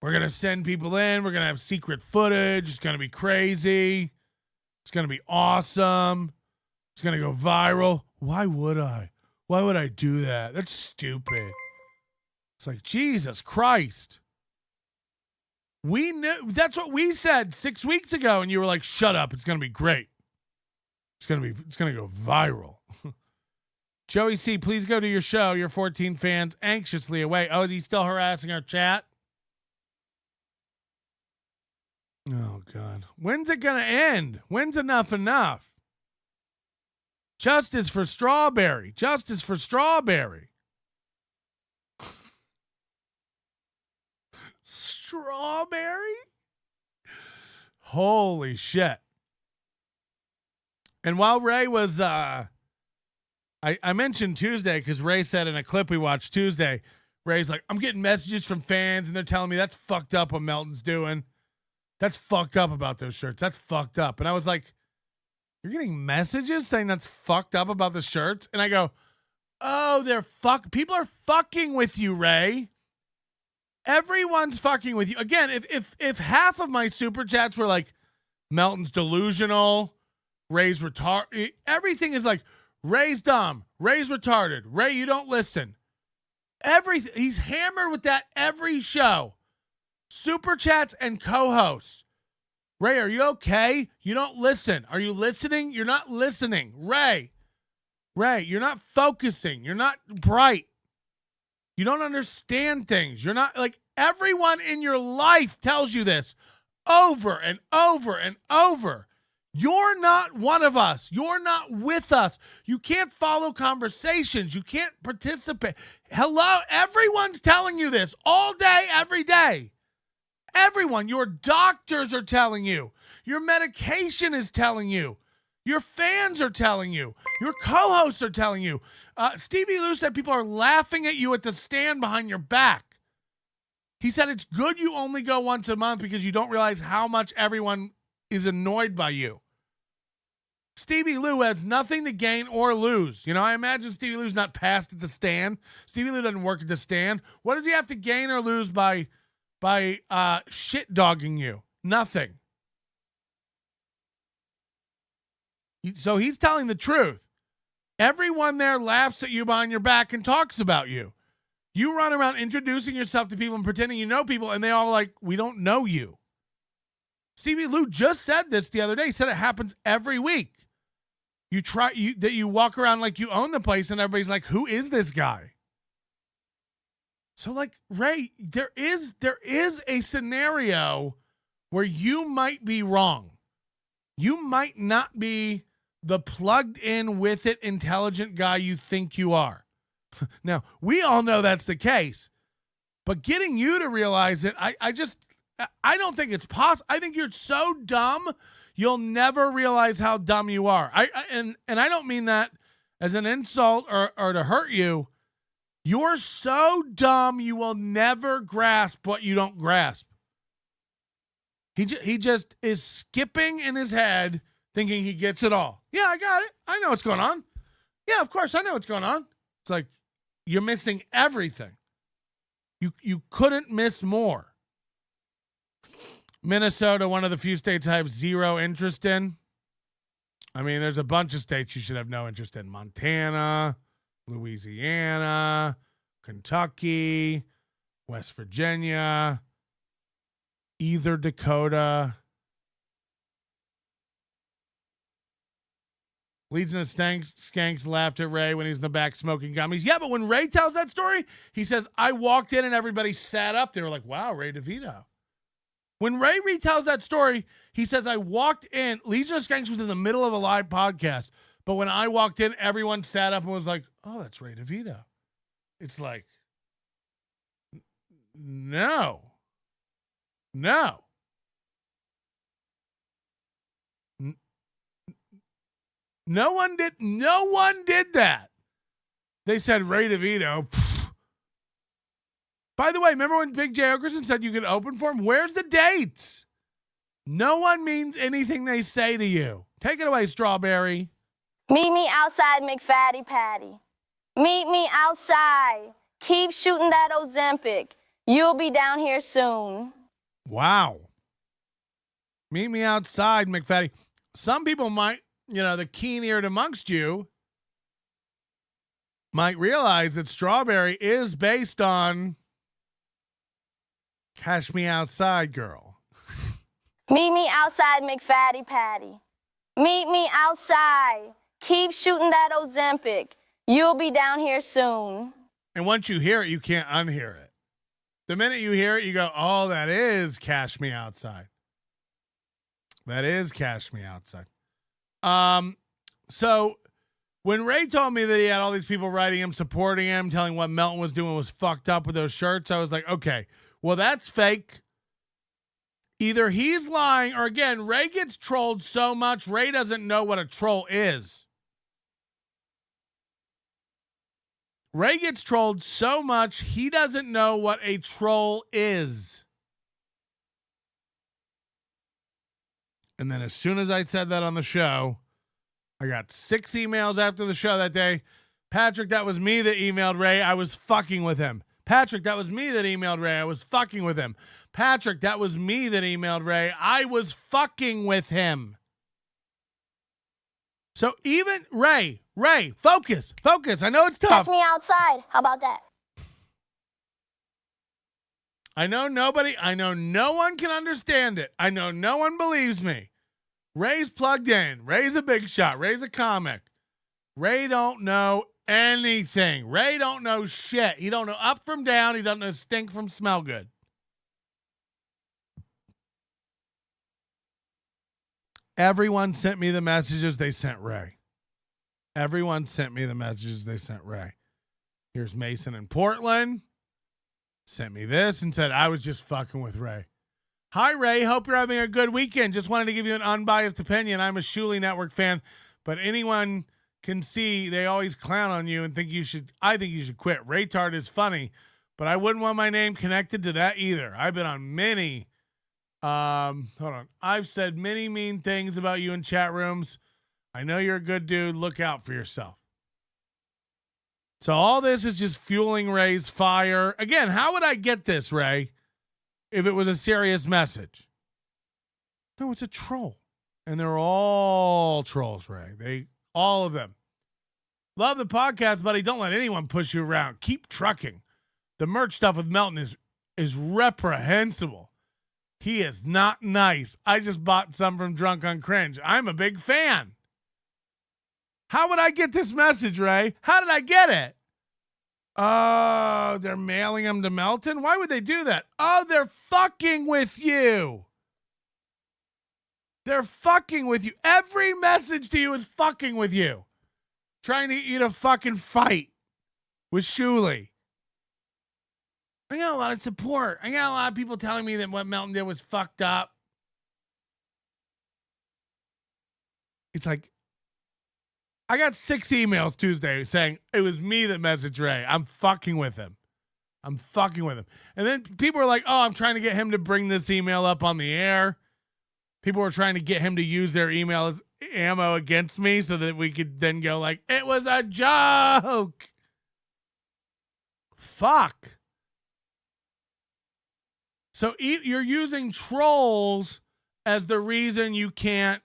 We're going to send people in. We're going to have secret footage. It's going to be crazy. It's going to be awesome. It's going to go viral. Why would I? Why would I do that? That's stupid. It's like, Jesus Christ. We knew. That's what we said 6 weeks ago, and you were like, shut up. It's going to be great. It's going to go viral. Joey C., please go to your show. Your 14 fans anxiously await. Oh, is he still harassing our chat? Oh, God. When's it going to end? When's enough? Justice for Strawberry. Justice for Strawberry. Strawberry? Holy shit. And while Ray was, I mentioned Tuesday because Ray said in a clip we watched Tuesday, Ray's like, I'm getting messages from fans and they're telling me that's fucked up what Melton's doing. That's fucked up about those shirts. That's fucked up. And I was like, you're getting messages saying that's fucked up about the shirts? And I go, oh, people are fucking with you, Ray. Everyone's fucking with you. Again, if half of my super chats were like, Melton's delusional, Ray's retarded, everything is like, Ray's dumb, Ray's retarded, Ray, you don't listen. Everything, he's hammered with that every show. Super chats and co-hosts. Ray, are you okay? You don't listen. Are you listening? You're not listening. Ray, you're not focusing. You're not bright. You don't understand things. You're not, like, everyone in your life tells you this over and over and over. You're not one of us. You're not with us. You can't follow conversations. You can't participate. Hello? Everyone's telling you this all day, every day. Everyone. Your doctors are telling you. Your medication is telling you. Your fans are telling you. Your co-hosts are telling you. Stevie Lou said people are laughing at you at the stand behind your back. He said it's good you only go once a month because you don't realize how much everyone is annoyed by you. Stevie Lou has nothing to gain or lose. You know, I imagine Stevie Lou's not passed at the stand. Stevie Lou doesn't work at the stand. What does he have to gain or lose by shit dogging you? Nothing. So he's telling the truth. Everyone there laughs at you behind your back and talks about you. You run around introducing yourself to people and pretending you know people, and they all like, we don't know you. Stevie Lou just said this the other day. He said it happens every week. You walk around like you own the place, and everybody's like, who is this guy? So, like, Ray, there is a scenario where you might be wrong. You might not be the plugged in with it intelligent guy you think you are. Now, we all know that's the case, but getting you to realize it, I don't think it's possible. I think you're so dumb, you'll never realize how dumb you are. And I don't mean that as an insult or to hurt you. You're so dumb, you will never grasp what you don't grasp. He just is skipping in his head, thinking he gets it all. Yeah, I got it. I know what's going on. Yeah, of course, I know what's going on. It's like, You're missing everything. You couldn't miss more. Minnesota, one of the few states I have zero interest in. I mean, there's a bunch of states you should have no interest in. Montana, Louisiana, Kentucky, West Virginia, either Dakota. Legion of Skanks laughed at Ray when he's in the back smoking gummies. Yeah, but when Ray tells that story, he says, I walked in and everybody sat up. They were like, wow, Ray DeVito. When Ray retells that story, he says, I walked in. Legion of Skanks was in the middle of a live podcast. But when I walked in, everyone sat up and was like, oh, that's Ray DeVito. It's like, no. No. No one did that. They said Ray DeVito. Pfft. By the way, remember when Big J. Okerson said you could open for him? Where's the dates? No one means anything they say to you. Take it away, Strawberry. Meet me outside, McFatty Patty. Meet me outside. Keep shooting that Ozempic. You'll be down here soon. Wow. Meet me outside, McFatty. Some people might, the keen-eared amongst you might realize that Strawberry is based on Cash Me Outside Girl. Meet me outside, McFatty Patty. Meet me outside. Keep shooting that Ozempic. You'll be down here soon. And once you hear it, you can't unhear it. The minute you hear it, you go, oh, that is Cash Me Outside. That is Cash Me Outside. So when Ray told me that he had all these people writing him, supporting him, telling what Melton was doing was fucked up with those shirts, I was like, okay, well, that's fake. Either he's lying or, again, Ray gets trolled so much, Ray doesn't know what a troll is. Ray gets trolled so much, he doesn't know what a troll is. And then as soon as I said that on the show, I got 6 emails after the show that day. Patrick, that was me that emailed Ray. I was fucking with him. Patrick, that was me that emailed Ray. I was fucking with him. Patrick, that was me that emailed Ray. I was fucking with him. So even Ray, focus. I know it's tough. Catch me outside. How about that? I know no one can understand it. I know no one believes me. Ray's plugged in. Ray's a big shot. Ray's a comic. Ray don't know anything. Ray don't know shit. He don't know up from down. He don't know stink from smell good. Everyone sent me the messages they sent Ray. Everyone sent me the messages they sent Ray. Here's Mason in Portland. Sent me this and said, I was just fucking with Ray. Hi, Ray. Hope you're having a good weekend. Just wanted to give you an unbiased opinion. I'm a Shuli Network fan, but anyone can see they always clown on you and I think you should quit. Raytard is funny, but I wouldn't want my name connected to that either. I've been on many, I've said many mean things about you in chat rooms. I know you're a good dude. Look out for yourself. So all this is just fueling Ray's fire. Again, how would I get this, Ray, if it was a serious message? No, it's a troll. And they're all trolls, Ray. All of them. Love the podcast, buddy. Don't let anyone push you around. Keep trucking. The merch stuff with Melton is reprehensible. He is not nice. I just bought some from Drunk on Cringe. I'm a big fan. How would I get this message, Ray? How did I get it? Oh, they're mailing them to Melton? Why would they do that? Oh, they're fucking with you. They're fucking with you. Every message to you is fucking with you. Trying to get you to fucking fight with Shuli. I got a lot of support. I got a lot of people telling me that what Melton did was fucked up. It's like, I got 6 emails Tuesday saying it was me that messaged Ray. I'm fucking with him. And then people were like, oh, I'm trying to get him to bring this email up on the air. People were trying to get him to use their email as ammo against me so that we could then go like, it was a joke. fuck? So you're using trolls as the reason you can't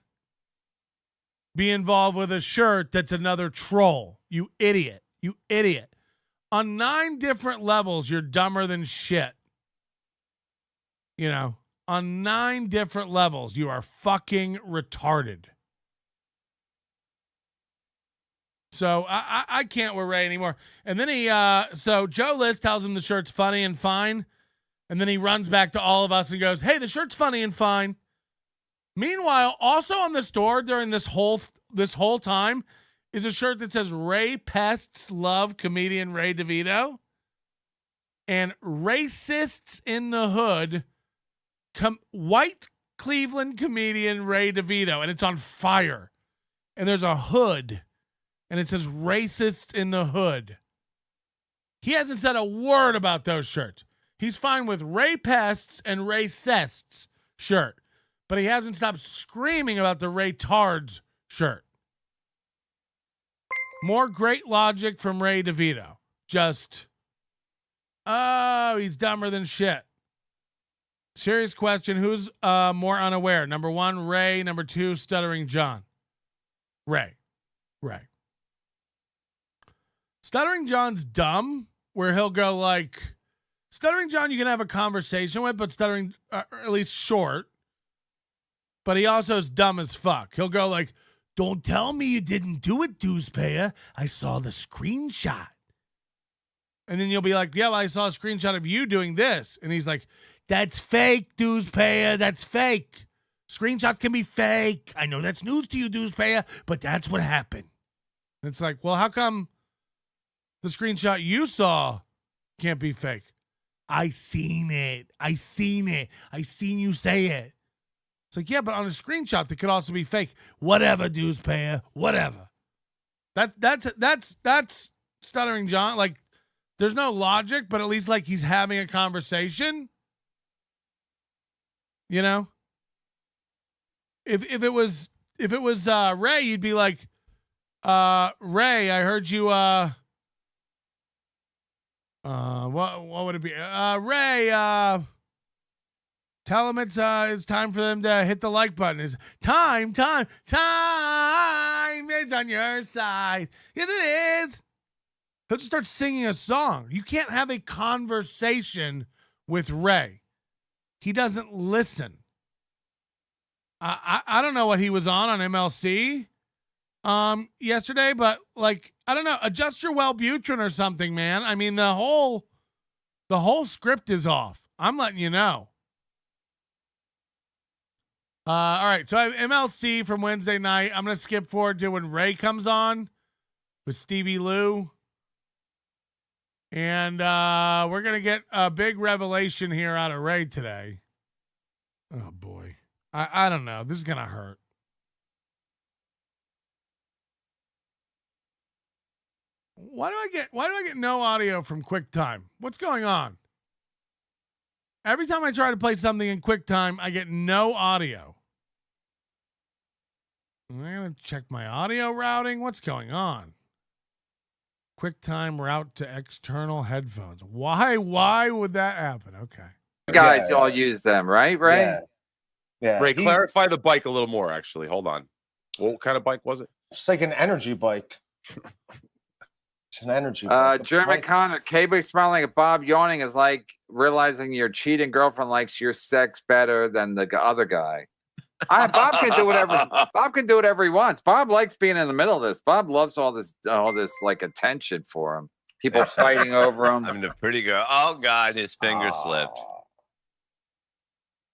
be involved with a shirt that's another troll. You idiot. You idiot. On 9 different levels, you're dumber than shit. You know, on 9 different levels, you are fucking retarded. So I can't with Ray anymore. And then so Joe List tells him the shirt's funny and fine. And then he runs back to all of us and goes, hey, the shirt's funny and fine. Meanwhile, also on the store during this whole time is a shirt that says Ray Pests love comedian Ray DeVito and racists in the hood, white Cleveland comedian Ray DeVito, and it's on fire. And there's a hood, and it says racists in the hood. He hasn't said a word about those shirts. He's fine with Ray Pests and Racists shirt, but he hasn't stopped screaming about the Raytards shirt. More great logic from Ray DeVito. Just, oh, he's dumber than shit. Serious question. Who's more unaware? Number 1, Ray. Number 2, Stuttering John. Ray. Stuttering John's dumb, where he'll go like, Stuttering John you can have a conversation with, but Stuttering, at least short. But he also is dumb as fuck. He'll go like, don't tell me you didn't do it, Duespayer. I saw the screenshot. And then you'll be like, yeah, well, I saw a screenshot of you doing this. And he's like, that's fake, Duespayer. That's fake. Screenshots can be fake. I know that's news to you, Duespayer, but that's what happened. And it's like, well, how come the screenshot you saw can't be fake? I seen it. I seen you say it. It's like, yeah, but on a screenshot that could also be fake. Whatever, Duespayer. Whatever. That's Stuttering John. Like, there's no logic, but at least like he's having a conversation. You know? If it was Ray, you'd be like, Ray, I heard you what would it be? Ray, tell them it's time for them to hit the like button. It's time is on your side. Yes, it is. He'll just start singing a song. You can't have a conversation with Ray. He doesn't listen. I don't know what he was on MLC yesterday, but like, I don't know, adjust your Wellbutrin or something, man. I mean, the whole script is off. I'm letting you know. All right, so I have MLC from Wednesday night. I'm going to skip forward to when Ray comes on with Stevie Lou. And we're going to get a big revelation here out of Ray today. Oh, boy. I don't know. This is going to hurt. Why do I get no audio from QuickTime? What's going on? Every time I try to play something in QuickTime, I get no audio. I'm going to check my audio routing. What's going on? QuickTime route to external headphones. Why would that happen? Okay. You guys all use them, right? Ray? Yeah. Ray, clarify the bike a little more, actually. Hold on. What kind of bike was it? It's like an energy bike. It's an energy bike. German Connor, K-Big smiling at Bob yawning is like realizing your cheating girlfriend likes your sex better than the other guy. Bob can do whatever he wants. Bob likes being in the middle of this. Bob loves all this like attention for him. People fighting over him. I'm the pretty girl. Oh God, his finger slipped.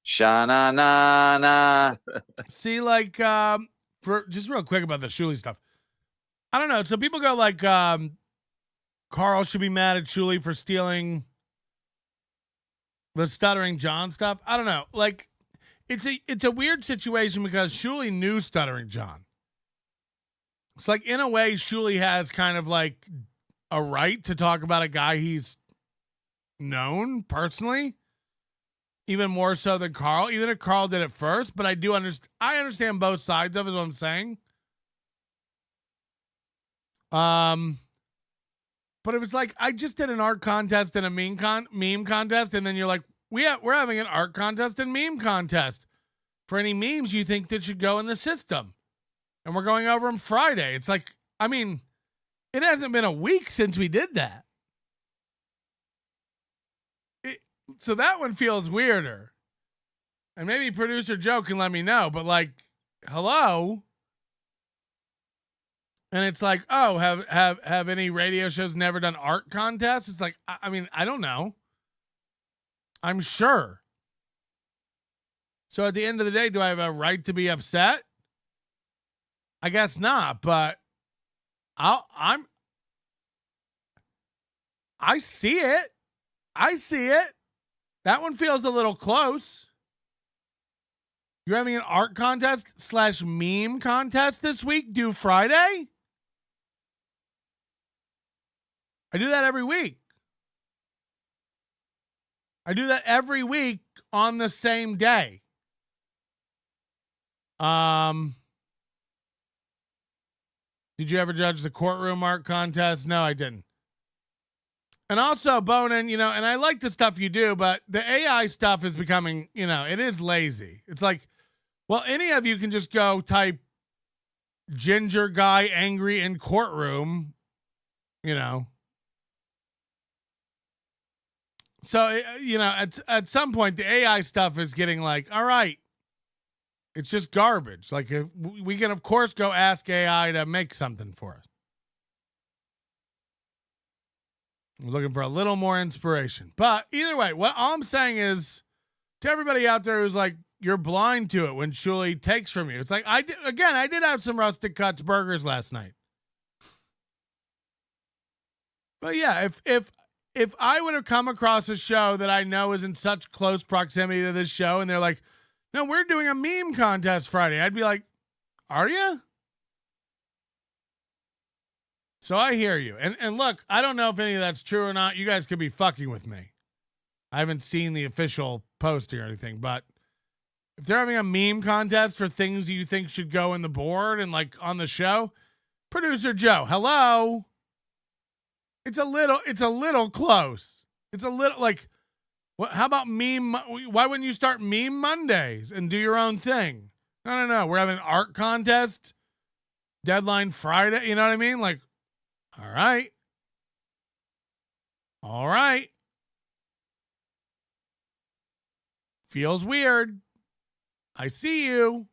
Sha-na-na-na. See, like, for just real quick about the Shuli stuff. I don't know. So people go like, Carl should be mad at Shuli for stealing the Stuttering John stuff. I don't know. Like, it's a weird situation because Shuli knew Stuttering John. It's like, in a way, Shuli has kind of like a right to talk about a guy he's known personally, even more so than Carl. Even if Carl did it first, but I understand both sides of it, is what I'm saying. But it was like, I just did an art contest and a meme contest, and then you're like, we're having an art contest and meme contest for any memes you think that should go in the system. And we're going over them Friday. It's like, I mean, it hasn't been a week since we did that. So that one feels weirder. And maybe producer Joe can let me know, but like, hello? And it's like, oh, have any radio shows never done art contests? It's like, I mean, I don't know. I'm sure. So at the end of the day, do I have a right to be upset? I guess not, but I see it. I see it. That one feels a little close. You're having an art contest / meme contest this week, due Friday? I do that every week. I do that every week on the same day. Did you ever judge the courtroom art contest? No, I didn't. And also, Bonin, and I like the stuff you do, but the AI stuff is becoming, it is lazy. It's like, well, any of you can just go type ginger guy angry in courtroom, So, at some point, the AI stuff is getting like, all right, it's just garbage. Like, we can, of course, go ask AI to make something for us. We're looking for a little more inspiration. But either way, all I'm saying is, to everybody out there who's like, you're blind to it when Shuli takes from you. It's like, I did have some Rustic Cuts burgers last night. But yeah, if I would have come across a show that I know is in such close proximity to this show, and they're like, no, we're doing a meme contest Friday, I'd be like, are you? So I hear you. And look, I don't know if any of that's true or not. You guys could be fucking with me. I haven't seen the official posting or anything, but if they're having a meme contest for things you think should go in the board and like on the show, producer Joe, hello. It's a little close. It's a little like, what? How about meme? Why wouldn't you start Meme Mondays and do your own thing? No. We're having an art contest. Deadline Friday. You know what I mean? Like, all right. Feels weird. I see you.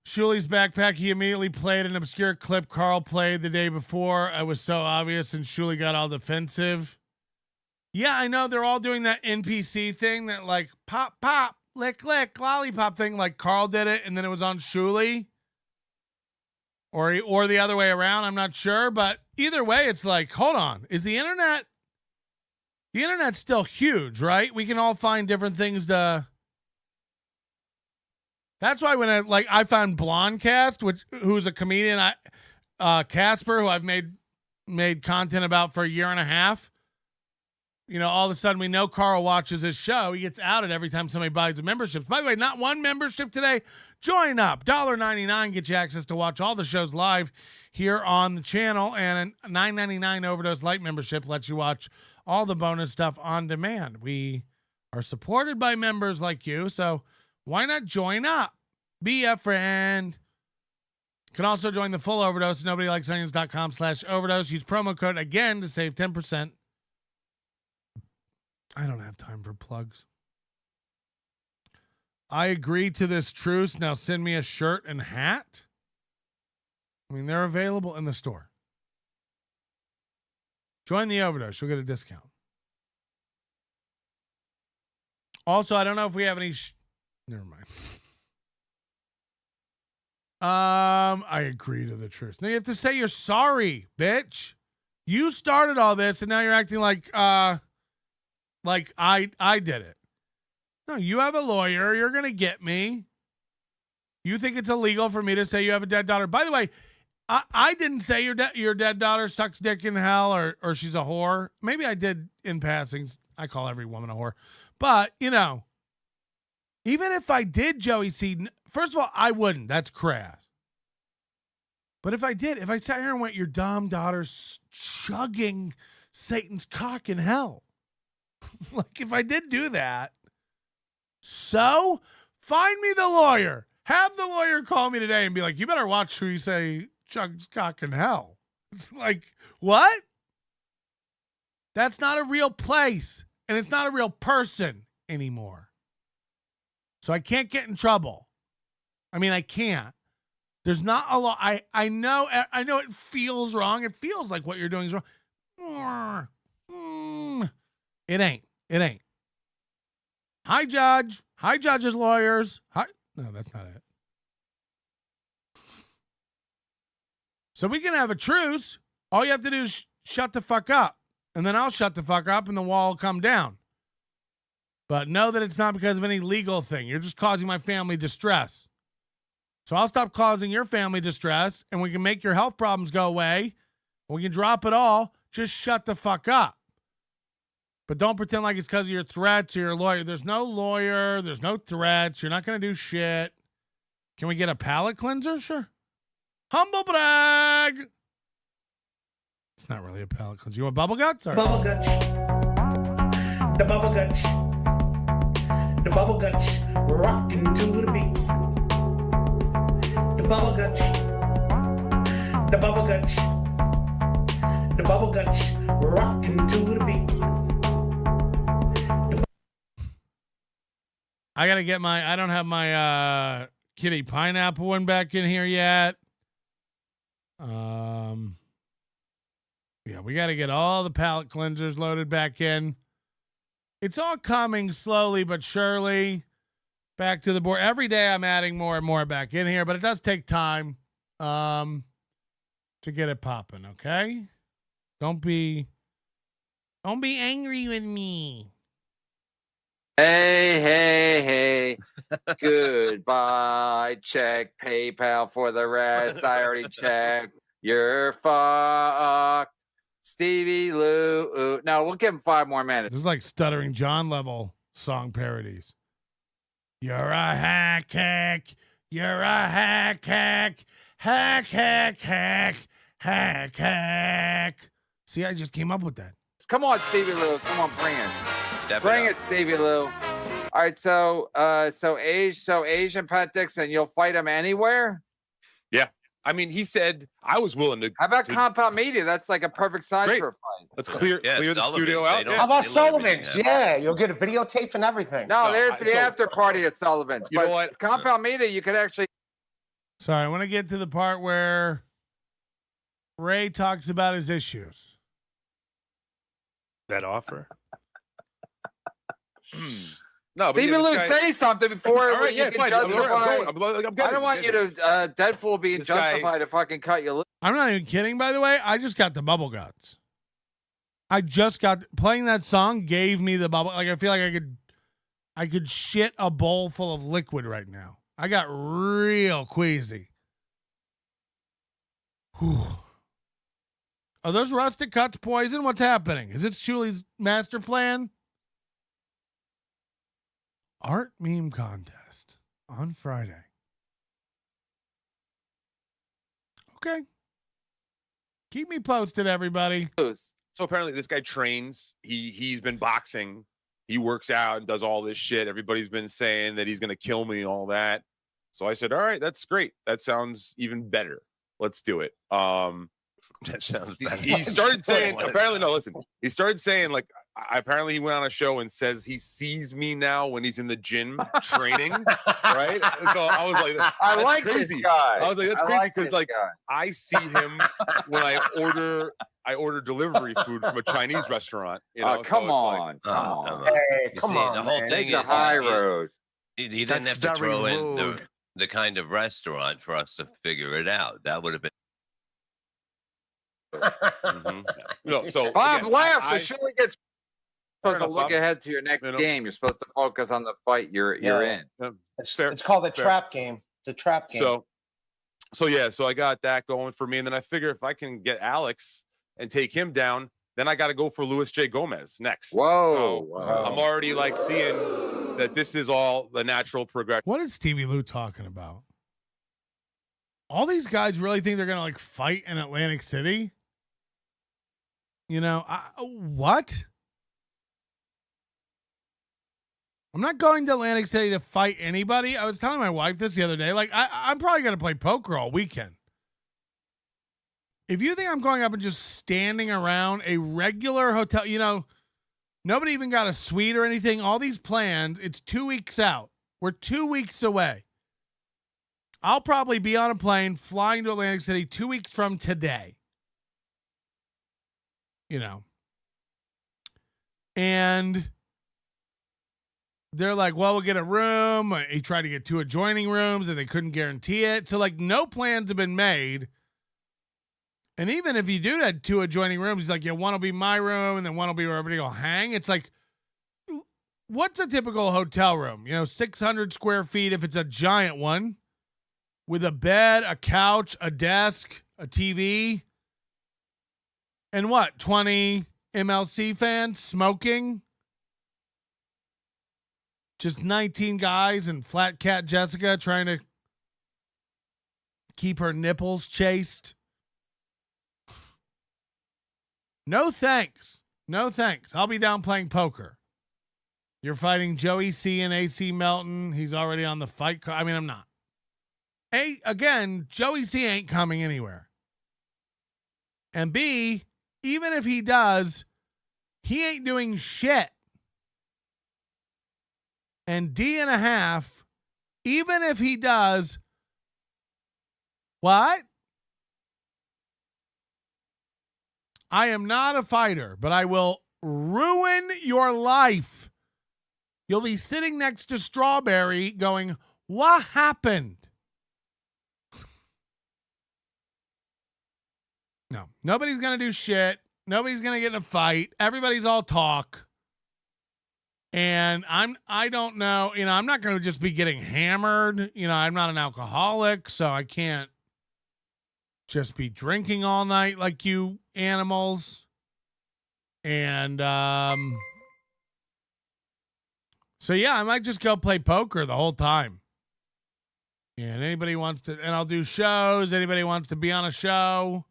Shuli's backpack. He immediately played an obscure clip Carl played the day before. It was so obvious, and Shuli got all defensive. Yeah, I know they're all doing that NPC thing, that like pop, pop, lick, lick, lollipop thing. Like Carl did it, and then it was on Shuli, or the other way around. I'm not sure, but either way, it's like, hold on, is the internet? The internet's still huge, right? We can all find different things to. That's why when I found Blondcast, who's a comedian, Casper, who I've made content about for a year and a half. All of a sudden we know Carl watches his show. He gets outed every time somebody buys a membership. By the way, not one membership today. Join up. $1.99 gets you access to watch all the shows live here on the channel, and a $9.99 Overdose Light membership lets you watch all the bonus stuff on demand. We are supported by members like you, so why not join up? Be a friend. You can also join the full Overdose, nobodylikesonions.com/overdose. Use promo code again to save 10%. I don't have time for plugs. I agree to this truce. Now send me a shirt and hat. I mean, they're available in the store. Join the Overdose. You'll get a discount. Also, I don't know if we have any... Never mind. I agree to the truth. Now you have to say you're sorry, bitch. You started all this, and now you're acting like I did it. No, you have a lawyer. You're gonna get me. You think it's illegal for me to say you have a dead daughter? By the way, I didn't say your dead daughter sucks dick in hell or she's a whore. Maybe I did in passing. I call every woman a whore, but even if I did, Joey C, first of all, I wouldn't. That's crass. But if I sat here and went, your dumb daughter's chugging Satan's cock in hell. Like, if I did do that, so find me the lawyer. Have the lawyer call me today and be like, you better watch who you say chugs cock in hell. It's like, what? That's not a real place, and it's not a real person anymore. So I can't get in trouble. I mean, I can't. There's not a lot. I know it feels wrong. It feels like what you're doing is wrong. It ain't. Hi, Judge. Hi, Judge's lawyers. Hi. No, that's not it. So we can have a truce. All you have to do is shut the fuck up. And then I'll shut the fuck up and the wall will come down. But know that it's not because of any legal thing. You're just causing my family distress. So I'll stop causing your family distress, and we can make your health problems go away. We can drop it all. Just shut the fuck up. But don't pretend like it's because of your threats or your lawyer. There's no lawyer. There's no threats. You're not going to do shit. Can we get a palate cleanser? Sure. Humble brag. It's not really a palate cleanser. You want bubble guts? Or? Bubble guts. The bubble guts. The bubble guts. Rocking to the beat. The bubble guts. The bubble guts. The bubble guts. Rocking to the beat. I got to get I don't have my kitty pineapple one back in here yet. Yeah, we got to get all the palate cleansers loaded back in. It's all coming slowly but surely back to the board. Every day I'm adding more and more back in here, but it does take time to get it popping, okay? Don't be angry with me. Hey. Goodbye. Check PayPal for the rest. I already checked. You're fucked. Stevie Lou. No, we'll give him 5 more minutes. This is like Stuttering John level song parodies. You're a hack. You're a hack. Hack. See, I just came up with that. Come on, Stevie Lou. Come on, bring it, Stevie Lou. All right, so Asian Pat Dixon, you'll fight him anywhere? Yeah. I mean, he said I was willing to. How about Compound Media? That's like a perfect size for a fight. Let's clear the studio out. How about Sullivan's? Yeah, you'll get a videotape and everything. No, there's the after party at Sullivan's. You know what? Compound Media, you could actually. Sorry, I want to get to the part where Ray talks about his issues. That offer. No, Stevie Lou, say something before all right, you can justify. I don't want you to Deadpool being justified to fucking cut you loose. I'm not even kidding, by the way. I just got the bubble guts. Playing that song gave me the bubble. Like, I feel like I could shit a bowl full of liquid right now. I got real queasy. Whew. Are those rustic cuts poison? What's happening? Is it Shuli's master plan? Art meme contest on Friday. Okay. Keep me posted, everybody. So apparently this guy trains. He's been boxing. He works out and does all this shit. Everybody's been saying that he's going to kill me and all that. So I said, all right, that's great. That sounds even better. Let's do it. That sounds better. He started saying, apparently, no, listen. He started saying, like, apparently he went on a show and says he sees me now when he's in the gym training, right? So I was like, I like crazy. this guy. I was like, that's crazy because, like, I see him when I order delivery food from a Chinese restaurant. You know, come so on. Hey, come on. The whole thing is the high road. He didn't have to throw in the kind of restaurant for us to figure it out. That would have been. No, so Bob again, laughs. So Shuli gets supposed to look ahead to your next You know? game. You're supposed to focus on the fight you're in. It's called a trap game. It's a trap game. So I got that going for me, and then I figure if I can get Alex and take him down, then I got to go for Luis J. Gomez next. Whoa. So I'm already like seeing that this is all the natural progression. What is Stevie Lou talking about? all these guys really think they're going to like fight in Atlantic City? You know, what? I'm not going to Atlantic City to fight anybody. I was telling my wife this the other day. Like, I'm probably going to play poker all weekend. If you think I'm going up and just standing around a regular hotel, you know, nobody even got a suite or anything. All these plans, it's 2 weeks out. We're 2 weeks away. I'll probably be on a plane flying to Atlantic City 2 weeks from today. You know. And they're like, well, we'll get a room. He tried to get 2 adjoining rooms and they couldn't guarantee it. So, like, no plans have been made. And even if you do have 2 adjoining rooms, he's like, yeah, one will be my room and then one will be where everybody will hang. It's like, what's a typical hotel room? You know, 600 square feet if it's a giant one with a bed, a couch, a desk, a TV. And what, 20 MLC fans smoking? Just 19 guys and Flat Cat Jessica trying to keep her nipples chaste. No thanks. No thanks. I'll be down playing poker. You're fighting Joey C and AC Melton. He's already on the fight card. I mean, I'm not. Again, Joey C ain't coming anywhere. And B, even if he does, he ain't doing shit. And D&a-half, even if he does, what? I am not a fighter, but I will ruin your life. You'll be sitting next to Strawberry going, what happened? No, nobody's going to do shit. Nobody's going to get in a fight. Everybody's all talk. And I don't know, you know, I'm not going to just be getting hammered. You know, I'm not an alcoholic, so I can't just be drinking all night like you animals. And so yeah, I might just go play poker the whole time. And anybody wants to, and I'll do shows. Anybody wants to be on a show.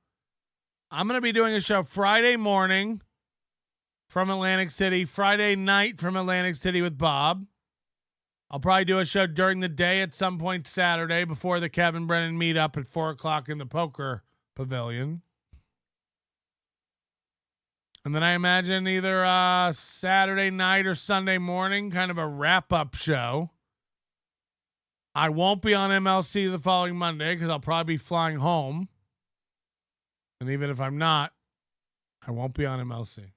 I'm going to be doing a show Friday morning from Atlantic City, Friday night from Atlantic City with Bob. I'll probably do a show during the day at some point Saturday before the Kevin Brennan meetup at 4:00 in the poker pavilion. And then I imagine either Saturday night or Sunday morning, kind of a wrap-up show. I won't be on MLC the following Monday because I'll probably be flying home. And even if I'm not, I won't be on MLC.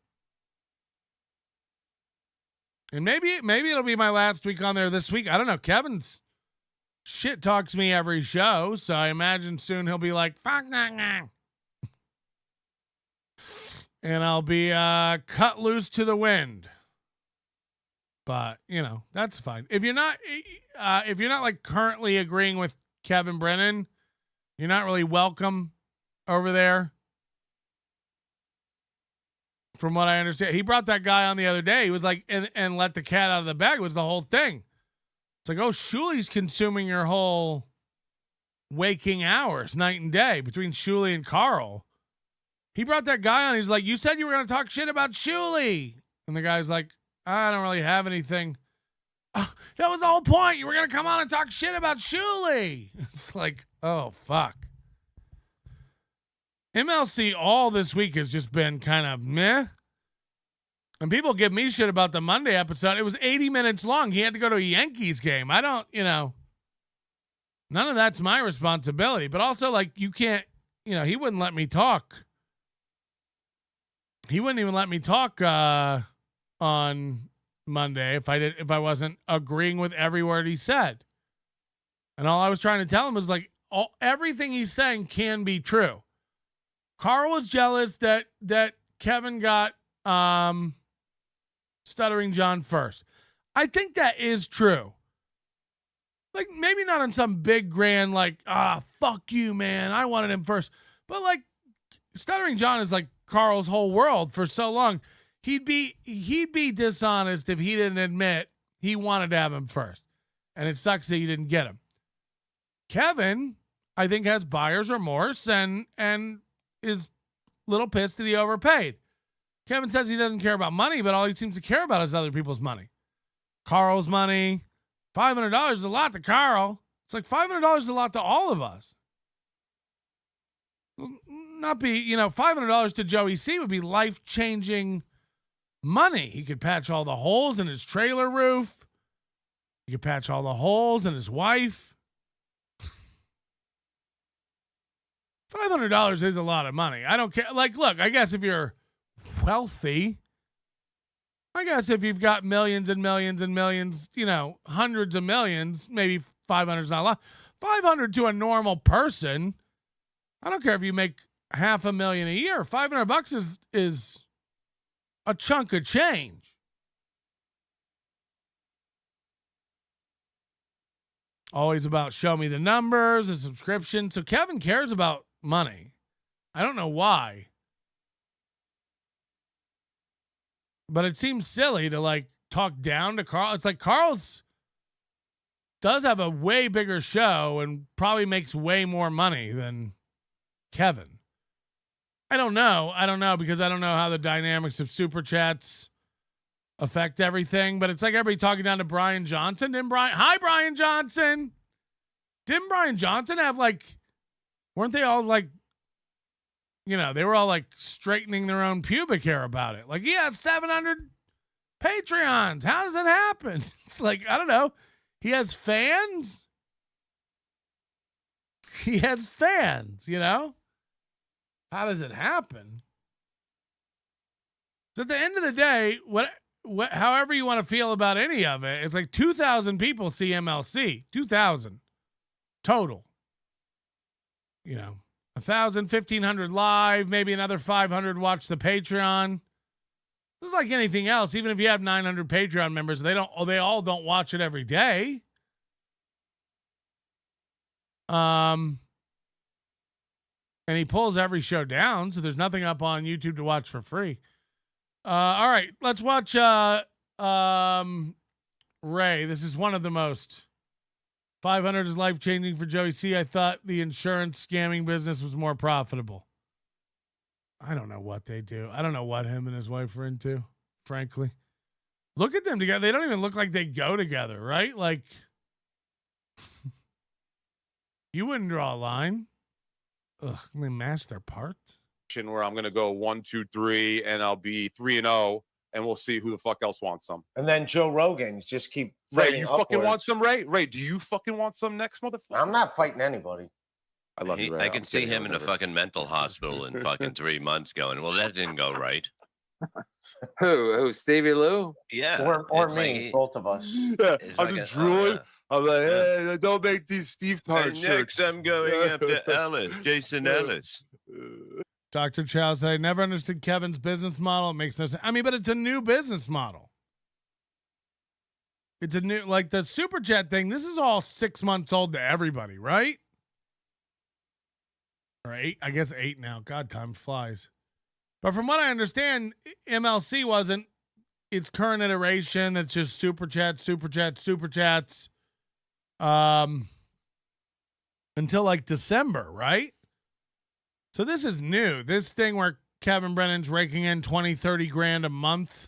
And maybe it'll be my last week on there this week. I don't know. Kevin's shit talks me every show, so I imagine soon he'll be like, fuck that. And I'll be cut loose to the wind. But, you know, that's fine. If you're not like currently agreeing with Kevin Brennan, you're not really welcome over there. From what I understand, he brought that guy on the other day. He was like, and let the cat out of the bag was the whole thing. It's like, oh, Shuli's consuming your whole waking hours, night and day, between Shuli and Carl. He brought that guy on. He's like, you said you were going to talk shit about Shuli. And the guy's like, I don't really have anything. Oh, that was the whole point. You were going to come on and talk shit about Shuli. It's like, oh, fuck. MLC all this week has just been kind of meh. And people give me shit about the Monday episode. It was 80 minutes long. He had to go to a Yankees game. I don't, you know, none of that's my responsibility. But also, like, you can't, you know, he wouldn't let me talk. He wouldn't even let me talk on Monday if I wasn't agreeing with every word he said. And all I was trying to tell him was like, everything he's saying can be true. Carl was jealous that Kevin got Stuttering John first. I think that is true. Like, maybe not on some big grand, like, fuck you, man, I wanted him first. But, like, Stuttering John is like Carl's whole world for so long. He'd be dishonest if he didn't admit he wanted to have him first. And it sucks that you didn't get him. Kevin, I think has buyer's remorse and is a little pissed that he overpaid. Kevin says he doesn't care about money, but all he seems to care about is other people's money. Carl's money. $500 is a lot to Carl. It's like $500 is a lot to all of us. Not be, $500 to Joey C would be life-changing money. He could patch all the holes in his trailer roof. He could patch all the holes in his wife. $500 is a lot of money. I don't care. Like, look, I guess if you're wealthy, I guess if you've got millions and millions and millions, hundreds of millions, maybe 500 is not a lot. 500 to a normal person, I don't care if you make $500,000 a year. $500 is a chunk of change. Always about show me the numbers, the subscription. So Kevin cares about money. I don't know why. But it seems silly to talk down to Carl. It's like Carl's does have a way bigger show and probably makes way more money than Kevin. I don't know because I don't know how the dynamics of super chats affect everything, but it's like everybody talking down to Brian Johnson. Hi, Brian Johnson. Didn't Brian Johnson have weren't they all they were all straightening their own pubic hair about it? He has 700 Patreons. How does it happen? It's I don't know. He has fans. How does it happen? So at the end of the day, however you want to feel about any of it, it's 2,000 people see MLC. 2,000 total. 1,000, 1,500 live, maybe another 500 watch the Patreon. This is like anything else. Even if you have 900 Patreon members, they all don't watch it every day. And he pulls every show down, so there's nothing up on YouTube to watch for free. All right, let's watch Ray. This is one of the most. 500 is life-changing for Joey C. I thought the insurance scamming business was more profitable. I don't know what they do. I don't know what him and his wife are into, frankly. Look at them together. They don't even look like they go together, right? You wouldn't draw a line. Ugh, they match their parts. Where I'm gonna go 1, 2, 3, and I'll be 3-0, and we'll see who the fuck else wants some. And then Joe Rogan just keep Ray. You fucking want some, Ray? Ray, do you fucking want some next, motherfucker? I'm not fighting anybody. I love you, Ray. I can see him in a fucking mental hospital in fucking 3 months going, well, that didn't go right. Who? Stevie Lou? Yeah. Or me, both of us. Yeah, I'm just drooling. I'm like, hey, don't make these Steve Tart shirts. Next, I'm going after Ellis, Jason Ellis. Dr. Chow said, I never understood Kevin's business model. It makes no sense. I mean, but it's a new business model. It's a new, the Super Chat thing. This is all 6 months old to everybody, right? Or 8, I guess 8 now. God, time flies. But from what I understand, MLC wasn't its current iteration. That's just Super Chats until December, right? So this is new. This thing where Kevin Brennan's raking in 20, 30 grand a month,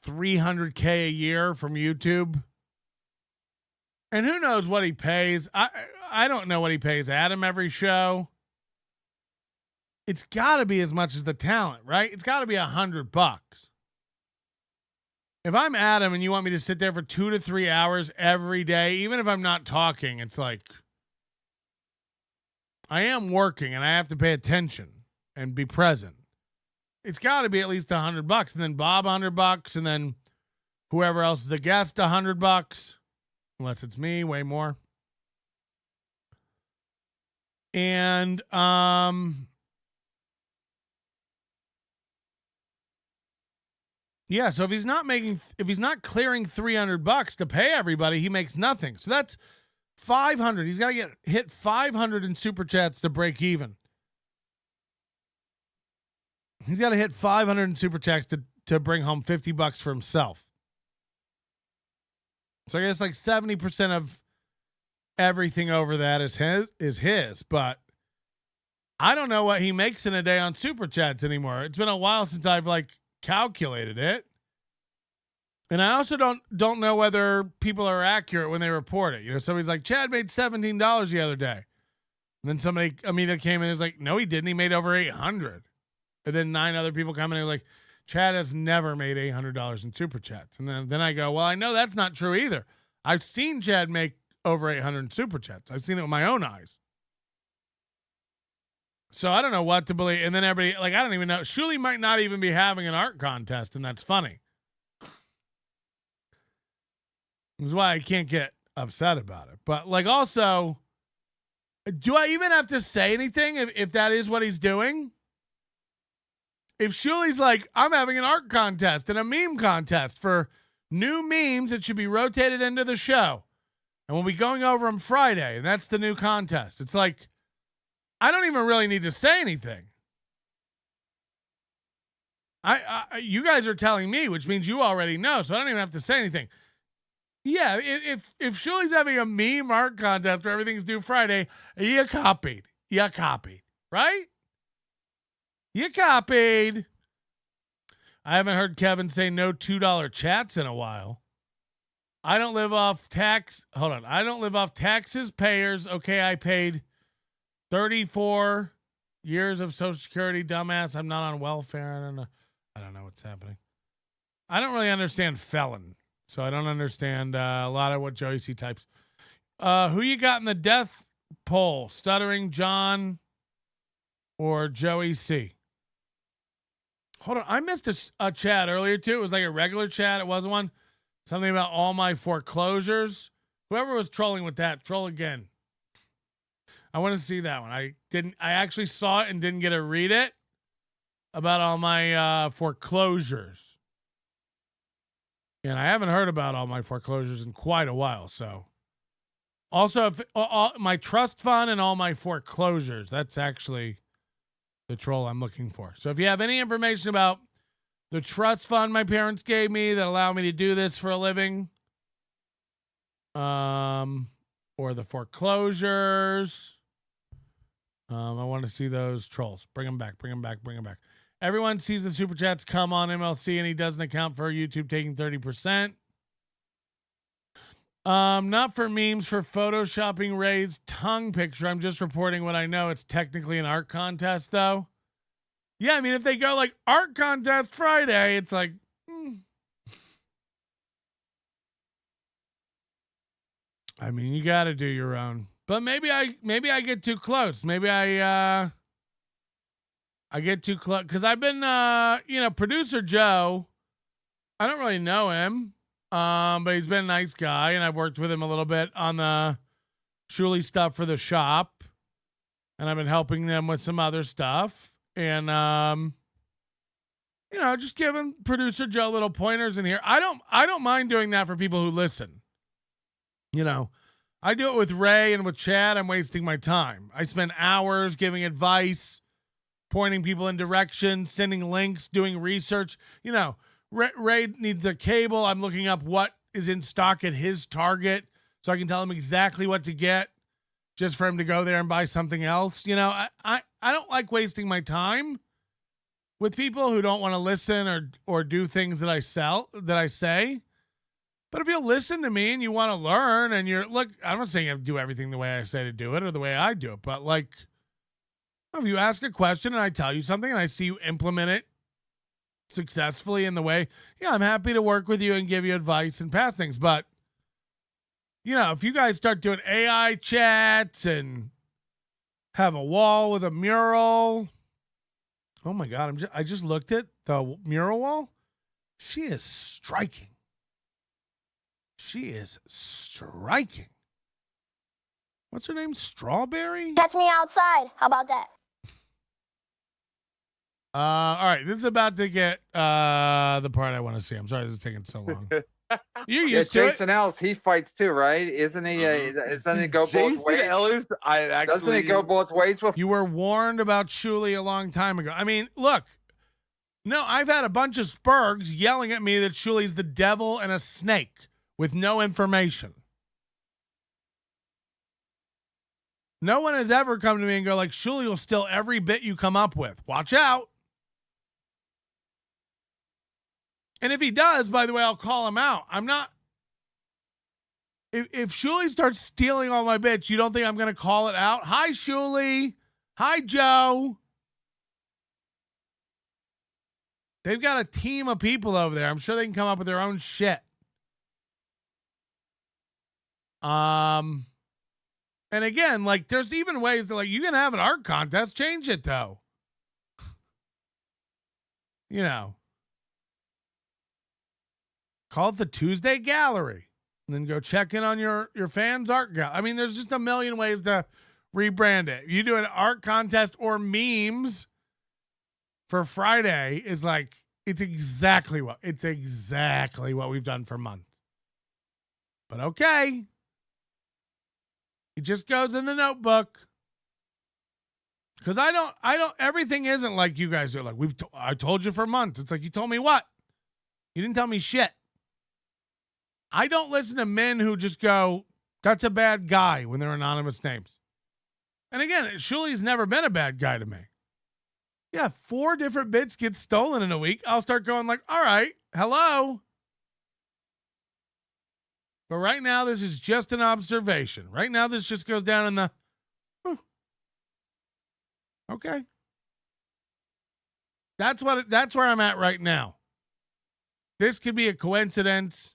$300K a year from YouTube. And who knows what he pays? I don't know what he pays Adam every show. It's got to be as much as the talent, right? It's got to be $100. If I'm Adam and you want me to sit there for 2 to 3 hours every day, even if I'm not talking, it's I am working and I have to pay attention and be present. It's got to be at least $100, and then Bob $100, and then whoever else is the guest $100, unless it's me, way more. And yeah, so if he's not clearing $300 to pay everybody, he makes nothing. So that's 500. He's got to hit 500 in super chats to break even. He's got to hit 500 in super chats to bring home $50 for himself. So I guess 70% of everything over that is his, but I don't know what he makes in a day on Super Chats anymore. It's been a while since I've calculated it. And I also don't know whether people are accurate when they report it. Somebody's like, Chad made $17 the other day. And then Amita came in and was like, no, he didn't. He made over $800. And then 9 other people come in and are like, Chad has never made $800 in Super Chats. And then I go, well, I know that's not true either. I've seen Chad make over 800 in Super Chats. I've seen it with my own eyes. So I don't know what to believe. And then everybody, I don't even know. Shuli might not even be having an art contest, and that's funny. This is why I can't get upset about it. But also, do I even have to say anything if that is what he's doing? If Shuli's like, I'm having an art contest and a meme contest for new memes that should be rotated into the show, and we'll be going over them Friday, and that's the new contest. It's like, I don't even really need to say anything. You guys are telling me, which means you already know, so I don't even have to say anything. Yeah, if Shuli's having a meme art contest where everything's due Friday, you copied. Right? You copied. I haven't heard Kevin say no $2 chats in a while. I don't live off tax. Hold on. I don't live off taxes, payers. Okay, I paid 34 years of Social Security, dumbass. I'm not on welfare. I don't know what's happening. I don't really understand felon. So I don't understand a lot of what Joey C types. Who you got in the death poll? Stuttering John or Joey C? Hold on. I missed a chat earlier, too. It was like a regular chat. It wasn't one. Something about all my foreclosures. Whoever was trolling with that, troll again. I want to see that one. I actually saw it and didn't get to read it about all my foreclosures. And I haven't heard about all my foreclosures in quite a while. So, also, if all my trust fund and all my foreclosures, that's actually the troll I'm looking for. So, if you have any information about the trust fund my parents gave me that allow me to do this for a living, or the foreclosures, I want to see those trolls. Bring them back. Everyone sees the super chats come on MLC, and he doesn't account for YouTube taking 30%. Not for memes, for photoshopping Ray's tongue picture. I'm just reporting what I know. It's technically an art contest, though. Yeah, I mean, if they go art contest Friday, it's like, I mean, you got to do your own. But maybe I get too close. Maybe I get too close because I've been, producer Joe. I don't really know him, but he's been a nice guy, and I've worked with him a little bit on the Shuli stuff for the shop, and I've been helping them with some other stuff, and just giving producer Joe little pointers in here. I don't mind doing that for people who listen. I do it with Ray and with Chad. I'm wasting my time. I spend hours giving advice, pointing people in directions, sending links, doing research. Ray needs a cable. I'm looking up what is in stock at his Target so I can tell him exactly what to get just for him to go there and buy something else. I don't like wasting my time with people who don't want to listen or do things that I say. But if you'll listen to me and you want to learn and I'm not saying you have to do everything the way I say to do it or the way I do it, but if you ask a question and I tell you something and I see you implement it successfully in the way, I'm happy to work with you and give you advice and pass things. But, if you guys start doing AI chats and have a wall with a mural, oh my God, I just looked at the mural wall. She is striking. What's her name? Strawberry? Catch me outside. How about that? All right, this is about to get the part I want to see. I'm sorry this is taking so long. You're used to Jason Ellis, he fights too, right? Isn't he? Doesn't it go both Jason ways? Ellis, Doesn't it go both ways? You were warned about Shuli a long time ago. I mean, look. No, I've had a bunch of spurgs yelling at me that Shuli's the devil and a snake with no information. No one has ever come to me and go like, Shuli will steal every bit you come up with. Watch out. And if he does, by the way, I'll call him out. I'm not. If Shuli starts stealing all my bits, you don't think I'm going to call it out? Hi, Shuli. Hi, Joe. They've got a team of people over there. I'm sure they can come up with their own shit. And again, like, there's even ways that, like, you can have an art contest. Change it, though. You know. Call it the Tuesday Gallery. And then go check in on your fans' art gallery. I mean, there's just a million ways to rebrand it. You do an art contest or memes for Friday is like, it's exactly what we've done for months. But okay. It just goes in the notebook. Because I don't, everything isn't like you guys are like, I told you for months. It's like, you told me what? You didn't tell me shit. I don't listen to men who just go, that's a bad guy when they're anonymous names. And again, Shuli's never been a bad guy to me. Yeah, 4 different bits get stolen in a week. I'll start going like, all right, hello. But right now, this is just an observation. Right now, this just goes down in the, okay. That's where I'm at right now. This could be a coincidence.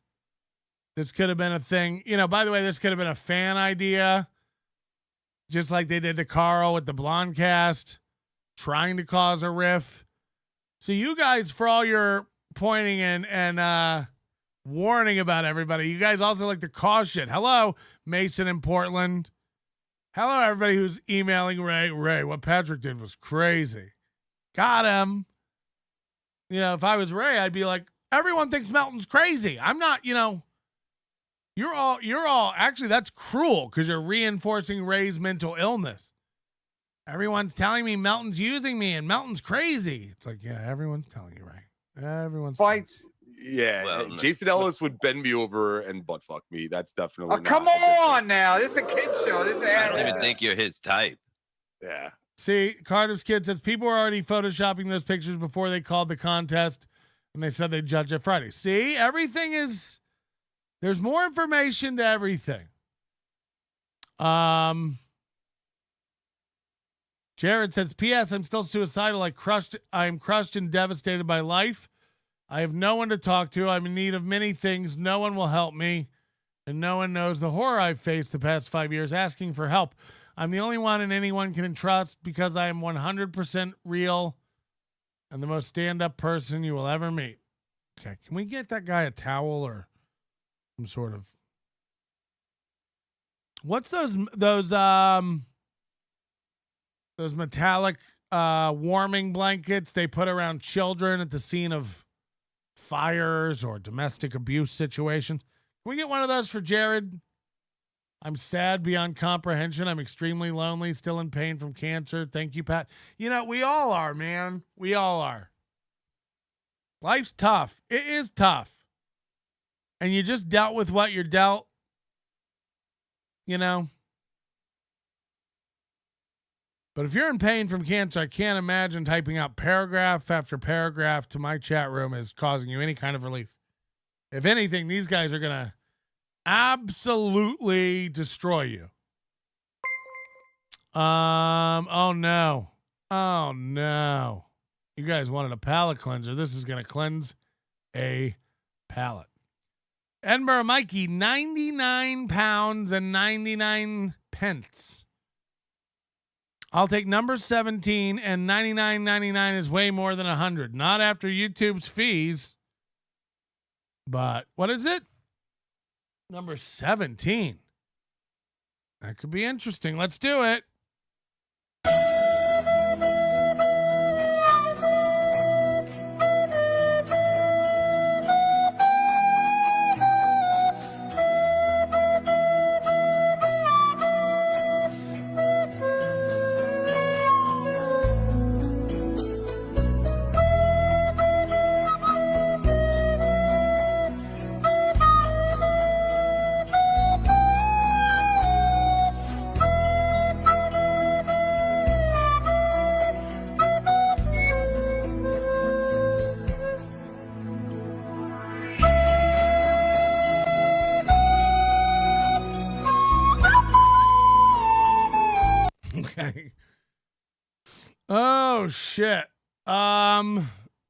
This could have been a thing. You know, by the way, this could have been a fan idea. Just like they did to Carl with the blonde cast, trying to cause a riff. So you guys, for all your pointing and warning about everybody, you guys also like to cause shit. Hello, Mason in Portland. Hello, everybody who's emailing Ray. Ray, what Patrick did was crazy. Got him. You know, if I was Ray, I'd be like, everyone thinks Melton's crazy. I'm not, you know. You're all, actually, that's cruel because you're reinforcing Ray's mental illness. Everyone's telling me Melton's using me and Melton's crazy. It's like, yeah, everyone's telling you, Ray. Everyone's fights. Yeah, well, Jason Ellis would bend me over and butt fuck me. That's definitely. Oh, come on now. This is a kid show. This is I don't even think you're his type. Yeah. See, Cardiff's kid says people were already photoshopping those pictures before they called the contest and they said they'd judge it Friday. See, everything is. There's more information to everything. Jared says, P.S. I'm still suicidal. I am crushed and devastated by life. I have no one to talk to. I'm in need of many things. No one will help me. And no one knows the horror I've faced the past 5 years asking for help. I'm the only one and anyone can trust because I am 100% real and the most stand-up person you will ever meet. Okay, can we get that guy a towel or some sort of, what's those metallic warming blankets they put around children at the scene of fires or domestic abuse situations? Can we get one of those for Jared? I'm sad beyond comprehension. I'm extremely lonely, still in pain from cancer. Thank you, Pat. You know, we all are, man. We all are. Life's tough. It is tough. And you just dealt with what you're dealt, you know. But if you're in pain from cancer, I can't imagine typing out paragraph after paragraph to my chat room is causing you any kind of relief. If anything, these guys are going to absolutely destroy you. Oh no. Oh no. You guys wanted a palate cleanser. This is going to cleanse a palate. Edinburgh Mikey, 99 pounds and 99 pence. I'll take number 17, and 99.99 is way more than 100. Not after YouTube's fees. But what is it? Number 17. That could be interesting. Let's do it. Okay. Oh shit. All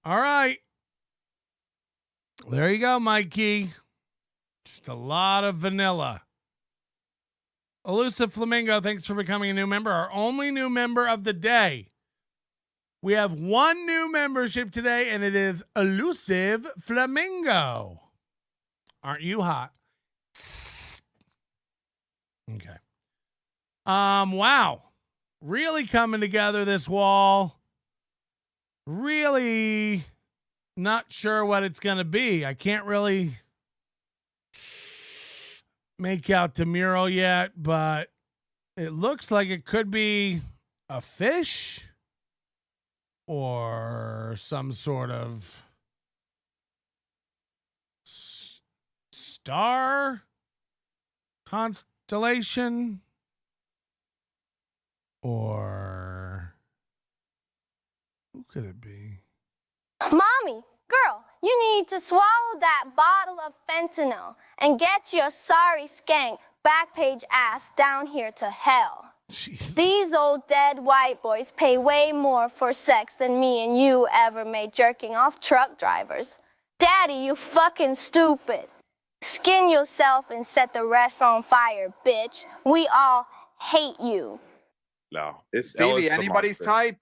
right. There you go, Mikey. Just a lot of vanilla. Elusive Flamingo, thanks for becoming a new member. Our only new member of the day. We have one new membership today, and it is Elusive Flamingo. Aren't you hot? Okay. Wow. Really coming together this wall. Really not sure what it's going to be. I can't really make out the mural yet, but it looks like it could be a fish or some sort of star constellation or who could it be? Mommy, girl, you need to swallow that bottle of fentanyl and get your sorry skank back page ass down here to hell. Jeez. These old dead white boys pay way more for sex than me and you ever made jerking off truck drivers. Daddy, you fucking stupid. Skin yourself and set the rest on fire, bitch. We all hate you. No. Is Stevie anybody's type?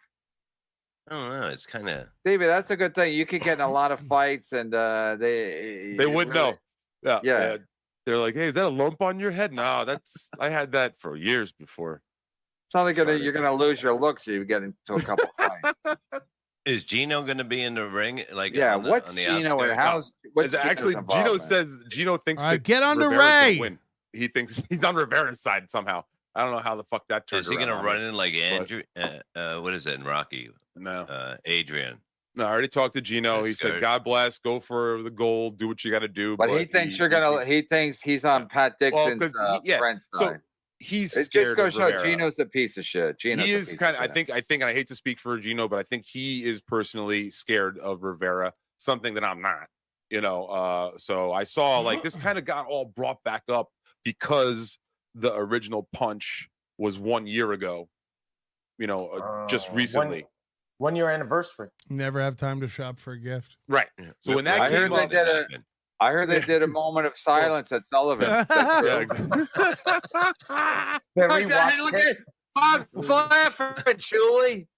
I don't know. It's kind of. Stevie, that's a good thing. You could get in a lot of fights, and they wouldn't know. Yeah. Yeah. They're like, hey, is that a lump on your head? No, I had that for years before. It's not like you're gonna lose your looks if you get into a couple fights. Is Gino going to be in the ring? Like, Yeah, on the, what's on the Gino and outskirts? what's Actually, Gino's Gino involvement? says Gino thinks All right, that get under Rivera's gonna Ray. win. He thinks he's on Rivera's side somehow. I don't know how the fuck that turned Is he going to around. run in like Andrew? What is it in Rocky? No. Adrian. No, I already talked to Gino. He said, good. God bless, go for the gold, do what you got to do. But he thinks you're gonna. He thinks he's on Pat Dixon's friend's So side. he's It scared just goes of to show Rivera. Gino's a piece of shit. Gino's He a is piece kind of of. I think, and I hate to speak for Gino, but I think he is personally scared of Rivera. Something that I'm not. You know. So I saw like this kind of got all brought back up because the original punch was 1 year ago. You know, just recently. 1 year anniversary. Never have time to shop for a gift. Right. So when that I heard came they up, did a. I heard they did a moment of silence at Sullivan's. yeah, exactly. Look at Bob's laughing, Julie.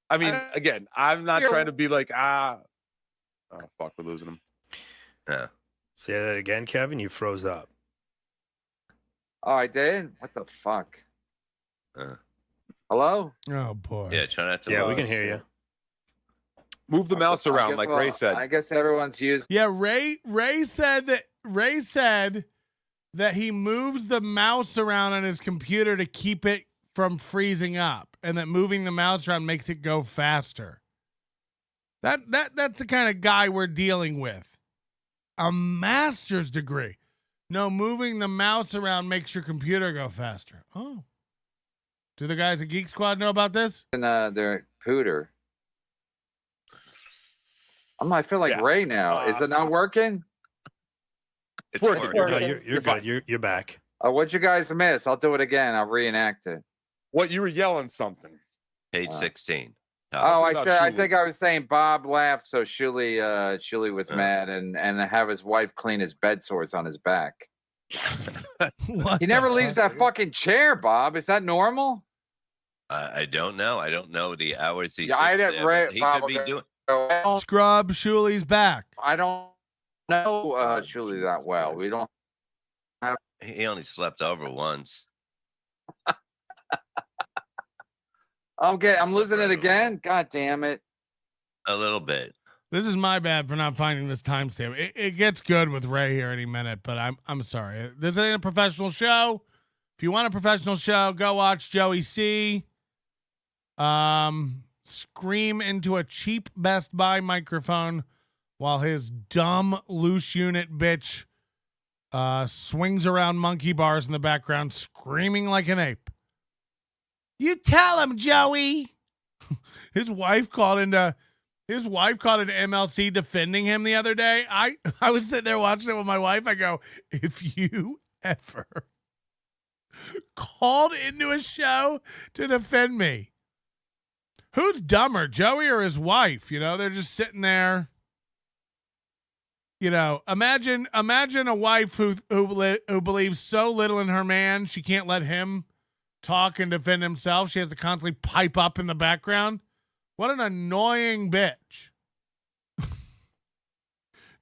I mean, again, I'm not trying to be like, oh, fuck, we're losing him. Yeah. Say that again, Kevin. You froze up. Oh, I did? What the fuck? Hello? Oh boy. Yeah, try not to. Yeah, we can hear you. Move the mouse around, guess like I'll- Ray said. I guess everyone's used. Yeah, Ray said that he moves the mouse around on his computer to keep it from freezing up, and that moving the mouse around makes it go faster. That's the kind of guy we're dealing with. A master's degree. No, moving the mouse around makes your computer go faster. Oh. Do the guys at Geek Squad know about this? And they're pooter. I feel like Ray now. Is it not working? It's working. No, you're good. You're back. What'd you guys miss? I'll do it again. I'll reenact it. What, you were yelling something? Page 16. Oh, I about said. I Shuli. think I was saying Bob laughed, so Shuli was mad, and have his wife clean his bed sores on his back. What He the never leaves fuck? that fucking chair, Bob. Is that normal? I don't know. I don't know the hours he. Yeah, I sits didn't. there, Ray, but he Bob could be will doing. go, Scrub Shuli's back. I don't know Shuli that well. We don't. He only slept over once. I'm losing it again. God damn it! A little bit. This is my bad for not finding this timestamp. It gets good with Ray here any minute, but I'm sorry. This ain't a professional show. If you want a professional show, go watch Joey C. Scream into a cheap Best Buy microphone while his dumb loose unit bitch swings around monkey bars in the background, screaming like an ape. You tell him, Joey. His wife called into MLC defending him the other day. I was sitting there watching it with my wife. I go, if you ever called into a show to defend me. Who's dumber, Joey or his wife? You know, they're just sitting there. You know, imagine a wife who believes so little in her man she can't let him talk and defend himself. She has to constantly pipe up in the background. What an annoying bitch.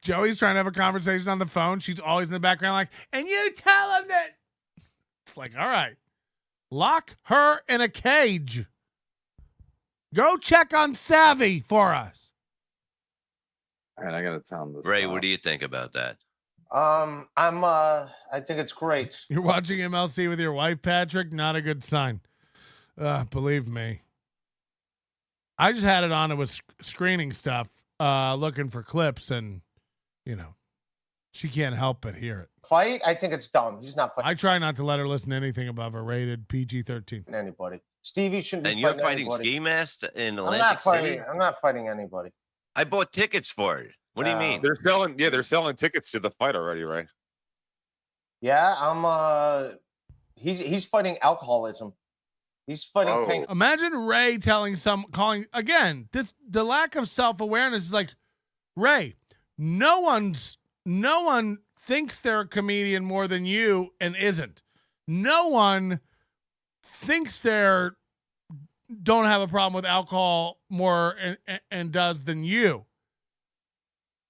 Joey's trying to have a conversation on the phone. She's always in the background like, and you tell him that. It's like, all right, lock her in a cage. Go check on Savvy for us. All right, I gotta tell him this. Ray, what do you think about that? I think it's great. You're watching MLC with your wife, Patrick? Not a good sign. Believe me. I just had it on. It was screening stuff, looking for clips, and, you know, she can't help but hear it. Fight? I think it's dumb. He's not fighting I try not to let her listen to anything above a rated PG-13. anybody. Stevie shouldn't be And you're fighting fighting anybody. Ski Mask in I'm Atlantic not City? fighting. I'm not fighting anybody. I bought tickets for it. What do you mean? They're selling tickets to the fight already, right? Yeah, he's fighting alcoholism. He's fighting pain. Imagine Ray calling again. The lack of self-awareness is like, Ray, no one thinks they're a comedian more than you and isn't. No one thinks they're don't have a problem with alcohol more and does than you.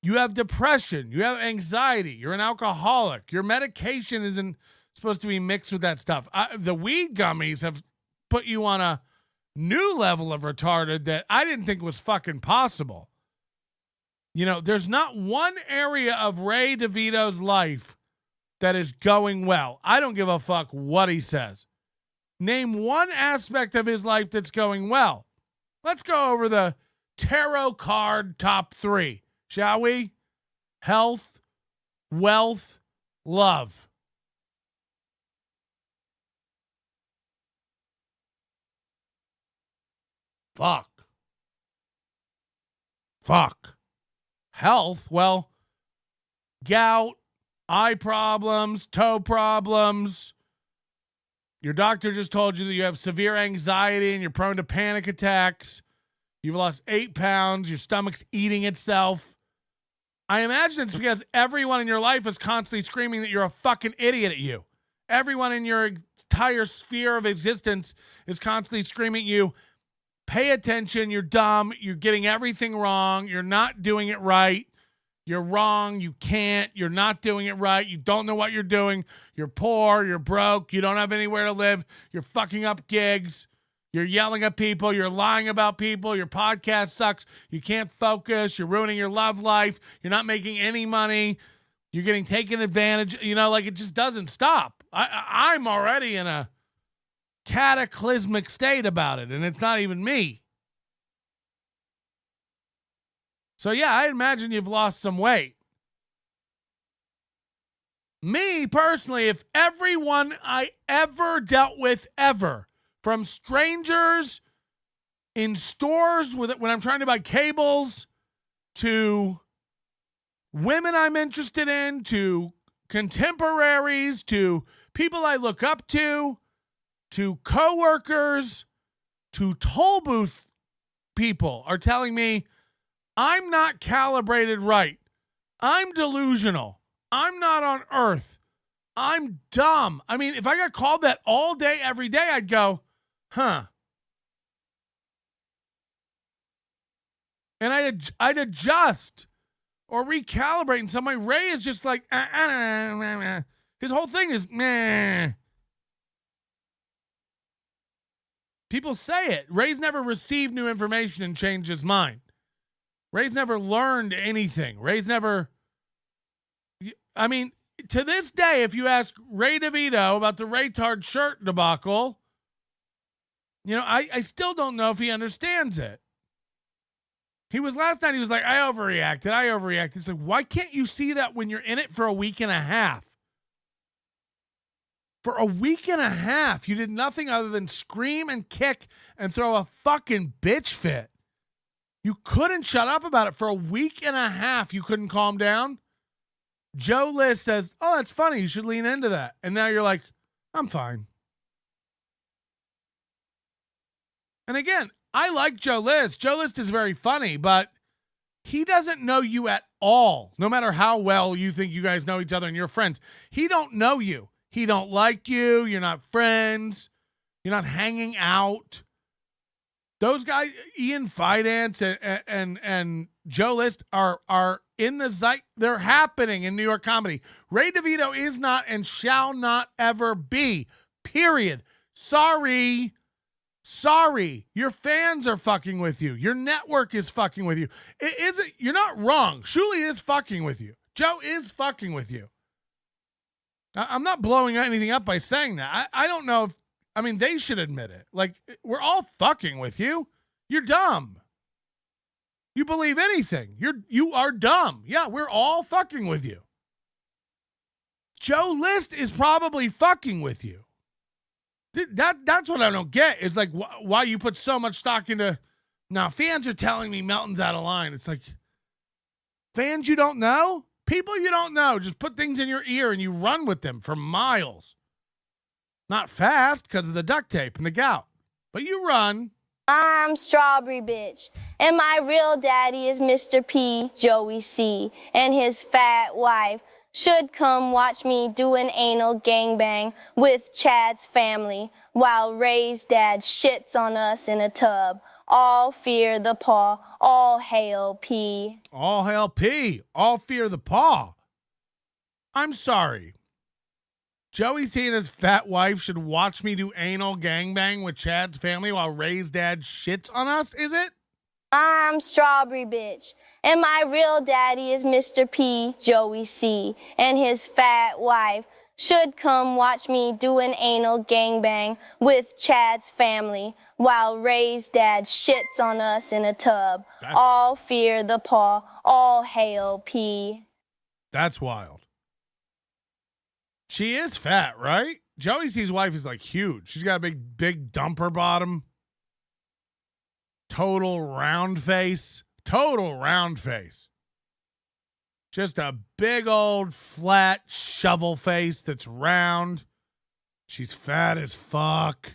You have depression. You have anxiety. You're an alcoholic. Your medication isn't supposed to be mixed with that stuff. The weed gummies have put you on a new level of retarded that I didn't think was fucking possible. You know, there's not one area of Ray Devito's life that is going well. I don't give a fuck what he says. Name one aspect of his life that's going well. Let's go over the tarot card top 3, shall we? Health, wealth, love. Fuck. Health, well, gout, eye problems, toe problems. Your doctor just told you that you have severe anxiety and you're prone to panic attacks. You've lost 8 pounds. Your stomach's eating itself. I imagine it's because everyone in your life is constantly screaming that you're a fucking idiot at you. Everyone in your entire sphere of existence is constantly screaming at you, pay attention, you're dumb, you're getting everything wrong, you're not doing it right. You're wrong. You can't. You're not doing it right. You don't know what you're doing. You're poor. You're broke. You don't have anywhere to live. You're fucking up gigs. You're yelling at people. You're lying about people. Your podcast sucks. You can't focus. You're ruining your love life. You're not making any money. You're getting taken advantage. You know, like it just doesn't stop. I'm already in a cataclysmic state about it, and it's not even me. So, yeah, I imagine you've lost some weight. Me, personally, if everyone I ever dealt with ever, from strangers in stores when I'm trying to buy cables, to women I'm interested in, to contemporaries, to people I look up to coworkers, to toll booth people are telling me, I'm not calibrated right. I'm delusional. I'm not on Earth. I'm dumb. I mean, if I got called that all day, every day, I'd go, huh. And I'd adjust or recalibrate in some way. Ray is just like, his whole thing is, meh. People say it. Ray's never received new information and changed his mind. Ray's never learned anything. Ray's never, I mean, to this day, if you ask Ray DeVito about the Raytard shirt debacle, you know, I still don't know if he understands it. Last night he was like, I overreacted. It's like, why can't you see that when you're in it for a week and a half? For a week and a half, you did nothing other than scream and kick and throw a fucking bitch fit. You couldn't shut up about it for a week and a half. You couldn't calm down. Joe List says, oh, that's funny. You should lean into that. And now you're like, I'm fine. And again, I like Joe List. Joe List is very funny, but he doesn't know you at all. No matter how well you think you guys know each other and you're friends, he don't know you. He don't like you. You're not friends. You're not hanging out. Those guys, Ian Fidance and Joe List are in the zeit. They're happening in New York comedy. Ray DeVito is not and shall not ever be. Period. Sorry. Your fans are fucking with you. Your network is fucking with you. You're not wrong. Shuli is fucking with you. Joe is fucking with you. I'm not blowing anything up by saying that. I don't know if, they should admit it. Like, we're all fucking with you. You're dumb. You believe anything. You are dumb. Yeah, we're all fucking with you. Joe List is probably fucking with you. That's what I don't get. It's like why you put so much stock into. Now fans are telling me Melton's out of line. It's like fans you don't know, people you don't know. Just put things in your ear and you run with them for miles. Not fast because of the duct tape and the gout, but you run. I'm Strawberry Bitch, and my real daddy is Mr. P. Joey C. and his fat wife should come watch me do an anal gangbang with Chad's family while Ray's dad shits on us in a tub. All fear the paw. All hail P. All hail P. All fear the paw. I'm sorry. Joey C and his fat wife should watch me do anal gangbang with Chad's family while Ray's dad shits on us, is it? I'm Strawberry Bitch, and my real daddy is Mr. P. Joey C. and his fat wife should come watch me do an anal gangbang with Chad's family while Ray's dad shits on us in a tub. All fear the paw. All hail P. That's wild. She is fat, right? Joey C's wife is like huge. She's got a big dumper bottom. Total round face. Just a big old flat shovel face that's round. She's fat as fuck.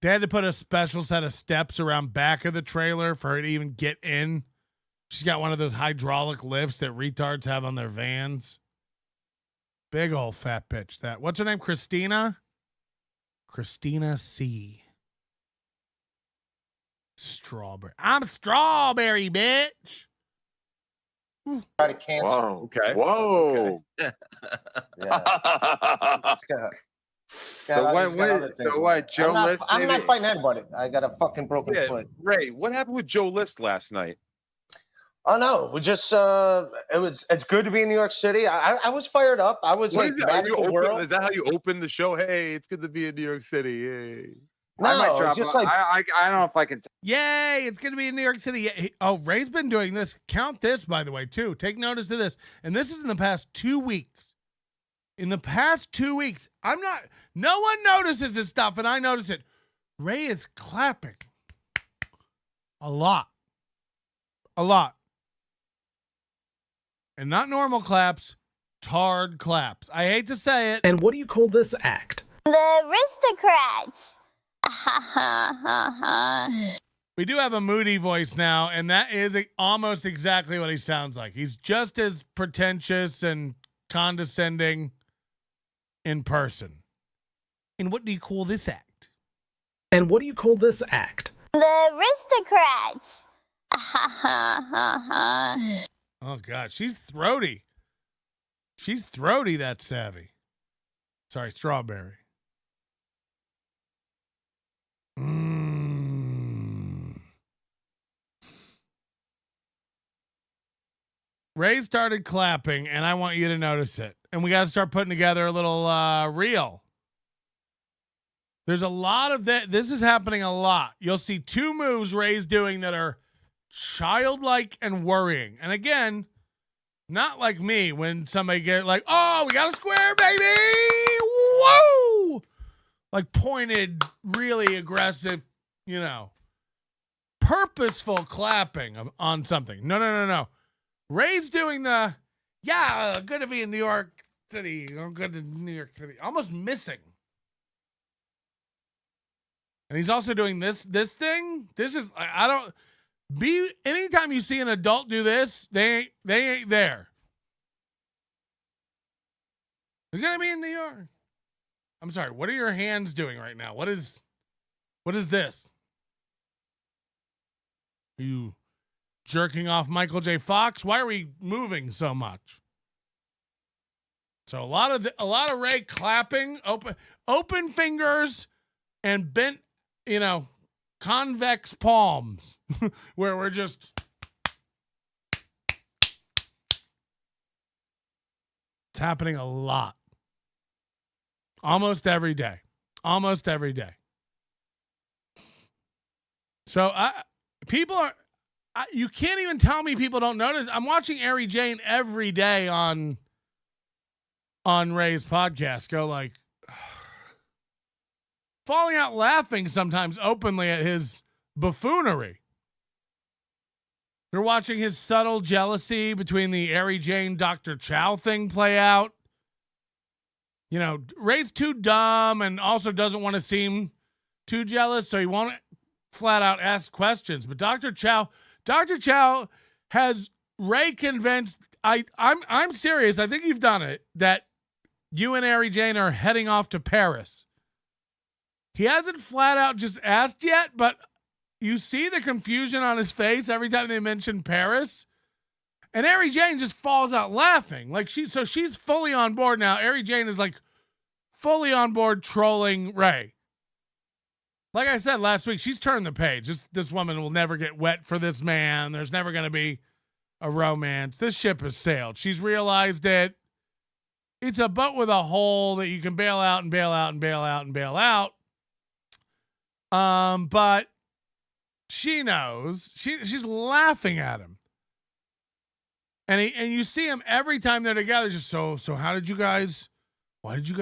They had to put a special set of steps around back of the trailer for her to even get in. She's got one of those hydraulic lifts that retards have on their vans. Big old fat bitch. That. What's her name? Christina? Christina C. Strawberry. I'm Strawberry, bitch. Try to cancel. Whoa. Okay. Whoa. Yeah. So what? Joe List? I'm not fighting anybody. I got a fucking broken foot. Ray, what happened with Joe List last night? Oh no, we just it's good to be in New York City. I was fired up. I was What like is mad at the world. Is that how you open the show? Hey, it's good to be in New York City. Hey. No, I might drop. just I don't know if I can. Yay, it's going to be in New York City. Ray's been doing this. Count this, by the way, too. Take notice of this. And this is in the past 2 weeks. In the past 2 weeks, no one notices this stuff, and I notice it. Ray is clapping. A lot. And not normal claps, tard claps. I hate to say it. And what do you call this act? The aristocrats. We do have a moody voice now, and that is almost exactly what he sounds like. He's just as pretentious and condescending in person. And what do you call this act? And what do you call this act? The aristocrats. Oh, God. She's throaty. That savvy. Sorry, Strawberry. Ray started clapping, and I want you to notice it. And we got to start putting together a little reel. There's a lot of that. This is happening a lot. You'll see 2 moves Ray's doing that are childlike and worrying. And again, not like me when somebody get like, oh, we got a square, baby. Whoa! Like pointed, really aggressive, purposeful clapping on something. No. Ray's doing the, good to be in New York City. I'm good to New York City. Almost missing. And he's also doing this thing. This is I don't be anytime you see an adult do this, they ain't there. You're gonna be in New York. I'm sorry, what are your hands doing right now? What is this? Are you jerking off Michael J. Fox? Why are we moving so much? So a lot of Ray clapping, open fingers, and bent, convex palms, where we're just. It's happening a lot. Almost every day. So you can't even tell me people don't notice. I'm watching Ari Jane every day on Ray's podcast go like falling out laughing sometimes openly at his buffoonery. You're watching his subtle jealousy between the Ari Jane Dr. Chow thing play out. Ray's too dumb and also doesn't want to seem too jealous, so he won't flat out ask questions. But Dr. Chow has Ray convinced. I'm serious. I think you've done it. That you and Ari Jane are heading off to Paris. He hasn't flat out just asked yet, but you see the confusion on his face every time they mention Paris. And Ari Jane just falls out laughing. So she's fully on board now. Ari Jane is fully on board trolling Ray. Like I said last week, she's turned the page. This woman will never get wet for this man. There's never going to be a romance. This ship has sailed. She's realized that it's a boat with a hole that you can bail out and bail out and bail out and bail out. But she knows. She's laughing at him. And you see him every time they're together. Just so why did you guys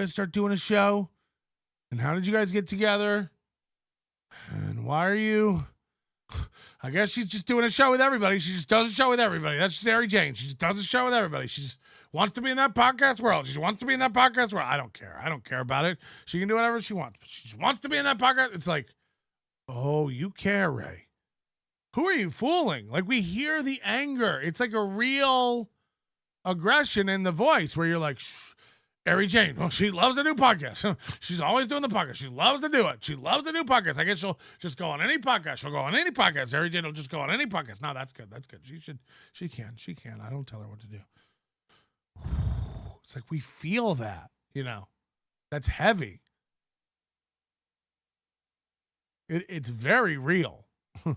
start doing a show? And how did you guys get together? And why are you? I guess she's just doing a show with everybody. She just does a show with everybody. That's just Ari Jane. She just does a show with everybody. She just wants to be in that podcast world. She just wants to be in that podcast world. I don't care. I don't care about it. She can do whatever she wants. But she just wants to be in that podcast. It's like, oh, you care, Ray. Who are you fooling? We hear the anger. It's like a real aggression in the voice where you're like, Ari Jane, well, she loves the new podcast. She's always doing the podcast. She loves to do it. She loves the new podcast. I guess she'll just go on any podcast. She'll go on any podcast. Ari Jane will just go on any podcast. No, that's good. That's good. She can. I don't tell her what to do. It's like we feel that, that's heavy. It's very real. Oh,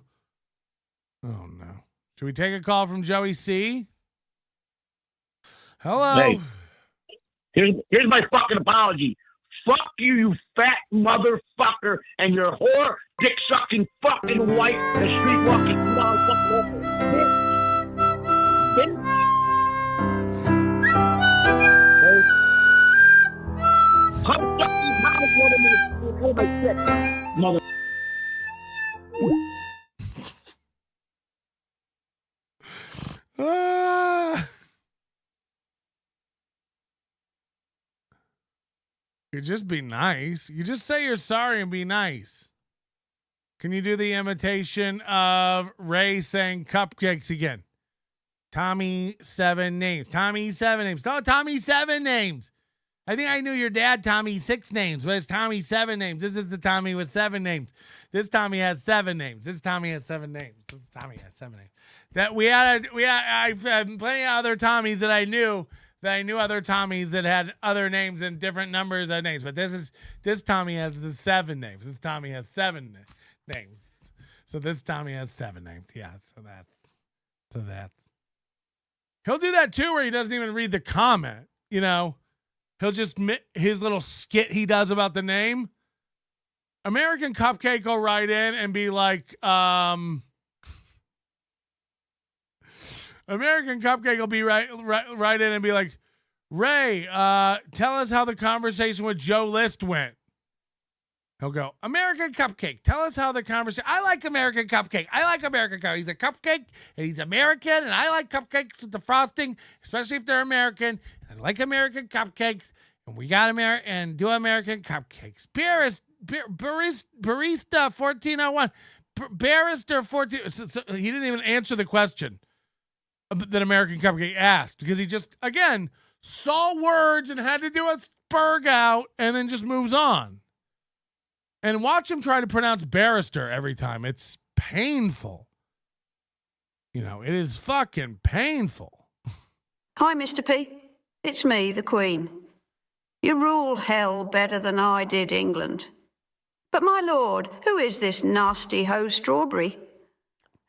no. Should we take a call from Joey C? Hello. Hey, here's my fucking apology. Fuck you, you fat motherfucker, and your whore, dick-sucking fucking wife, the street-walking motherfucker. Bitch. Come suck me, mother. Mother. You just be nice. You just say you're sorry and be nice. Can you do the imitation of Ray saying cupcakes again? Tommy 7 names. Tommy 7 names. No, Tommy 7 names. I think I knew your dad, Tommy 6 names, but it's Tommy 7 names. This is the Tommy with 7 names. This Tommy has 7 names. This Tommy has 7 names. This Tommy has 7 names. I've had plenty of other Tommies that I knew other Tommies that had other names and different numbers of names. But this Tommy has the 7 names. This Tommy has 7 names. So this Tommy has 7 names. Yeah. So that. He'll do that too, where he doesn't even read the comment. He'll just his little skit he does about the name. American Cupcake will write in and be like, American Cupcake will be right in and be like, Ray, tell us how the conversation with Joe List went. He'll go, American Cupcake, tell us how the conversation. I like American Cupcake. I like American Cupcake. He's a cupcake and he's American, and I like cupcakes with the frosting, especially if they're American. I like American cupcakes, and we got do American cupcakes. barista 1401, barrister 14. So he didn't even answer the question that American Cupcake asked because he just again saw words and had to do a spurg out and then just moves on. And watch him try to pronounce barrister every time. It's painful. You know, it is fucking painful. Hi, Mr. P. It's me, the Queen. You rule hell better than I did England. But my lord, who is this nasty hoe Strawberry?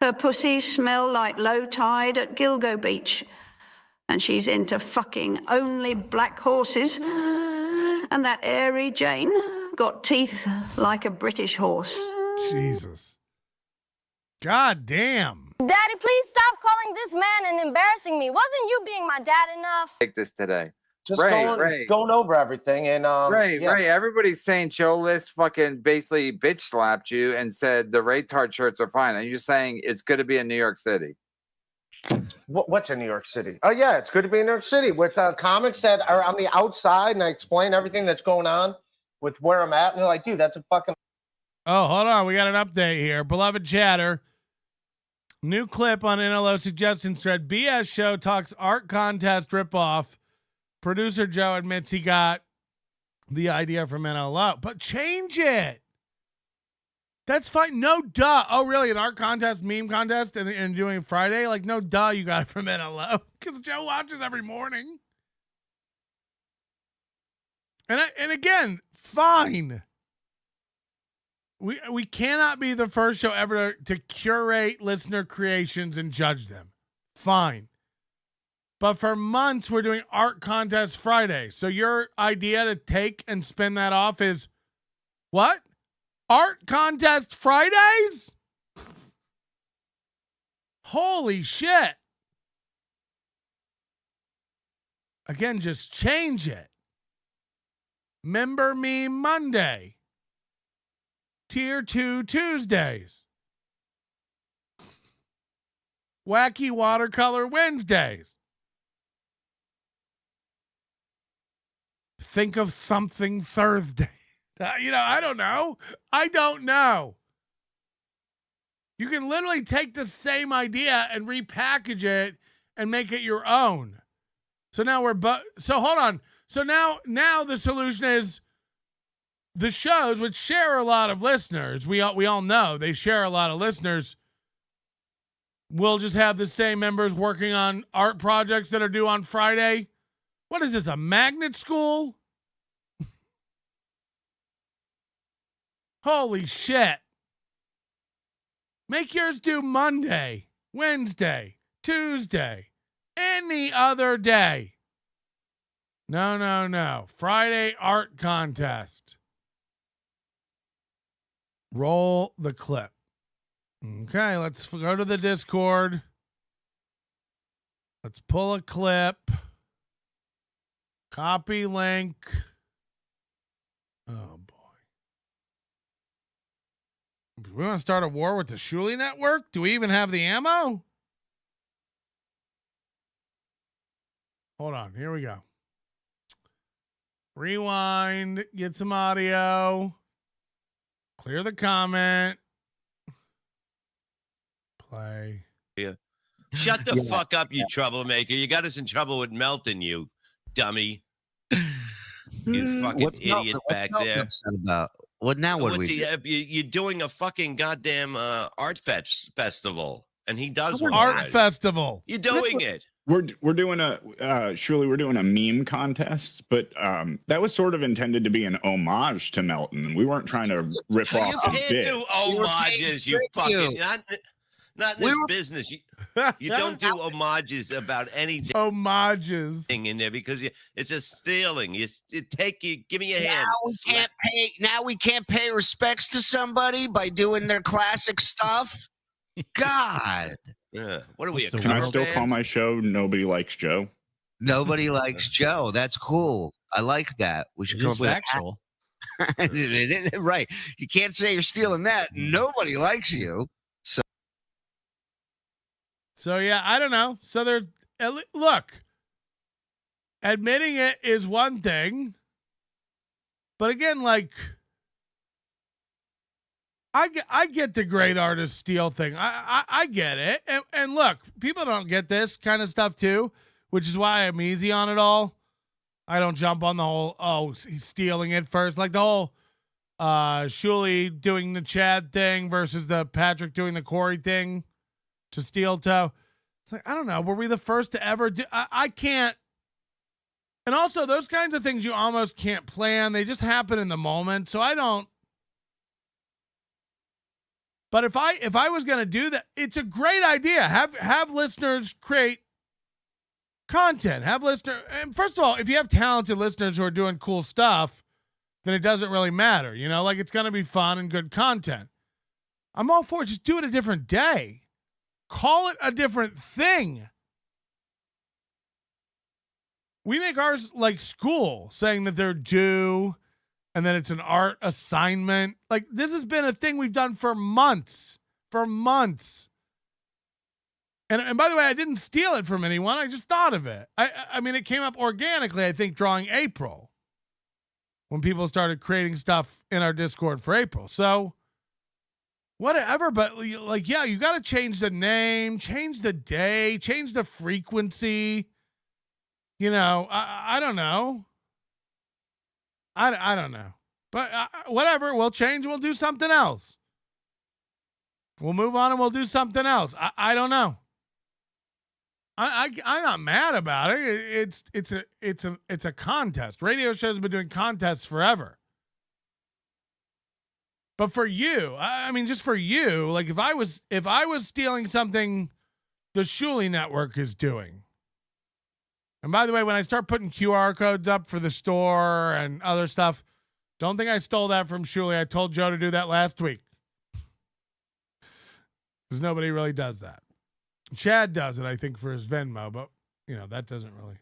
Her pussies smell like low tide at Gilgo Beach. And she's into fucking only black horses. And that airy Jane got teeth like a British horse. Jesus. God damn. Daddy, please stop calling this man and embarrassing me. Wasn't you being my dad enough? Take this today. Just Ray. going over everything. And Ray, yeah. everybody's saying Joe List fucking basically bitch slapped you and said the Raytard shirts are fine. Are you saying it's good to be in New York City? What's in New York City? Oh, yeah, it's good to be in New York City with comics that are on the outside, and I explain everything that's going on with where I'm at, and they're like, dude, that's a fucking... Oh, hold on. We got an update here. Beloved chatter. New clip on NLO suggestions thread. BS show talks art contest ripoff. Producer Joe admits he got the idea from NLO, but change it. That's fine. No duh. Oh, really? An art contest, meme contest, and doing Friday? Like, no duh, you got it from NLO. Because Joe watches every morning. And again, fine. We cannot be the first show ever to curate listener creations and judge them. Fine. But for months, we're doing art contest Friday. So your idea to take and spin that off is what? Art contest Fridays? Holy shit. Again, just change it. Member Me Monday. Tier 2 Tuesdays. Wacky Watercolor Wednesdays. Think of something Thursday. I don't know. I don't know. You can literally take the same idea and repackage it and make it your own. So now so hold on. So now the solution is the shows which share a lot of listeners. We all know they share a lot of listeners. We'll just have the same members working on art projects that are due on Friday. What is this, a magnet school? Holy shit. Make yours due Monday, Wednesday, Tuesday, any other day. No. Friday art contest. Roll the clip. Okay, let's go to the Discord. Let's pull a clip. Copy link. Oh, boy. Do we want to start a war with the Shuli network? Do we even have the ammo? Hold on. Here we go. Rewind. Get some audio. Clear the comment. Play. Yeah. Shut the fuck up, you troublemaker. You got us in trouble with Melton, you dummy. You fucking idiot back there. About? What now? What do we do? You're doing a fucking goddamn art festival, and he does one art already. Festival. You're doing it. We're doing a surely we're doing a meme contest, but that was sort of intended to be an homage to Melton. We weren't trying to rip You off his can't bit. do homages, you fucking not in this business. You don't do homages about anything. Homages in there because it's a stealing. You give me your hand. Now we can't pay respects to somebody by doing their classic stuff. God. Yeah. What are we? A Can I cover still band? call my show Nobody Likes Joe? Nobody likes Joe. That's cool. I like that. We should come up with factual. Right. You can't say you're stealing that. Nobody likes you. So yeah, I don't know. So look, admitting it is one thing, but again, like I get the great artist steal thing. I get it. And look, people don't get this kind of stuff too, which is why I'm easy on it all. I don't jump on the whole, he's stealing it first. Like the whole Shuli doing the Chad thing versus the Patrick doing the Corey thing to steel toe. It's like, I don't know. Were we the first to ever do? I can't. And also those kinds of things you almost can't plan. They just happen in the moment. So I don't. But if I was going to do that, it's a great idea. Have listeners create content. And first of all, if you have talented listeners who are doing cool stuff, then it doesn't really matter. You know, like it's going to be fun and good content. I'm all for it. Just do it a different day. Call it a different thing. We make ours like school, saying that they're due and then it's an art assignment. Like this has been a thing we've done for months. And by the way, I didn't steal it from anyone. I just thought of it. I mean, it came up organically, I think, drawing April when people started creating stuff in our Discord for April. So whatever, but like, yeah, you got to change the name, change the day, change the frequency. You know, I don't know. I don't know. But whatever, we'll change. We'll do something else. We'll move on and we'll do something else. I don't know. I'm not mad about it. It's a contest. Radio shows have been doing contests forever. But for you, I mean, just for you, like if I was stealing something the Shuli Network is doing. And by the way, when I start putting QR codes up for the store and other stuff, don't think I stole that from Shuli. I told Joe to do that last week. Because nobody really does that. Chad does it, I think, for his Venmo, but, you know, that doesn't really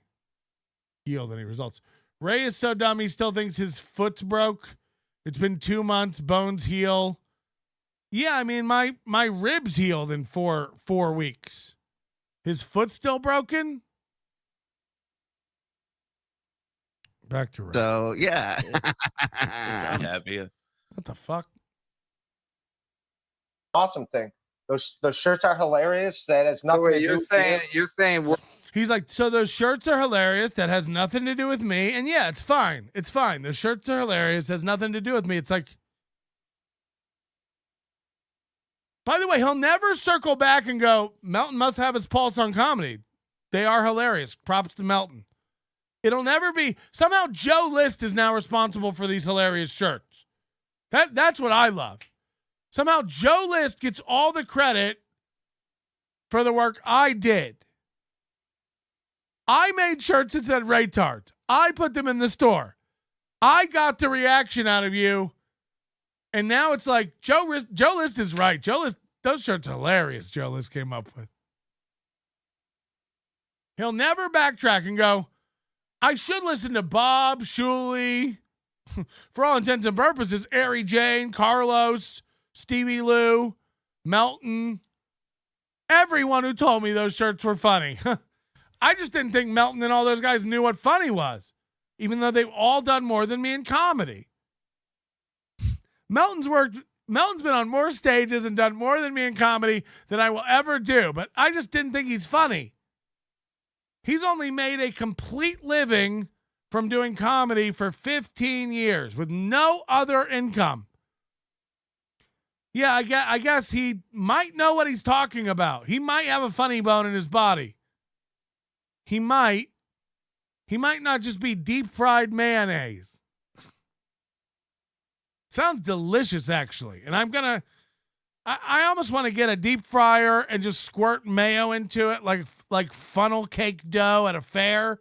yield any results. Ray is so dumb, he still thinks his foot's broke. It's been 2 months, bones heal. Yeah, I mean, my ribs healed in four weeks. His foot's still broken? Back to Ray. So, yeah. What the fuck? Awesome thing. Those shirts are hilarious. That has nothing to do with you. You're saying he's like, so those shirts are hilarious. That has nothing to do with me. And yeah, it's fine. It's fine. The shirts are hilarious. Has nothing to do with me. It's like, by the way, he'll never circle back and go, Melton must have his pulse on comedy. They are hilarious. Props to Melton. It'll never be. Somehow Joe List is now responsible for these hilarious shirts. That's what I love. Somehow Joe List gets all the credit for the work I did. I made shirts that said Raytards. I put them in the store. I got the reaction out of you. And now it's like, Joe List is right. Joe List, those shirts are hilarious Joe List came up with. He'll never backtrack and go, I should listen to Bob, Shuli, for all intents and purposes, Ari Jane, Carlos, Stevie Lou, Melton, everyone who told me those shirts were funny. I just didn't think Melton and all those guys knew what funny was, even though they've all done more than me in comedy. Melton's been on more stages and done more than me in comedy than I will ever do, but I just didn't think he's funny. He's only made a complete living from doing comedy for 15 years with no other income. Yeah, I guess he might know what he's talking about. He might have a funny bone in his body. He might not just be deep fried mayonnaise. Sounds delicious, actually. And I almost want to get a deep fryer and just squirt mayo into it like funnel cake dough at a fair.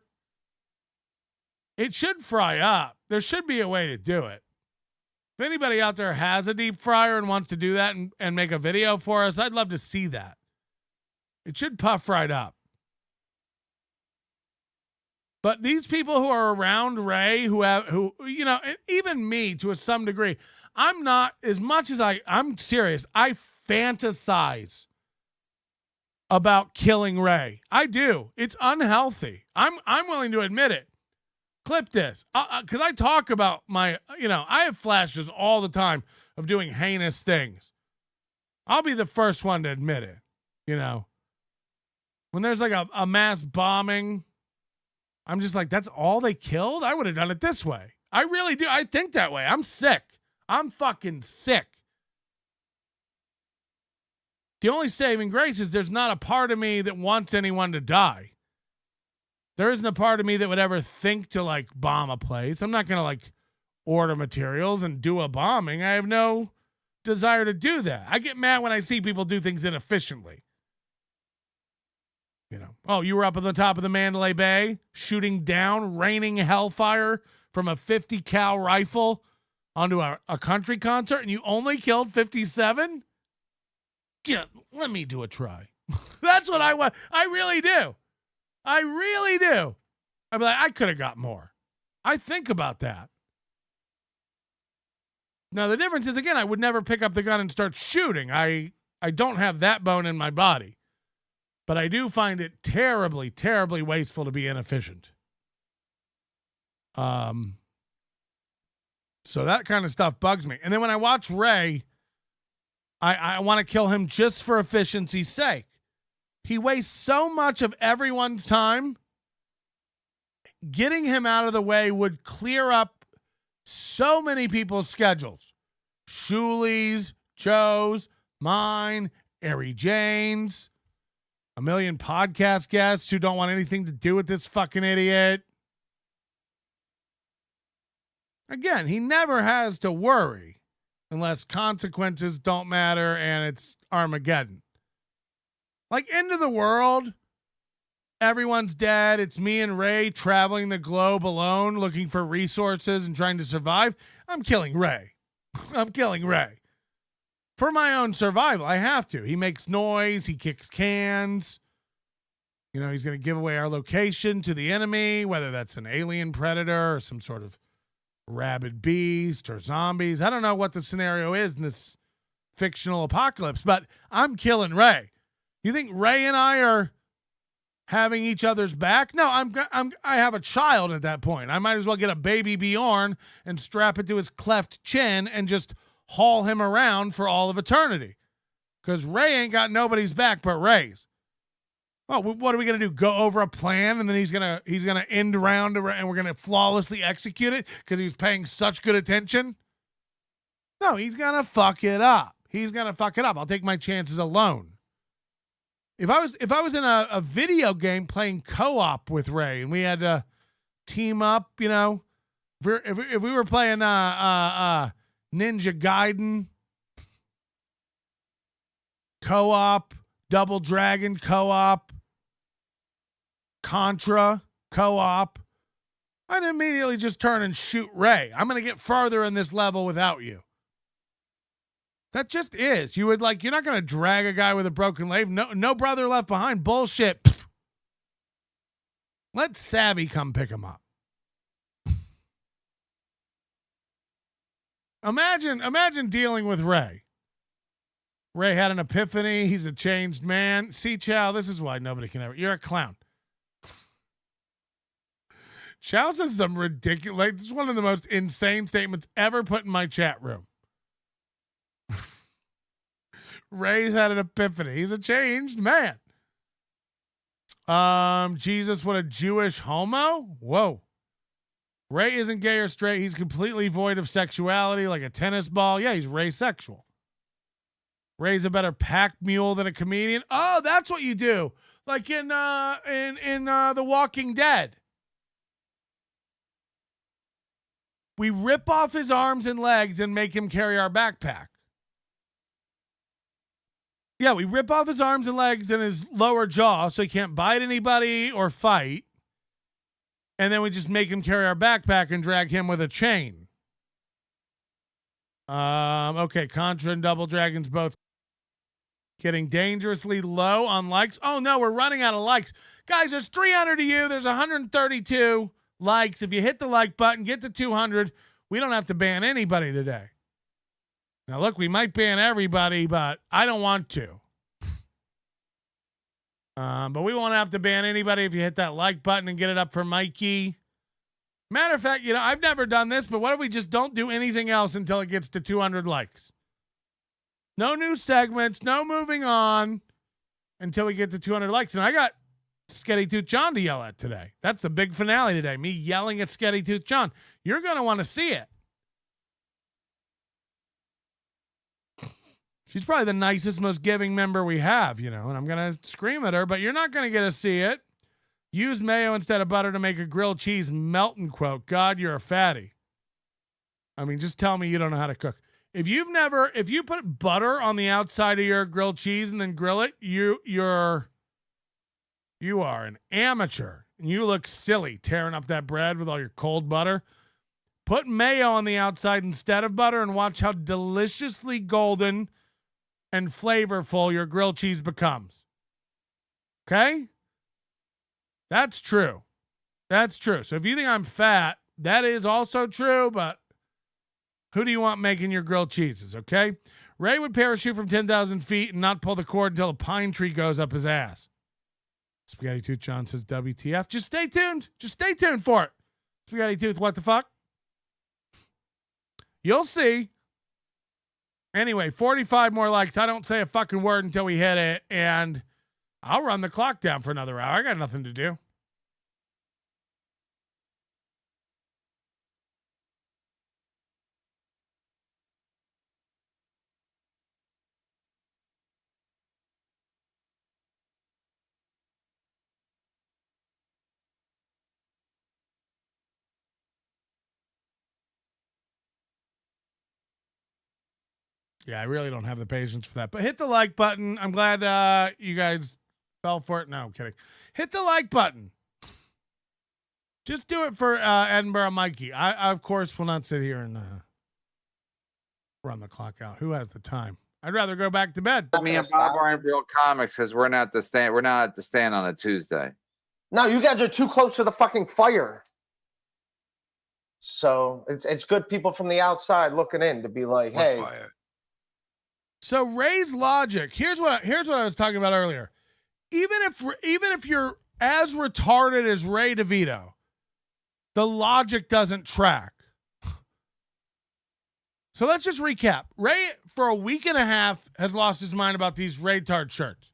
It should fry up. There should be a way to do it. If anybody out there has a deep fryer and wants to do that and make a video for us, I'd love to see that. It should puff right up. But these people who are around Ray, who you know, even me to some degree, I'm not, as much as I'm serious, I fantasize about killing Ray. I do. It's unhealthy. I'm willing to admit it. Clip this. Because I talk about I have flashes all the time of doing heinous things. I'll be the first one to admit it, When there's like a mass bombing, I'm just like, that's all they killed? I would have done it this way. I really do. I think that way. I'm sick. I'm fucking sick. The only saving grace is there's not a part of me that wants anyone to die. There isn't a part of me that would ever think to like bomb a place. I'm not going to like order materials and do a bombing. I have no desire to do that. I get mad when I see people do things inefficiently. Oh, you were up at the top of the Mandalay Bay shooting down, raining hellfire from a 50 cal rifle onto a country concert and you only killed 57? Yeah, let me do a try. That's what I want. I really do. I really do. I'd be like, I could have got more. I think about that. Now, the difference is, again, I would never pick up the gun and start shooting. I don't have that bone in my body. But I do find it terribly, terribly wasteful to be inefficient. So that kind of stuff bugs me. And then when I watch Ray, I want to kill him just for efficiency's sake. He wastes so much of everyone's time. Getting him out of the way would clear up so many people's schedules. Shuli's, Joe's, mine, Ari Jane's, a million podcast guests who don't want anything to do with this fucking idiot. Again, he never has to worry unless consequences don't matter and it's Armageddon. Like, end of the world, everyone's dead. It's me and Ray traveling the globe alone, looking for resources and trying to survive. I'm killing Ray. I'm killing Ray. For my own survival, I have to. He makes noise. He kicks cans. He's going to give away our location to the enemy, whether that's an alien predator or some sort of rabid beast or zombies. I don't know what the scenario is in this fictional apocalypse, but I'm killing Ray. You think Ray and I are having each other's back? No, I have a child at that point. I might as well get a baby Bjorn and strap it to his cleft chin and just haul him around for all of eternity. Because Ray ain't got nobody's back but Ray's. Oh, what are we gonna do? Go over a plan and then he's gonna end around and we're gonna flawlessly execute it because he was paying such good attention? No, he's gonna fuck it up. He's gonna fuck it up. I'll take my chances alone. If I was in a video game playing co-op with Ray and we had to team up, if we were playing Ninja Gaiden co-op, Double Dragon co-op, Contra co-op, I'd immediately just turn and shoot Ray. I'm going to get farther in this level without you. That just is. You're not going to drag a guy with a broken leg. No brother left behind. Bullshit. Let Savvy come pick him up. Imagine dealing with Ray. Ray had an epiphany. He's a changed man. See, Chow, this is why nobody can ever. You're a clown. Chow says some ridiculous. This is one of the most insane statements ever put in my chat room. Ray's had an epiphany. He's a changed man. Jesus, what a Jewish homo? Whoa. Ray isn't gay or straight. He's completely void of sexuality, like a tennis ball. Yeah, he's Ray-sexual. Ray's a better pack mule than a comedian. Oh, that's what you do. Like in The Walking Dead. We rip off his arms and legs and make him carry our backpack. Yeah, we rip off his arms and legs and his lower jaw so he can't bite anybody or fight. And then we just make him carry our backpack and drag him with a chain. Okay, Contra and Double Dragons both getting dangerously low on likes. Oh, no, we're running out of likes. Guys, there's 300 of you. There's 132 likes. If you hit the like button, get to 200, we don't have to ban anybody today. Now, look, we might ban everybody, but I don't want to. But we won't have to ban anybody if you hit that like button and get it up for Mikey. Matter of fact, I've never done this, but what if we just don't do anything else until it gets to 200 likes? No new segments, no moving on until we get to 200 likes. And I got Sketty Tooth John to yell at today. That's the big finale today, me yelling at Sketty Tooth John. You're going to want to see it. She's probably the nicest, most giving member we have, and I'm going to scream at her, but you're not going to get to see it. Use mayo instead of butter to make a grilled cheese melting quote. God, you're a fatty. I mean, just tell me you don't know how to cook. If you put butter on the outside of your grilled cheese and then grill it, you are an amateur. And you look silly tearing up that bread with all your cold butter. Put mayo on the outside instead of butter and watch how deliciously golden and flavorful your grilled cheese becomes. Okay? That's true. That's true. So if you think I'm fat, that is also true, but who do you want making your grilled cheeses, okay? Ray would parachute from 10,000 feet and not pull the cord until a pine tree goes up his ass. Spaghetti Tooth John says WTF. Just stay tuned. Just stay tuned for it. Spaghetti Tooth, what the fuck? You'll see. Anyway, 45 more likes. I don't say a fucking word until we hit it, and I'll run the clock down for another hour. I got nothing to do. Yeah, I really don't have the patience for that. But hit the like button. I'm glad you guys fell for it. No, I'm kidding. Hit the like button. Just do it for Edinburgh Mikey. I, of course, will not sit here and run the clock out. Who has the time? I'd rather go back to bed. Me and Bob aren't real comics because we're not at the stand. We're not at the stand on a Tuesday. No, you guys are too close to the fucking fire. So it's good people from the outside looking in to be like, hey. Fire. So Ray's logic. Here's what I was talking about earlier. Even if you're as retarded as Ray DeVito, the logic doesn't track. So let's just recap. Ray, for a week and a half, has lost his mind about these Raytard shirts.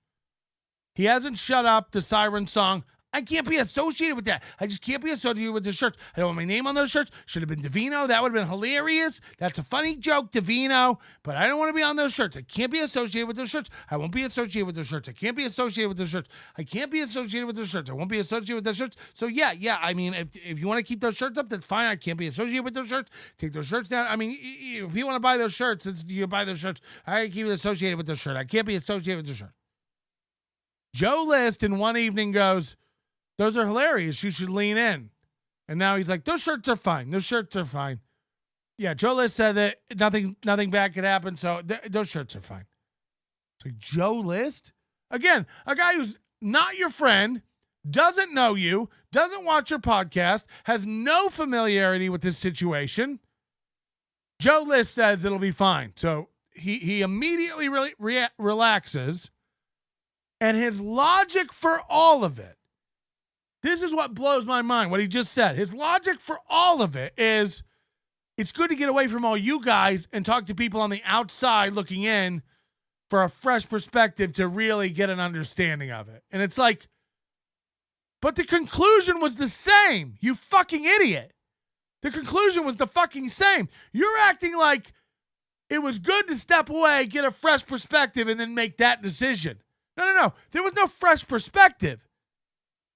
He hasn't shut up the siren song. I can't be associated with that. I just can't be associated with the shirts. I don't want my name on those shirts. Should have been Davino. That would have been hilarious. That's a funny joke, Davino. But I don't want to be on those shirts. I can't be associated with those shirts. I won't be associated with those shirts. I can't be associated with those shirts. I can't be associated with those shirts. I won't be associated with those shirts. So yeah. I mean, if you want to keep those shirts up, that's fine. I can't be associated with those shirts. Take those shirts down. I mean, if you want to buy those shirts, you buy those shirts. I can't be associated with those shirts. I can't be associated with those shirts. Joe List in one evening goes, those are hilarious. You should lean in. And now he's like, those shirts are fine. Those shirts are fine. Yeah, Joe List said that nothing bad could happen, so those shirts are fine. It's like, Joe List? Again, a guy who's not your friend, doesn't know you, doesn't watch your podcast, has no familiarity with this situation. Joe List says it'll be fine. So he immediately relaxes. And his logic for all of it, this is what blows my mind, what he just said. His logic for all of it is, it's good to get away from all you guys and talk to people on the outside looking in for a fresh perspective to really get an understanding of it. And it's like, but the conclusion was the same, you fucking idiot. The conclusion was the fucking same. You're acting like it was good to step away, get a fresh perspective, and then make that decision. No. There was no fresh perspective.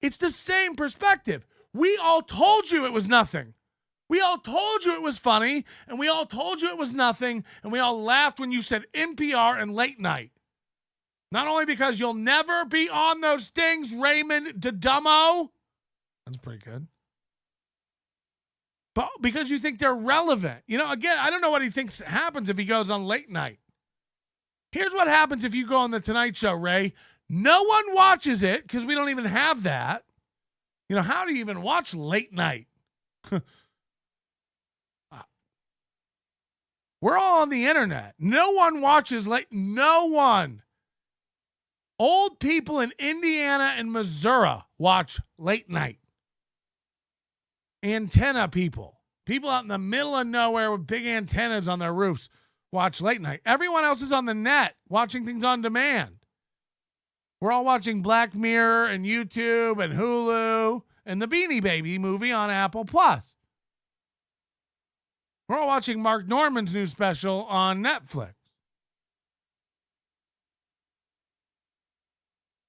It's the same perspective. We all told you it was nothing. We all told you it was funny, and we all told you it was nothing, and we all laughed when you said NPR and late night. Not only because you'll never be on those things, Raymond DeDummo. That's pretty good. But because you think they're relevant. Again, I don't know what he thinks happens if he goes on late night. Here's what happens if you go on the Tonight Show, Ray. No one watches it because we don't even have that. How do you even watch late night? We're all on the internet. No one watches no one. Old people in Indiana and Missouri watch late night. antenna people out in the middle of nowhere with big antennas on their roofs watch late night. Everyone else is on the net watching things on demand. We're all watching Black Mirror and YouTube and Hulu and the Beanie Baby movie on Apple Plus. We're all watching Mark Norman's new special on Netflix.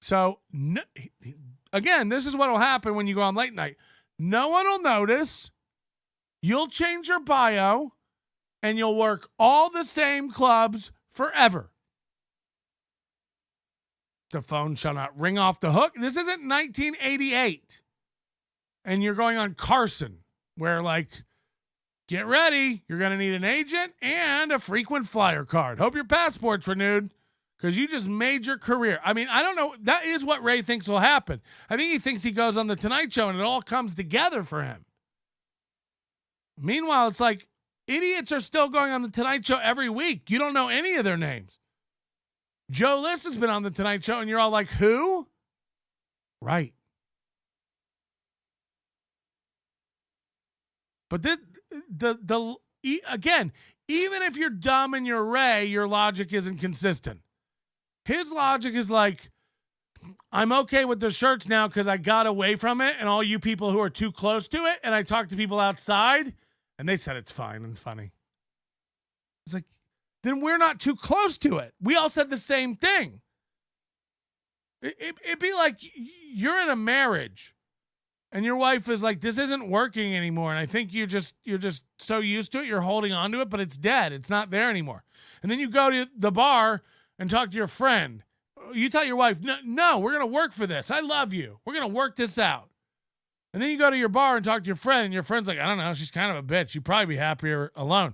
So, again, this is what will happen when you go on late night. No one will notice. You'll change your bio, and you'll work all the same clubs forever. The phone shall not ring off the hook. This isn't 1988. And you're going on Carson, where, like, get ready. You're going to need an agent and a frequent flyer card. Hope your passport's renewed because you just made your career. I mean, I don't know. That is what Ray thinks will happen. I think he thinks he goes on The Tonight Show and it all comes together for him. Meanwhile, it's like idiots are still going on The Tonight Show every week. You don't know any of their names. Joe List has been on The Tonight Show, and you're all like, who? Right. But again, even if you're dumb and you're Ray, your logic isn't consistent. His logic is like, I'm okay with the shirts now because I got away from it, and all you people who are too close to it, and I talked to people outside, and they said it's fine and funny. It's like, then we're not too close to it. We all said the same thing. It'd be like you're in a marriage and your wife is like, this isn't working anymore. And I think you're just so used to it. You're holding on to it, but it's dead. It's not there anymore. And then you go to the bar and talk to your friend. You tell your wife, no, we're going to work for this. I love you. We're going to work this out. And then you go to your bar and talk to your friend, and your friend's like, I don't know. She's kind of a bitch. You'd probably be happier alone.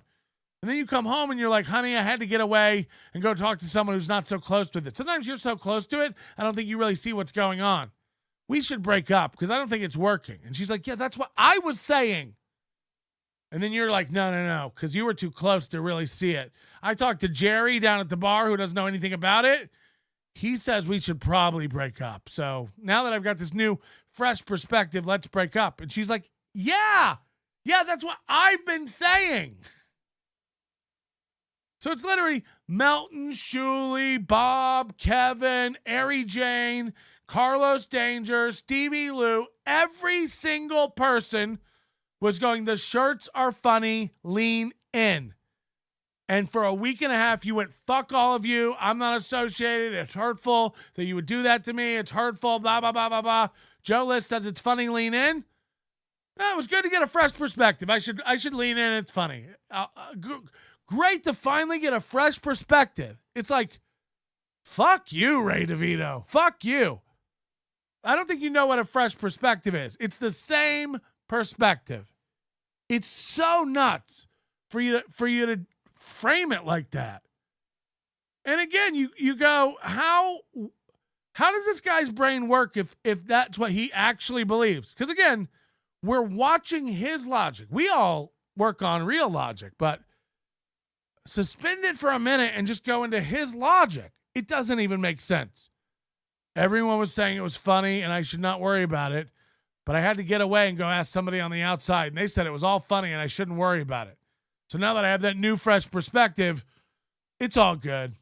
And then you come home and you're like, honey, I had to get away and go talk to someone who's not so close to it. Sometimes you're so close to it, I don't think you really see what's going on. We should break up because I don't think it's working. And she's like, yeah, that's what I was saying. And then you're like, no, because you were too close to really see it. I talked to Jerry down at the bar who doesn't know anything about it. He says we should probably break up. So now that I've got this new, fresh perspective, let's break up. And she's like, yeah, that's what I've been saying. So it's literally Melton, Shuli, Bob, Kevin, Ari Jane, Carlos Danger, Stevie Lou. Every single person was going, the shirts are funny, lean in. And for a week and a half, you went, fuck all of you. I'm not associated. It's hurtful that you would do that to me. It's hurtful, blah, blah, blah, blah, blah. Joe List says it's funny, lean in. It was good to get a fresh perspective. I should lean in. It's funny. Great to finally get a fresh perspective. It's like, fuck you, Ray Devito. Fuck you. I don't think you know what a fresh perspective is. It's the same perspective. It's so nuts for you to frame it like that. And again, you go, how does this guy's brain work if that's what he actually believes? Because again, we're watching his logic. We all work on real logic, but suspend it for a minute and just go into his logic. It doesn't even make sense. Everyone was saying it was funny and I should not worry about it, but I had to get away and go ask somebody on the outside, and they said it was all funny and I shouldn't worry about it. So now that I have that new, fresh perspective, it's all good.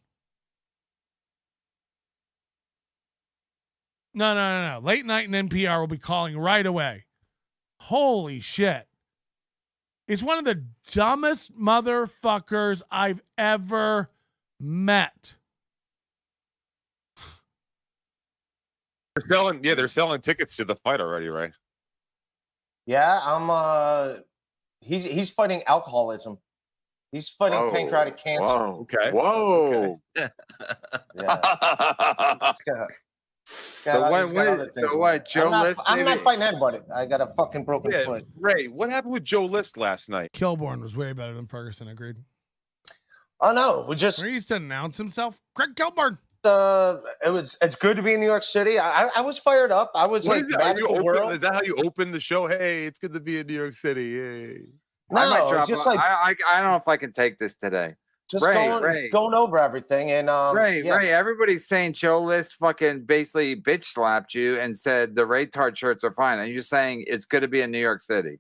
No. Late night and NPR will be calling right away. Holy shit. It's one of the dumbest motherfuckers I've ever met. They're selling tickets to the fight already, right? Yeah, he's fighting alcoholism. He's fighting pancreatic cancer. Whoa. Okay. Whoa. Yeah. So what? Joe List? I'm not fighting anybody. I got a fucking broken foot. Ray, what happened with Joe List last night? Kilborn was way better than Ferguson, agreed. Oh no, we just he used to announce himself. Craig Kilborn. It's good to be in New York City. I was fired up. I was What like, is that? Is that how you open the show? Hey, it's good to be in New York City. Yay. No, I might drop just I don't know if I can take this today. Just Ray. going over everything. And Ray, everybody's saying Joe List fucking basically bitch slapped you and said the Raytard shirts are fine. And you're saying it's good to be in New York City.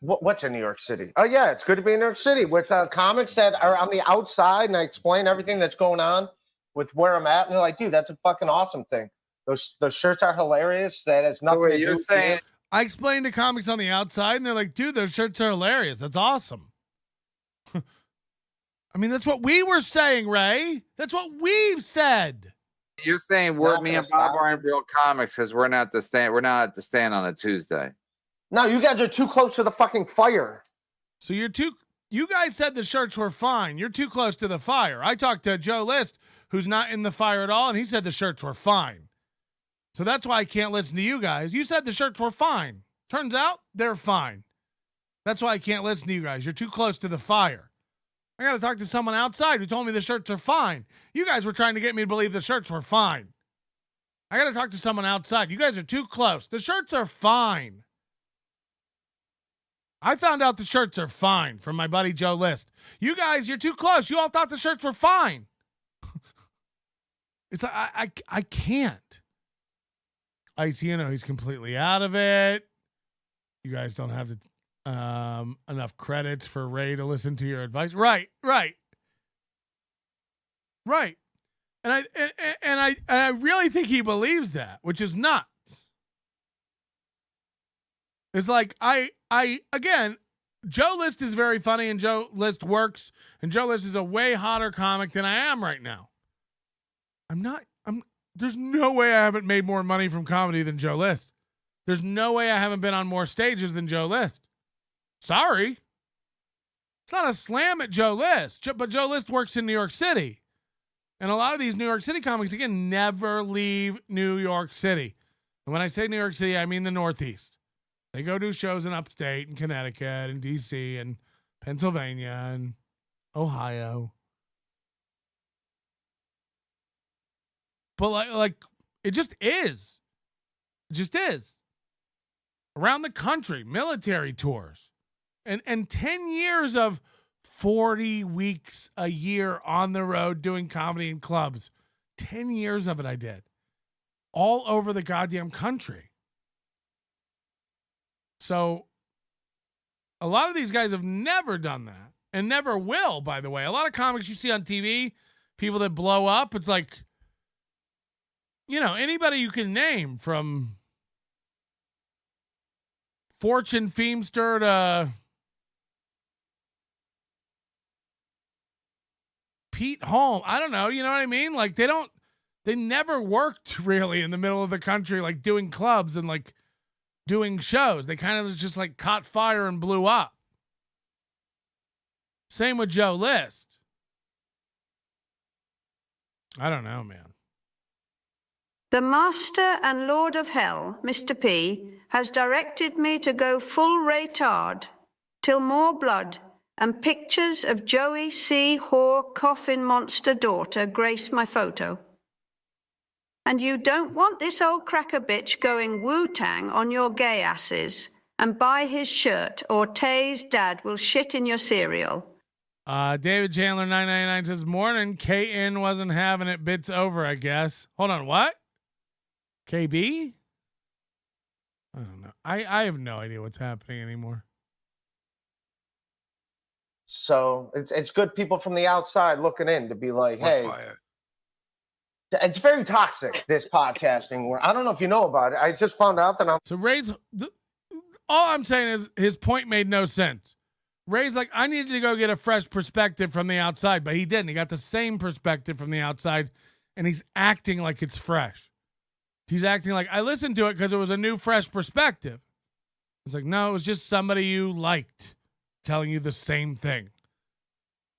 What's in New York City? Oh yeah, it's good to be in New York City with comics that are on the outside, and I explain everything that's going on with where I'm at, and they're like, dude, that's a fucking awesome thing. Those shirts are hilarious. That has nothing to do with you. I explained the comics on the outside, and they're like, dude, those shirts are hilarious. That's awesome. I mean, that's what we were saying, Ray. That's what we've said. You're saying me and Bob aren't real comics because we're not the stand. We're not at the stand on a Tuesday. No, you guys are too close to the fucking fire. So you guys said the shirts were fine. You're too close to the fire. I talked to Joe List, who's not in the fire at all, and he said the shirts were fine. So that's why I can't listen to you guys. You said the shirts were fine. Turns out they're fine. That's why I can't listen to you guys. You're too close to the fire. I got to talk to someone outside who told me the shirts are fine. You guys were trying to get me to believe the shirts were fine. I got to talk to someone outside. You guys are too close. The shirts are fine. I found out the shirts are fine from my buddy Joe List. You guys, you're too close. You all thought the shirts were fine. It's I can't. Ice, he's completely out of it. You guys don't have enough credits for Ray to listen to your advice. Right. And I really think he believes that, which is nuts. It's like again, Joe List is very funny and Joe List works, and Joe List is a way hotter comic than I am right now. There's no way I haven't made more money from comedy than Joe List. There's no way I haven't been on more stages than Joe List. Sorry. It's not a slam at Joe List, but Joe List works in New York City. And a lot of these New York City comics, again, never leave New York City. And when I say New York City, I mean the Northeast. They go do shows in upstate and Connecticut and D.C. and Pennsylvania and Ohio. But like it just is. It just is. Around the country, military tours. And 10 years of 40 weeks a year on the road doing comedy in clubs. 10 years of it I did. All over the goddamn country. So a lot of these guys have never done that and never will, by the way. A lot of comics you see on TV, people that blow up, it's like, anybody you can name from Fortune Feemster to Pete Holmes. I don't know. You know what I mean? Like they never worked really in the middle of the country, like doing clubs and like doing shows. They kind of just like caught fire and blew up. Same with Joe List. I don't know, man. The Master and Lord of Hell, Mr. P, has directed me to go full Raytard till more blood and pictures of Joey C. Whore Coffin Monster daughter grace my photo. And you don't want this old cracker bitch going Wu-Tang on your gay asses and buy his shirt or Tay's dad will shit in your cereal. David Chandler 999 says, morning, KN wasn't having it, bits over, I guess. Hold on, what? KB? I don't know. I have no idea what's happening anymore. So it's good people from the outside looking in to be like, hey, it's very toxic, this podcasting. Where I don't know if you know about it. I just found out that So Ray's, all I'm saying is his point made no sense. Ray's like, I needed to go get a fresh perspective from the outside, but he didn't. He got the same perspective from the outside, and he's acting like it's fresh. He's acting like, I listened to it because it was a new, fresh perspective. It's like, no, it was just somebody you liked telling you the same thing.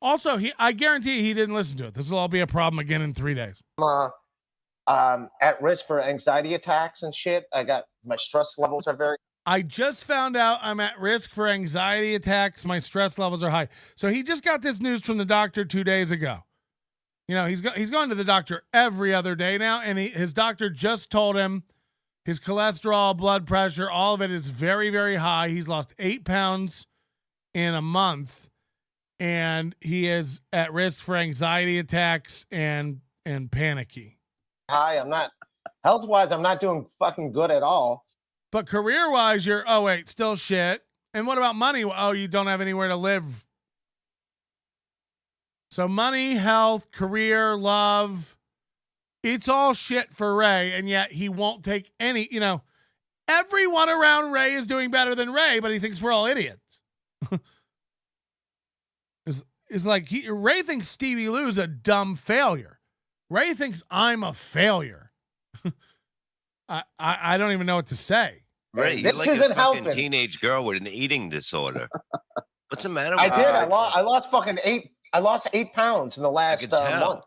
Also, I guarantee he didn't listen to it. This will all be a problem again in 3 days. At risk for anxiety attacks and shit. My stress levels are very. I just found out I'm at risk for anxiety attacks. My stress levels are high. So he just got this news from the doctor 2 days ago. He's going to the doctor every other day now, and his doctor just told him his cholesterol, blood pressure, all of it is very, very high. He's lost 8 pounds in a month, and he is at risk for anxiety attacks and panicky. Hi, health-wise, I'm not doing fucking good at all. But career-wise, you're, still shit. And what about money? Oh, you don't have anywhere to live. So money, health, career, love, it's all shit for Ray, and yet he won't take any, everyone around Ray is doing better than Ray, but he thinks we're all idiots. It's like Ray thinks Stevie Lou's a dumb failure. Ray thinks I'm a failure. I don't even know what to say. Ray, you're like a fucking teenage girl with an eating disorder. What's the matter with I did. you? I lost fucking 8 pounds in the last month.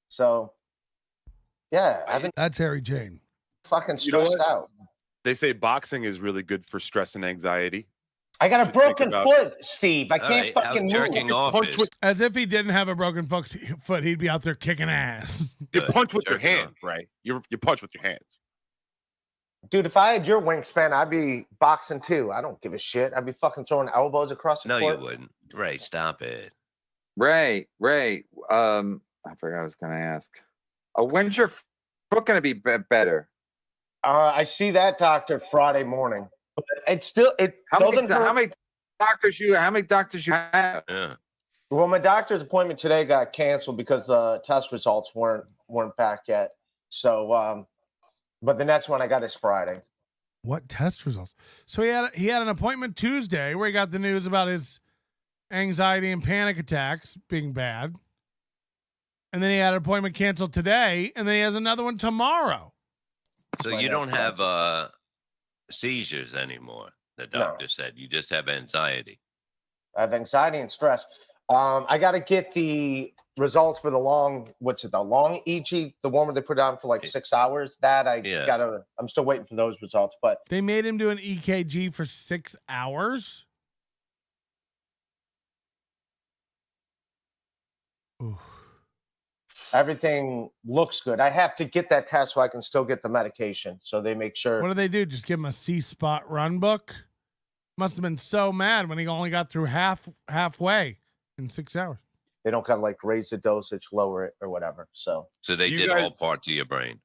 So, yeah, I've been That's Harry Jane. fucking stressed out. They say boxing is really good for stress and anxiety. I got a broken about- foot, Steve. I can't fucking move. As if he didn't have a broken foot, he'd be out there kicking ass. You punch with your hand, right? You punch with your hands. Dude, if I had your wingspan, I'd be boxing too. I don't give a shit. I'd be fucking throwing elbows across the No, court. you wouldn't. Ray, stop it. Ray, I forgot I was going to ask. When's your foot going to be better? I see that doctor Friday morning. It's still How many doctors you have? Yeah. Well, my doctor's appointment today got canceled because test results weren't back yet. So, but the next one I got is Friday. What test results? So he had an appointment Tuesday where he got the news about his anxiety and panic attacks being bad. And then he had an appointment canceled today, and then he has another one tomorrow. So you don't have seizures anymore, the doctor said. You just have anxiety. I have anxiety and stress. I got to get the results for the long EG, the one where they put it on for like 6 hours. I'm still waiting for those results. But they made him do an EKG for 6 hours. Ooh. Everything looks good. I have to get that test so I can still get the medication. So they make sure. What do they do? Just give him a C-spot run book? Must have been so mad when he only got through halfway in 6 hours. They don't kind of like raise the dosage, lower it, or whatever. So they did all parts of your brain.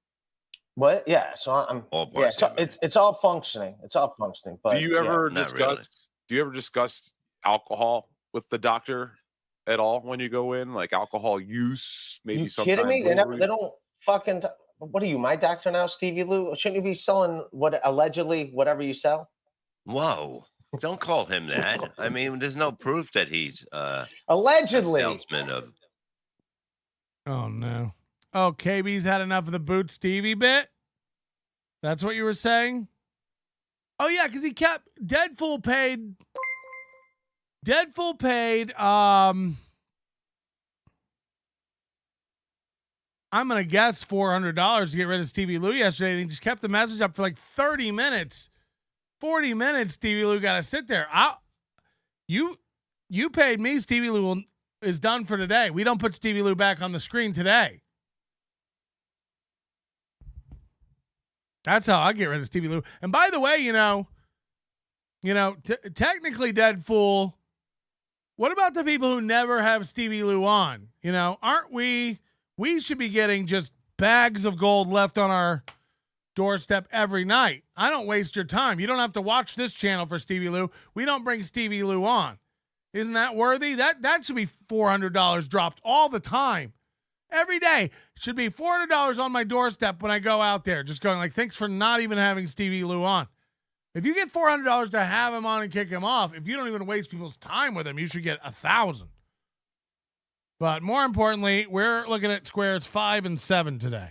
What? Yeah. So I'm. All Yeah. parts. So it's all functioning. It's all functioning. But Do you ever Not really. discuss alcohol with the doctor at all when you go in, like alcohol use? Maybe You sometimes. kidding me? They don't fucking. What are you, my doctor now, Stevie Lou? Shouldn't you be selling allegedly whatever you sell? Whoa. Don't call him that. I mean, there's no proof that he's allegedly a salesman of. Oh, no. Oh, KB's had enough of the Boot Stevie bit? That's what you were saying? Oh, yeah, because he kept Deadpool paid, I'm going to guess $400 to get rid of Stevie Lou yesterday, and he just kept the message up for like 30 minutes. 40 minutes, Stevie Lou got to sit there. You paid me. Stevie Lou is done for today. We don't put Stevie Lou back on the screen today. That's how I get rid of Stevie Lou. And by the way, technically, Deadpool, what about the people who never have Stevie Lou on? Aren't we should be getting just bags of gold left on our doorstep every night. I don't waste your time. You don't have to watch this channel for Stevie Lou. We don't bring Stevie Lou on. Isn't that worthy? That should be $400 dropped all the time. Every day should be $400 on my doorstep when I go out there. Just going like, thanks for not even having Stevie Lou on. If you get $400 to have him on and kick him off, if you don't even waste people's time with him, you should get 1,000. But more importantly, we're looking at squares 5 and 7 today.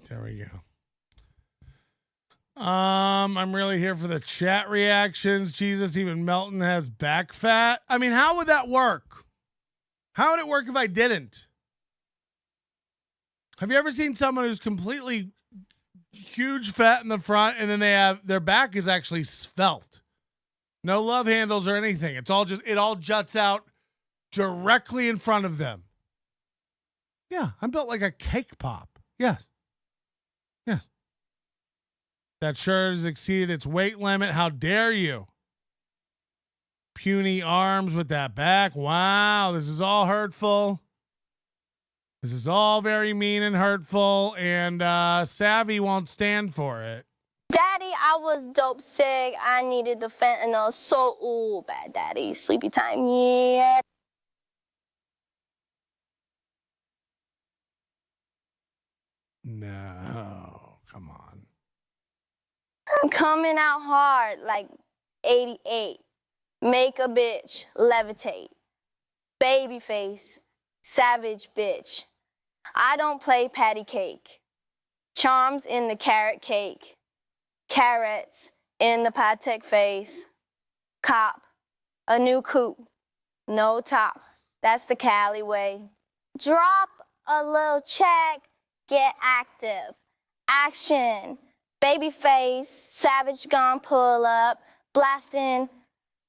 There we go. I'm really here for the chat reactions. Jesus, even Melton has back fat. I mean, how would that work? How would it work if I didn't? Have you ever seen someone who's completely huge fat in the front and then they have their back is actually svelte? No love handles or anything. It all juts out directly in front of them. Yeah, I'm built like a cake pop. Yes. Yes. That sure has exceeded its weight limit. How dare you? Puny arms with that back. Wow, this is all hurtful. This is all very mean and hurtful, and Savvy won't stand for it. Daddy, I was dope sick. I needed the fentanyl so bad, Daddy. Sleepy time, yeah. No, come on. I'm coming out hard like 88. Make a bitch levitate. Babyface, savage bitch. I don't play patty cake. Charms in the carrot cake. Carrots in the Patek face. Cop, a new coupe, no top. That's the Cali way. Drop a little check, get active. Action, babyface, savage gun pull up, blasting,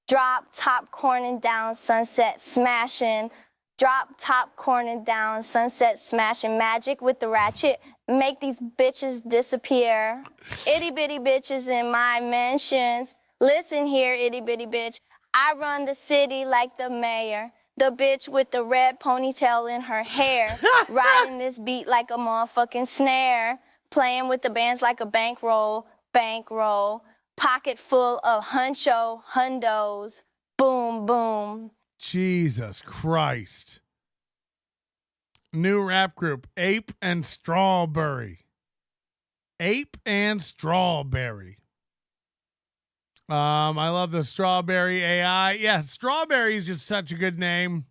drop top corner down, sunset smashing. Drop top corner down, sunset smashing, magic with the ratchet, make these bitches disappear. Itty bitty bitches in my mentions. Listen here, itty bitty bitch. I run the city like the mayor. The bitch with the red ponytail in her hair. Riding this beat like a motherfucking snare. Playing with the bands like a bankroll. Pocket full of hundos. Boom, boom. Jesus Christ. New rap group, Ape and Strawberry. Ape and Strawberry. I love the Strawberry AI. Yeah, Strawberry is just such a good name.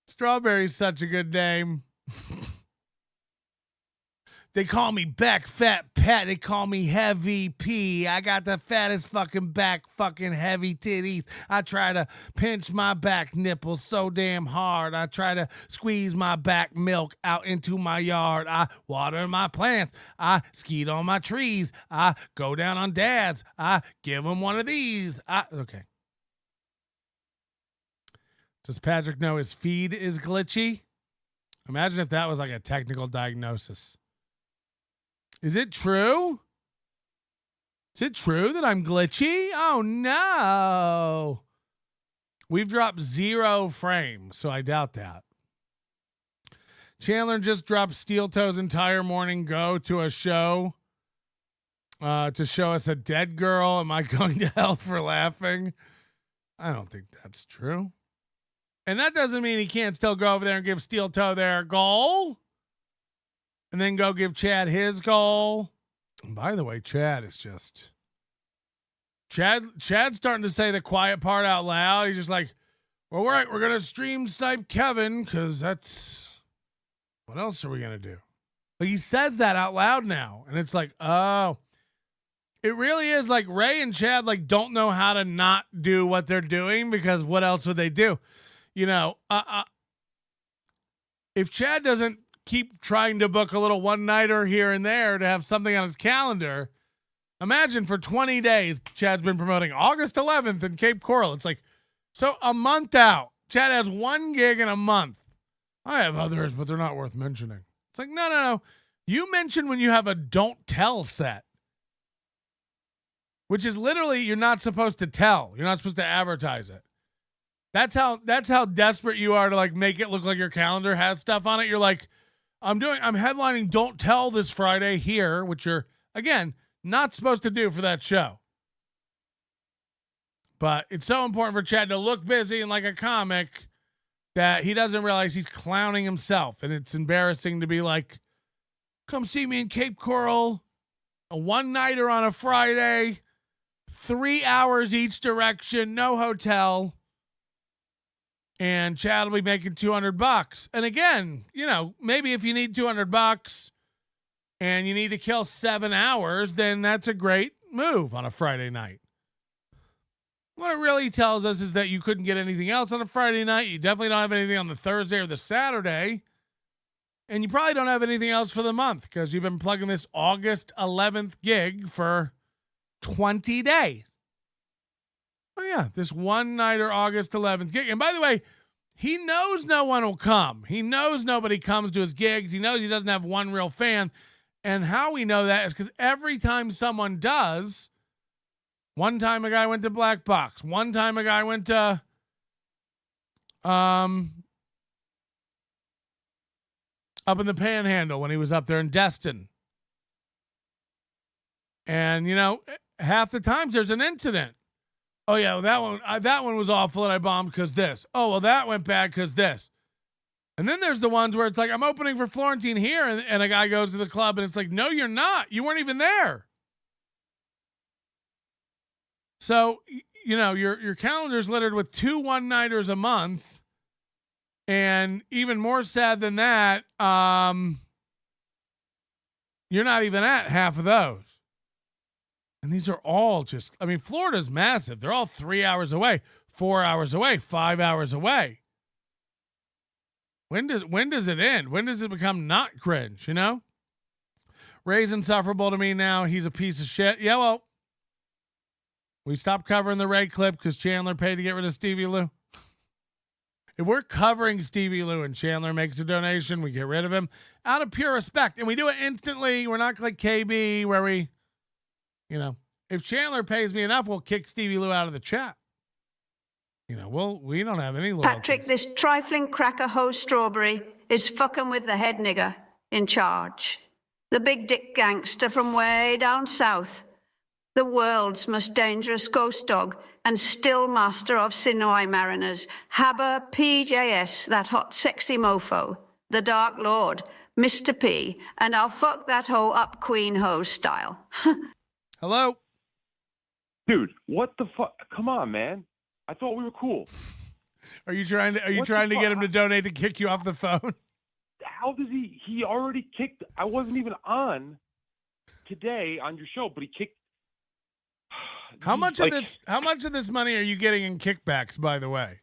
Strawberry's such a good name. They call me back fat Pat. They call me heavy P. I got the fattest fucking back, fucking heavy titties. I try to pinch my back nipples so damn hard. I try to squeeze my back milk out into my yard. I water my plants. I skeet on my trees. I go down on dads. I give them one of these. Okay. Does Patrick know his feed is glitchy? Imagine if that was like a technical diagnosis. Is it true? Is it true that I'm glitchy? Oh, no. We've dropped 0 frames, so I doubt that. Chandler just dropped Steel Toe's entire morning go to a show to show us a dead girl. Am I going to hell for laughing? I don't think that's true. And that doesn't mean he can't still go over there and give Steel Toe their goal. And then go give Chad his goal. And by the way, Chad's starting to say the quiet part out loud. He's just like, well, all right, we're going to stream snipe Kevin because that's, what else are we going to do? Like he says that out loud now. And it's like, oh, it really is like Ray and Chad like don't know how to not do what they're doing because what else would they do? You know, if Chad doesn't keep trying to book a little one-nighter here and there to have something on his calendar. Imagine for 20 days, Chad's been promoting August 11th in Cape Coral. It's like, so a month out. Chad has 1 gig in a month. I have others, but they're not worth mentioning. It's like, no. You mention when you have a don't tell set, which is literally you're not supposed to tell. You're not supposed to advertise it. That's how desperate you are to like make it look like your calendar has stuff on it. You're like, I'm headlining Don't Tell this Friday here, which you're, again, not supposed to do for that show. But it's so important for Chad to look busy and like a comic that he doesn't realize he's clowning himself. And it's embarrassing to be like, come see me in Cape Coral, a one-nighter on a Friday, 3 hours each direction, no hotel. and Chad will be making $200. And again, you know, maybe if you need $200 and you need to kill 7 hours, then that's a great move on a Friday night. What it really tells us is that you couldn't get anything else on a Friday night. You definitely don't have anything on the Thursday or the Saturday. And you probably don't have anything else for the month because you've been plugging this August 11th gig for 20 days. Oh, yeah, this one-nighter August 11th gig. And by the way, he knows no one will come. He knows nobody comes to his gigs. He knows he doesn't have one real fan. And how we know that is because every time someone does, one time a guy went to Black Box. One time a guy went to up in the Panhandle when he was up there in Destin. And, you know, half the times there's an incident. Oh, yeah, well, that one was awful and I bombed because this. Oh, well, that went bad because this. And then there's the ones where it's like, I'm opening for Florentine here, and a guy goes to the club, and it's like, no, you're not. You weren't even there. So, you know, your calendar's littered with 2 one-nighters a month, and even more sad than that, you're not even at half of those. And these are all just, I mean, Florida's massive. They're all 3 hours away, 4 hours away, 5 hours away. When does it end? When does it become not cringe, you know? Ray's insufferable to me now. He's a piece of shit. Yeah, well, we stopped covering the Ray clip because Chandler paid to get rid of Stevie Lou. If we're covering Stevie Lou and Chandler makes a donation, we get rid of him out of pure respect. And we do it instantly. We're not like KB where we, you know, if Chandler pays me enough, we'll kick Stevie Lou out of the chat. You know, we don't have any loyalty. Patrick, this trifling cracker hoe Strawberry is fucking with the head nigger in charge. The big dick gangster from way down south. The world's most dangerous ghost dog and still master of Sinoi mariners. Haber PJS, that hot sexy mofo. The Dark Lord, Mr. P, and I'll fuck that hoe up Queen Hoe style. Hello? Dude, what the fuck? Come on, man. I thought we were cool. Are you trying to get him to donate to kick you off the phone? How does he already kicked? I wasn't even on today on your show, but he kicked. How much of this money are you getting in kickbacks, by the way?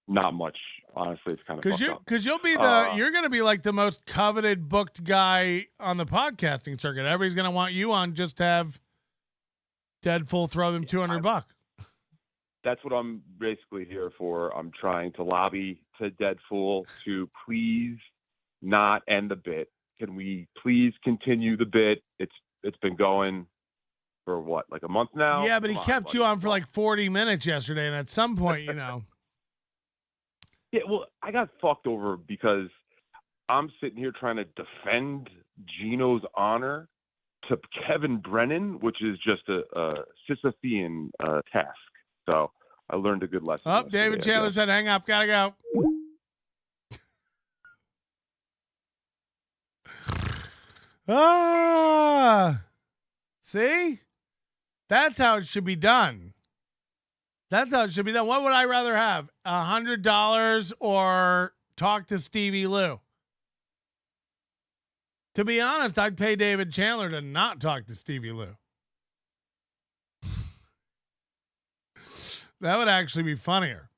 Not much. Honestly, it's kind of because you'll be you're going to be like the most coveted booked guy on the podcasting circuit. Everybody's going to want you on just to have Deadful throw them $200. That's what I'm basically here for. I'm trying to lobby to Deadful to please not end the bit. Can we please continue the bit? It's been going for what, like a month now? Yeah, but he kept you on for like 40 minutes yesterday, and at some point, you know. Yeah, well, I got fucked over because I'm sitting here trying to defend Gino's honor to Kevin Brennan, which is just a Sisyphean task. So I learned a good lesson. Oh, David Chandler said, hang up, gotta go. See? That's how it should be done. That's how it should be done. What would I rather have? $100 or talk to Stevie Lou? To be honest, I'd pay David Chandler to not talk to Stevie Lou. That would actually be funnier.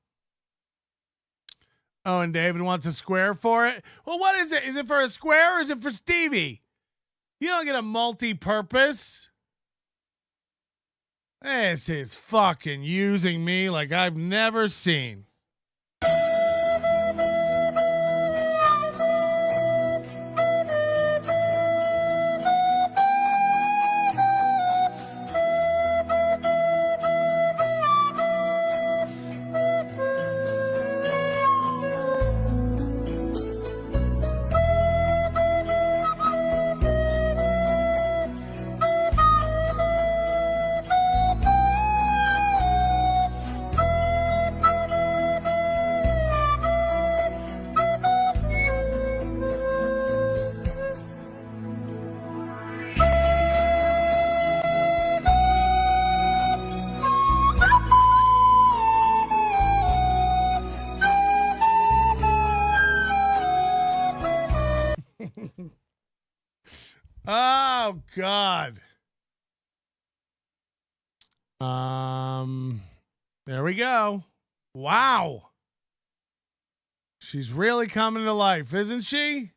Oh, and David wants a square for it? Well, what is it? Is it for a square or is it for Stevie? You don't get a multi-purpose. This is fucking using me like I've never seen. Oh, God. There we go. Wow. She's really coming to life, isn't she?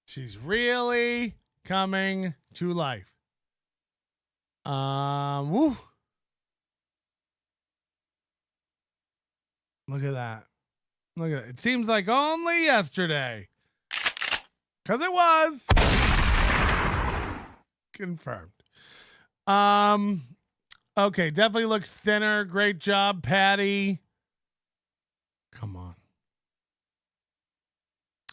She's really coming to life. Woo. Look at that. Look at it. It seems like only yesterday. Because it was. Confirmed. Okay, definitely looks thinner. Great job, Patty. Come on.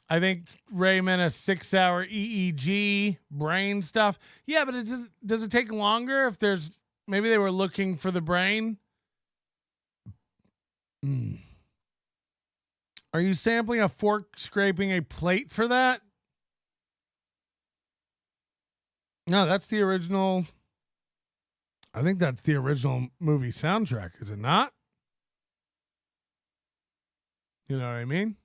I think Raymond a 6-hour EEG brain stuff. Yeah, but does it take longer if there's maybe they were looking for the brain? Are you sampling a fork scraping a plate for that? No, that's the original. I think that's the original movie soundtrack, is it not? You know what I mean?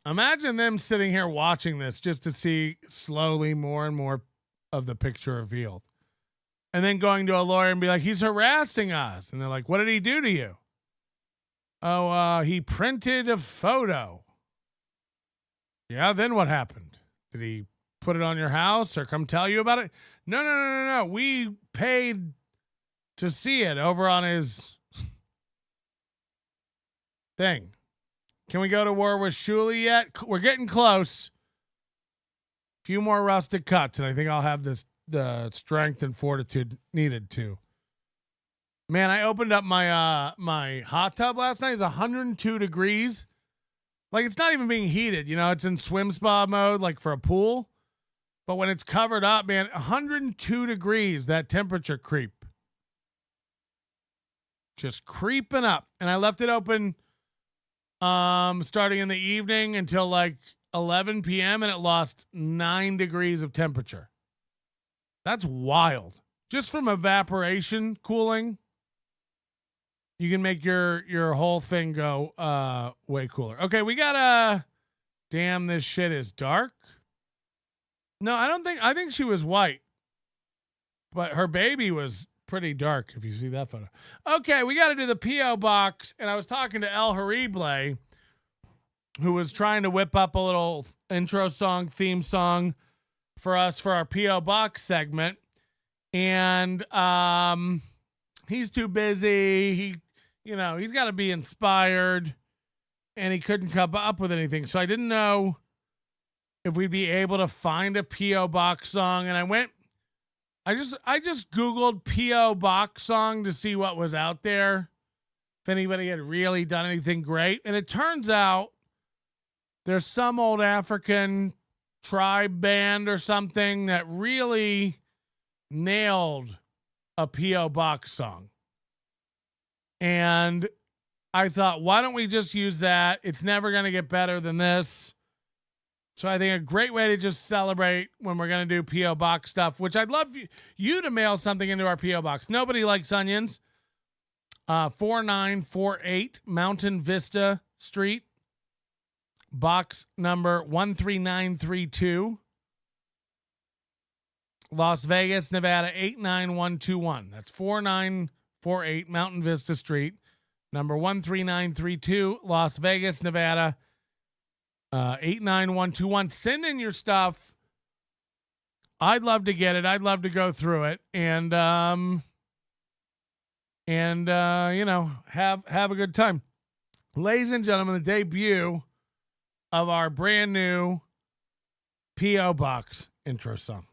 Imagine them sitting here watching this just to see slowly more and more of the picture revealed. And then going to a lawyer and be like, he's harassing us. And they're like, what did he do to you? Oh, he printed a photo. Yeah, then what happened? Did he put it on your house or come tell you about it? No. We paid to see it over on his thing. Can we go to war with Shuli yet? We're getting close. A few more rustic cuts, and I think I'll have the strength and fortitude needed to. Man, I opened up my my hot tub last night. It's 102 degrees. Like, it's not even being heated. You know, it's in swim spa mode, like for a pool. But when it's covered up, man, 102 degrees, that temperature creep. Just creeping up. And I left it open starting in the evening until like 11 p.m. and it lost 9 degrees of temperature. That's wild. Just from evaporation cooling, you can make your whole thing go way cooler. Okay, we got damn, this shit is dark. No, I think she was white. But her baby was pretty dark, if you see that photo. Okay, we got to do the P.O. box. And I was talking to El Harible, who was trying to whip up a little intro song, theme song for us for our P.O. box segment. And he's too busy. He's got to be inspired. And he couldn't come up with anything. So I didn't know if we'd be able to find a P.O. box song. And I just Googled P.O. box song to see what was out there, if anybody had really done anything great. And it turns out there's some old African tribe band or something that really nailed a P.O. box song. And I thought, why don't we just use that? It's never going to get better than this. So I think a great way to just celebrate when we're going to do P.O. Box stuff, which I'd love you to mail something into our P.O. Box. Nobody Likes Onions. 4948 Mountain Vista Street. Box number 13932. Las Vegas, Nevada 89121. That's 4948 Mountain Vista Street. Number 13932. Las Vegas, Nevada 89121. Send in your stuff. I'd love to get it. I'd love to go through it and have a good time. Ladies and gentlemen, the debut of our brand new P.O. Box intro song.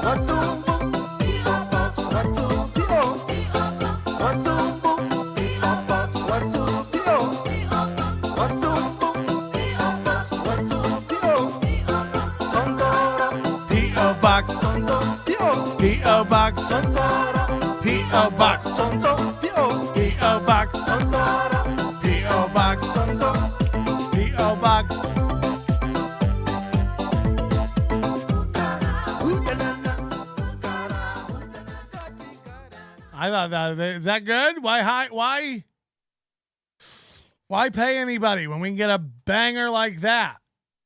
What's Box, P.O. Box, P.O. Box, P.O. Box, P.O. Box, P.O. Box. I thought that is that good? Why pay anybody when we can get a banger like that?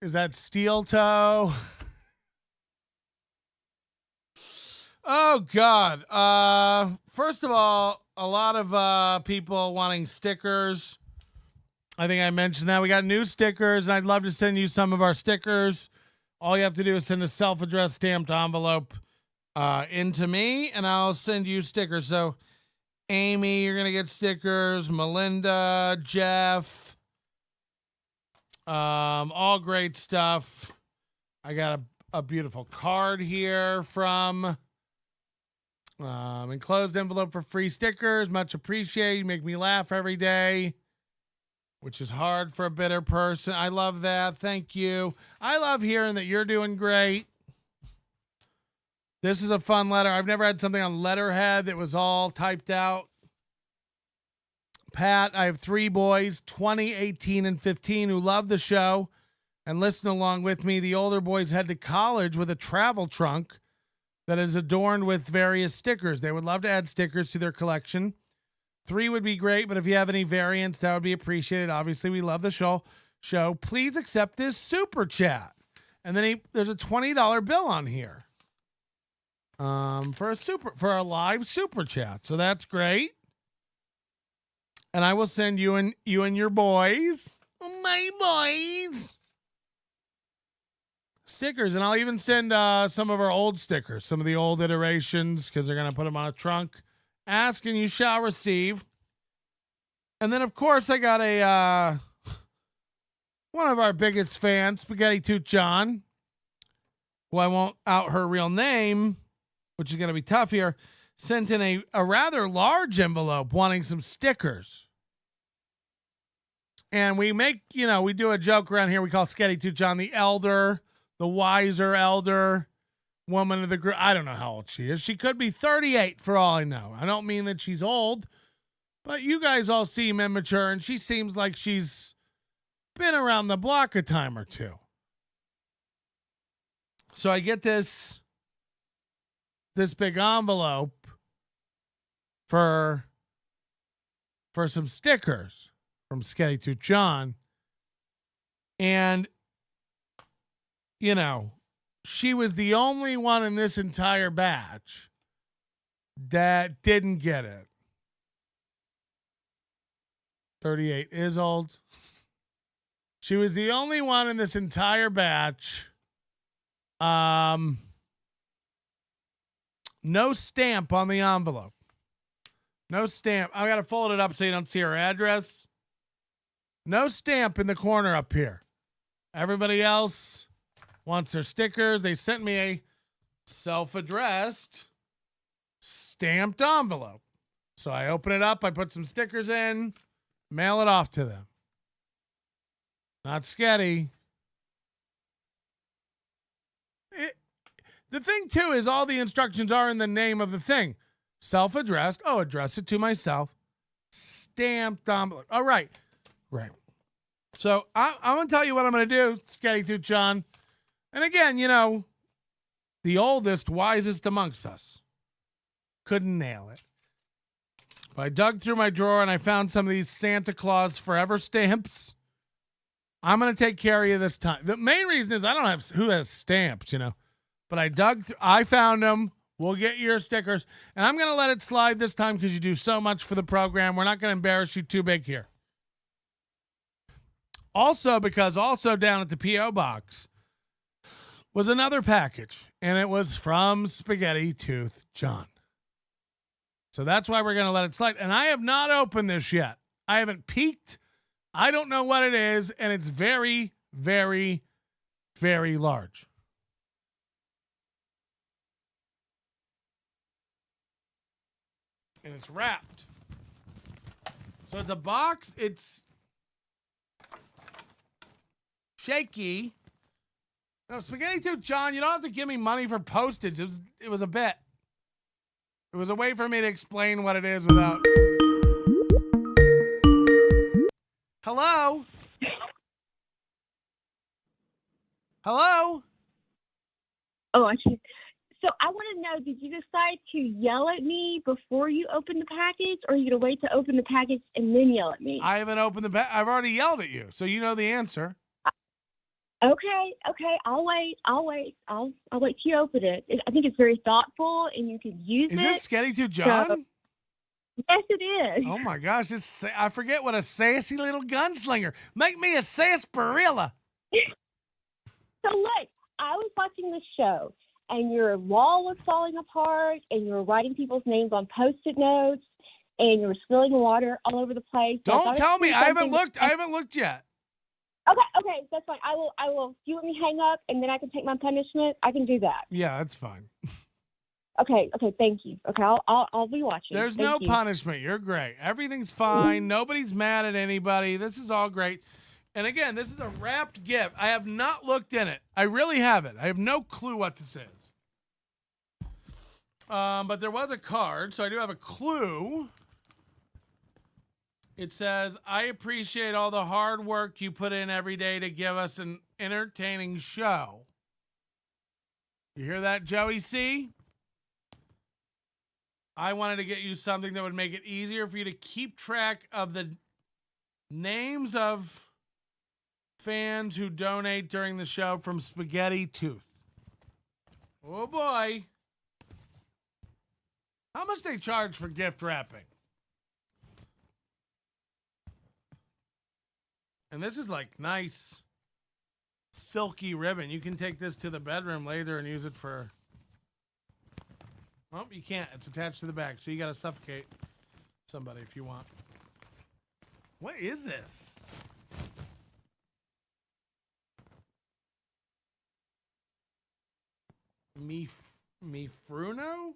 Is that steel toe? Oh God. First of all, a lot of people wanting stickers. I think I mentioned that. We got new stickers, and I'd love to send you some of our stickers. All you have to do is send a self-addressed stamped envelope into me, and I'll send you stickers. So Amy, you're gonna get stickers. Melinda, Jeff, all great stuff. I got a beautiful card here from enclosed envelope for free stickers. Much appreciated. You make me laugh every day, which is hard for a bitter person. I love that. Thank you. I love hearing that you're doing great. This is a fun letter. I've never had something on letterhead that was all typed out. Pat, I have 3 boys, 20, 18, and 15, who love the show and listen along with me. The older boys head to college with a travel trunk that is adorned with various stickers. They would love to add stickers to their collection. 3 would be great, but if you have any variants, that would be appreciated. Obviously, we love the show. Please accept this super chat. And then there's a $20 bill on here. For a live super chat. So that's great. And I will send you and your boys, my boys, stickers. And I'll even send some of our old stickers, some of the old iterations, because they're going to put them on a trunk. Ask and you shall receive. And then, of course, I got one of our biggest fans, Spaghetti Toot John, who I won't out her real name, which is going to be tough here, sent in a rather large envelope wanting some stickers. And we we do a joke around here. We call Sketty Toot John the elder, the wiser elder woman of the group. I don't know how old she is. She could be 38 for all I know. I don't mean that she's old, but you guys all seem immature, and she seems like she's been around the block a time or two. So I get this big envelope for some stickers from Sketty Toot John. And, she was the only one in this entire batch that didn't get it. 38 is old. She was the only one in this entire batch. No stamp on the envelope. No stamp. I got to fold it up so you don't see her address. No stamp in the corner up here. Everybody else wants their stickers. They sent me a self-addressed stamped envelope. So I open it up. I put some stickers in. Mail it off to them. Not sketty. The thing, too, is all the instructions are in the name of the thing. Self-addressed. Oh, address it to myself. Stamped envelope. All right. Right. So I'm going to tell you what I'm going to do, Sketty Toot John. And again, the oldest, wisest amongst us couldn't nail it. But I dug through my drawer and I found some of these Santa Claus Forever stamps. I'm going to take care of you this time. The main reason is I don't have who has stamps, But I found them. We'll get your stickers. And I'm going to let it slide this time because you do so much for the program. We're not going to embarrass you too big here. Also, because down at the P.O. box was another package. And it was from Spaghetti Tooth John. So that's why we're going to let it slide. And I have not opened this yet. I haven't peeked. I don't know what it is. And it's very, very, very large. And it's wrapped. So it's a box. It's shaky. No, Spaghetti Tooth John, you don't have to give me money for postage. It was a bit. It was a way for me to explain what it is without... Hello? Hello? Oh, I see. So I want to know, did you decide to yell at me before you opened the package, or are you going to wait to open the package and then yell at me? I haven't opened the package. I've already yelled at you, so you know the answer. Okay, I'll wait. I'll wait till you open it. I think it's very thoughtful, and you could use it. Is this Sketty to John? So, yes, it is. Oh my gosh, I forget what a sassy little gunslinger. Make me a sarsaparilla. So look, I was watching the show, and your wall was falling apart, and you were writing people's names on Post-it notes, and you were spilling water all over the place. So Don't tell me. I haven't looked. I haven't looked yet. Okay, that's fine. I will. Do you want me to hang up, and then I can take my punishment? I can do that. Yeah, that's fine. Okay, thank you. Okay, I'll be watching. There's Thank no you. punishment. You're great. Everything's fine. Nobody's mad at anybody. This is all great. And again, this is a wrapped gift. I have not looked in it. I really haven't. I have no clue what this is. But there was a card, so I do have a clue. It says, I appreciate all the hard work you put in every day to give us an entertaining show. You hear that, Joey C? I wanted to get you something that would make it easier for you to keep track of the names of fans who donate during the show from Spaghetti Tooth. Oh boy. How much they charge for gift wrapping? And this is like nice silky ribbon. You can take this to the bedroom later and use it for... Well, you can't. It's attached to the back, so you got to suffocate somebody if you want. What is this? Mifruno?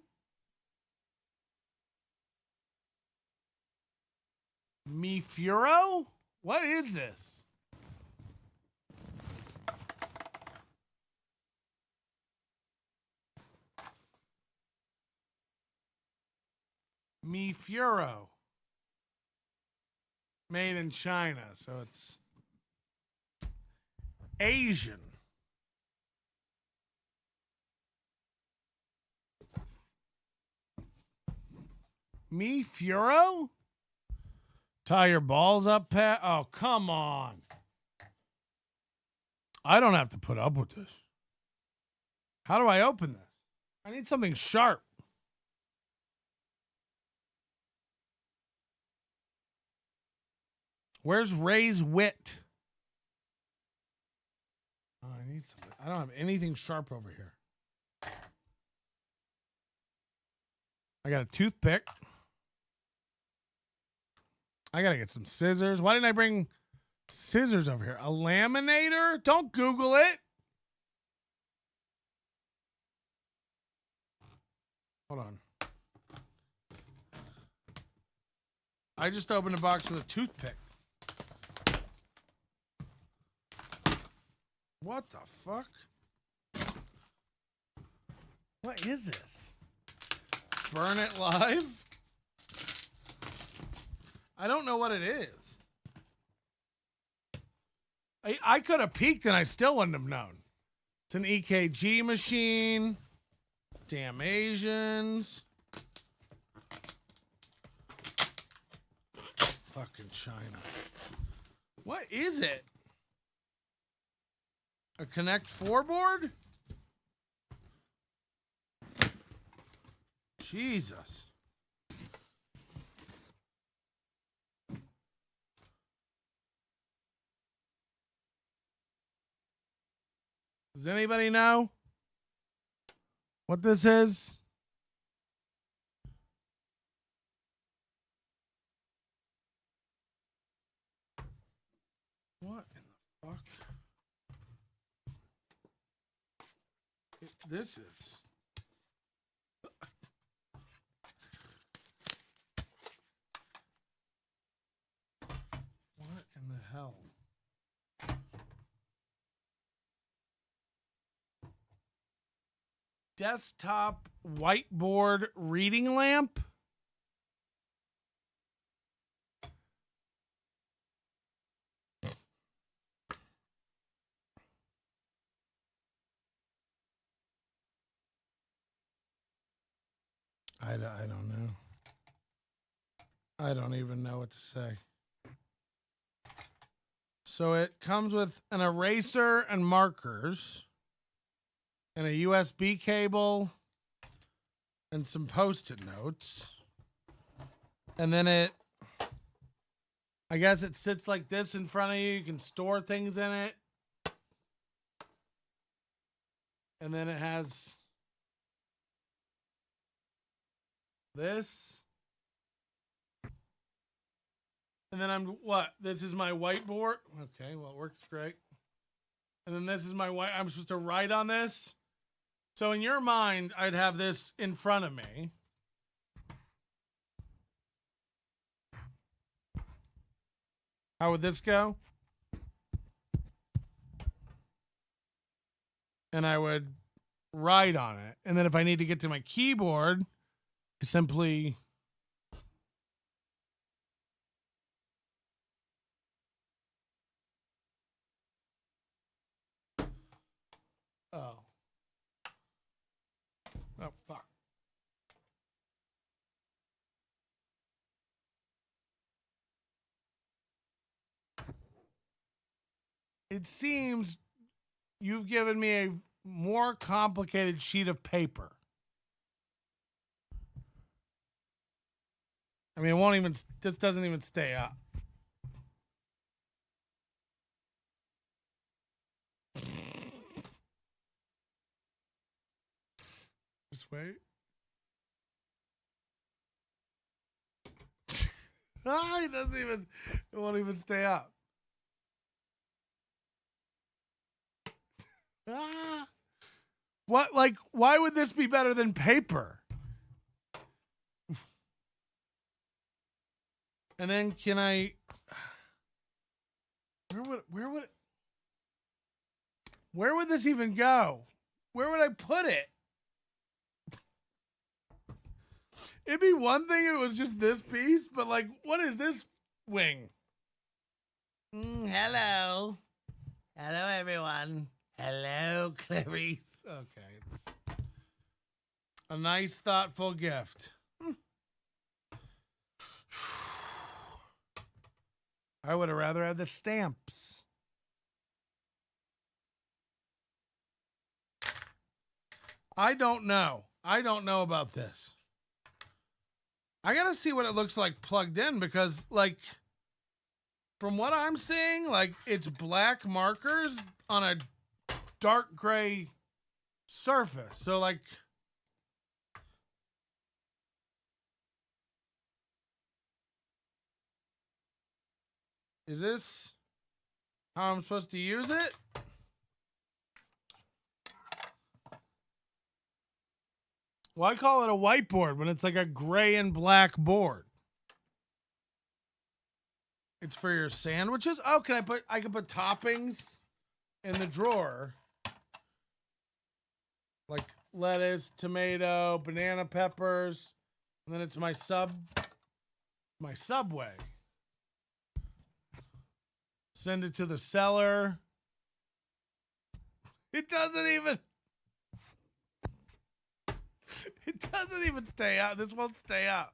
Mifuro? What is this? Mifuro. Made in China, so it's Asian. Mifuro? Tie your balls up, Pat? Oh, come on. I don't have to put up with this. How do I open this? I need something sharp. Where's Ray's wit? Oh, I need something. I don't have anything sharp over here. I got a toothpick. I got to get some scissors. Why didn't I bring scissors over here? A laminator? Don't Google it. Hold on. I just opened a box with a toothpick. What the fuck? What is this? Burn it live? I don't know what it is. I could have peeked and I still wouldn't have known. It's an EKG machine. Damn Asians. Fucking China. What is it? A Connect 4 board? Jesus. Does anybody know what this is? What in the fuck? This is... What in the hell? desktop whiteboard reading lamp. I don't know. I don't even know what to say. So it comes with an eraser and markers and a USB cable and some Post-it notes. And then I guess it sits like this in front of you. You can store things in it. And then it has this. And then this is my whiteboard. Okay, well, it works great. And then this is I'm supposed to write on this. So in your mind, I'd have this in front of me. How would this go? And I would write on it. And then if I need to get to my keyboard, I simply... Oh, fuck. It seems you've given me a more complicated sheet of paper. I mean, this doesn't even stay up. Just wait. It won't even stay up. Why would this be better than paper? And then can I, where would this even go? Where would I put it? It'd be one thing if it was just this piece, but what is this wing? Hello. Hello, everyone. Hello, Clarice. Okay. It's a nice, thoughtful gift. I would have rather had the stamps. I don't know. I don't know about this. I gotta see what it looks like plugged in because, from what I'm seeing, it's black markers on a dark gray surface. So, is this how I'm supposed to use it? Why call it a whiteboard when it's like a gray and black board? It's for your sandwiches? Oh, I can put toppings in the drawer. Like lettuce, tomato, banana peppers. And then it's my Subway. Send it to the cellar. It doesn't even stay out. This won't stay out.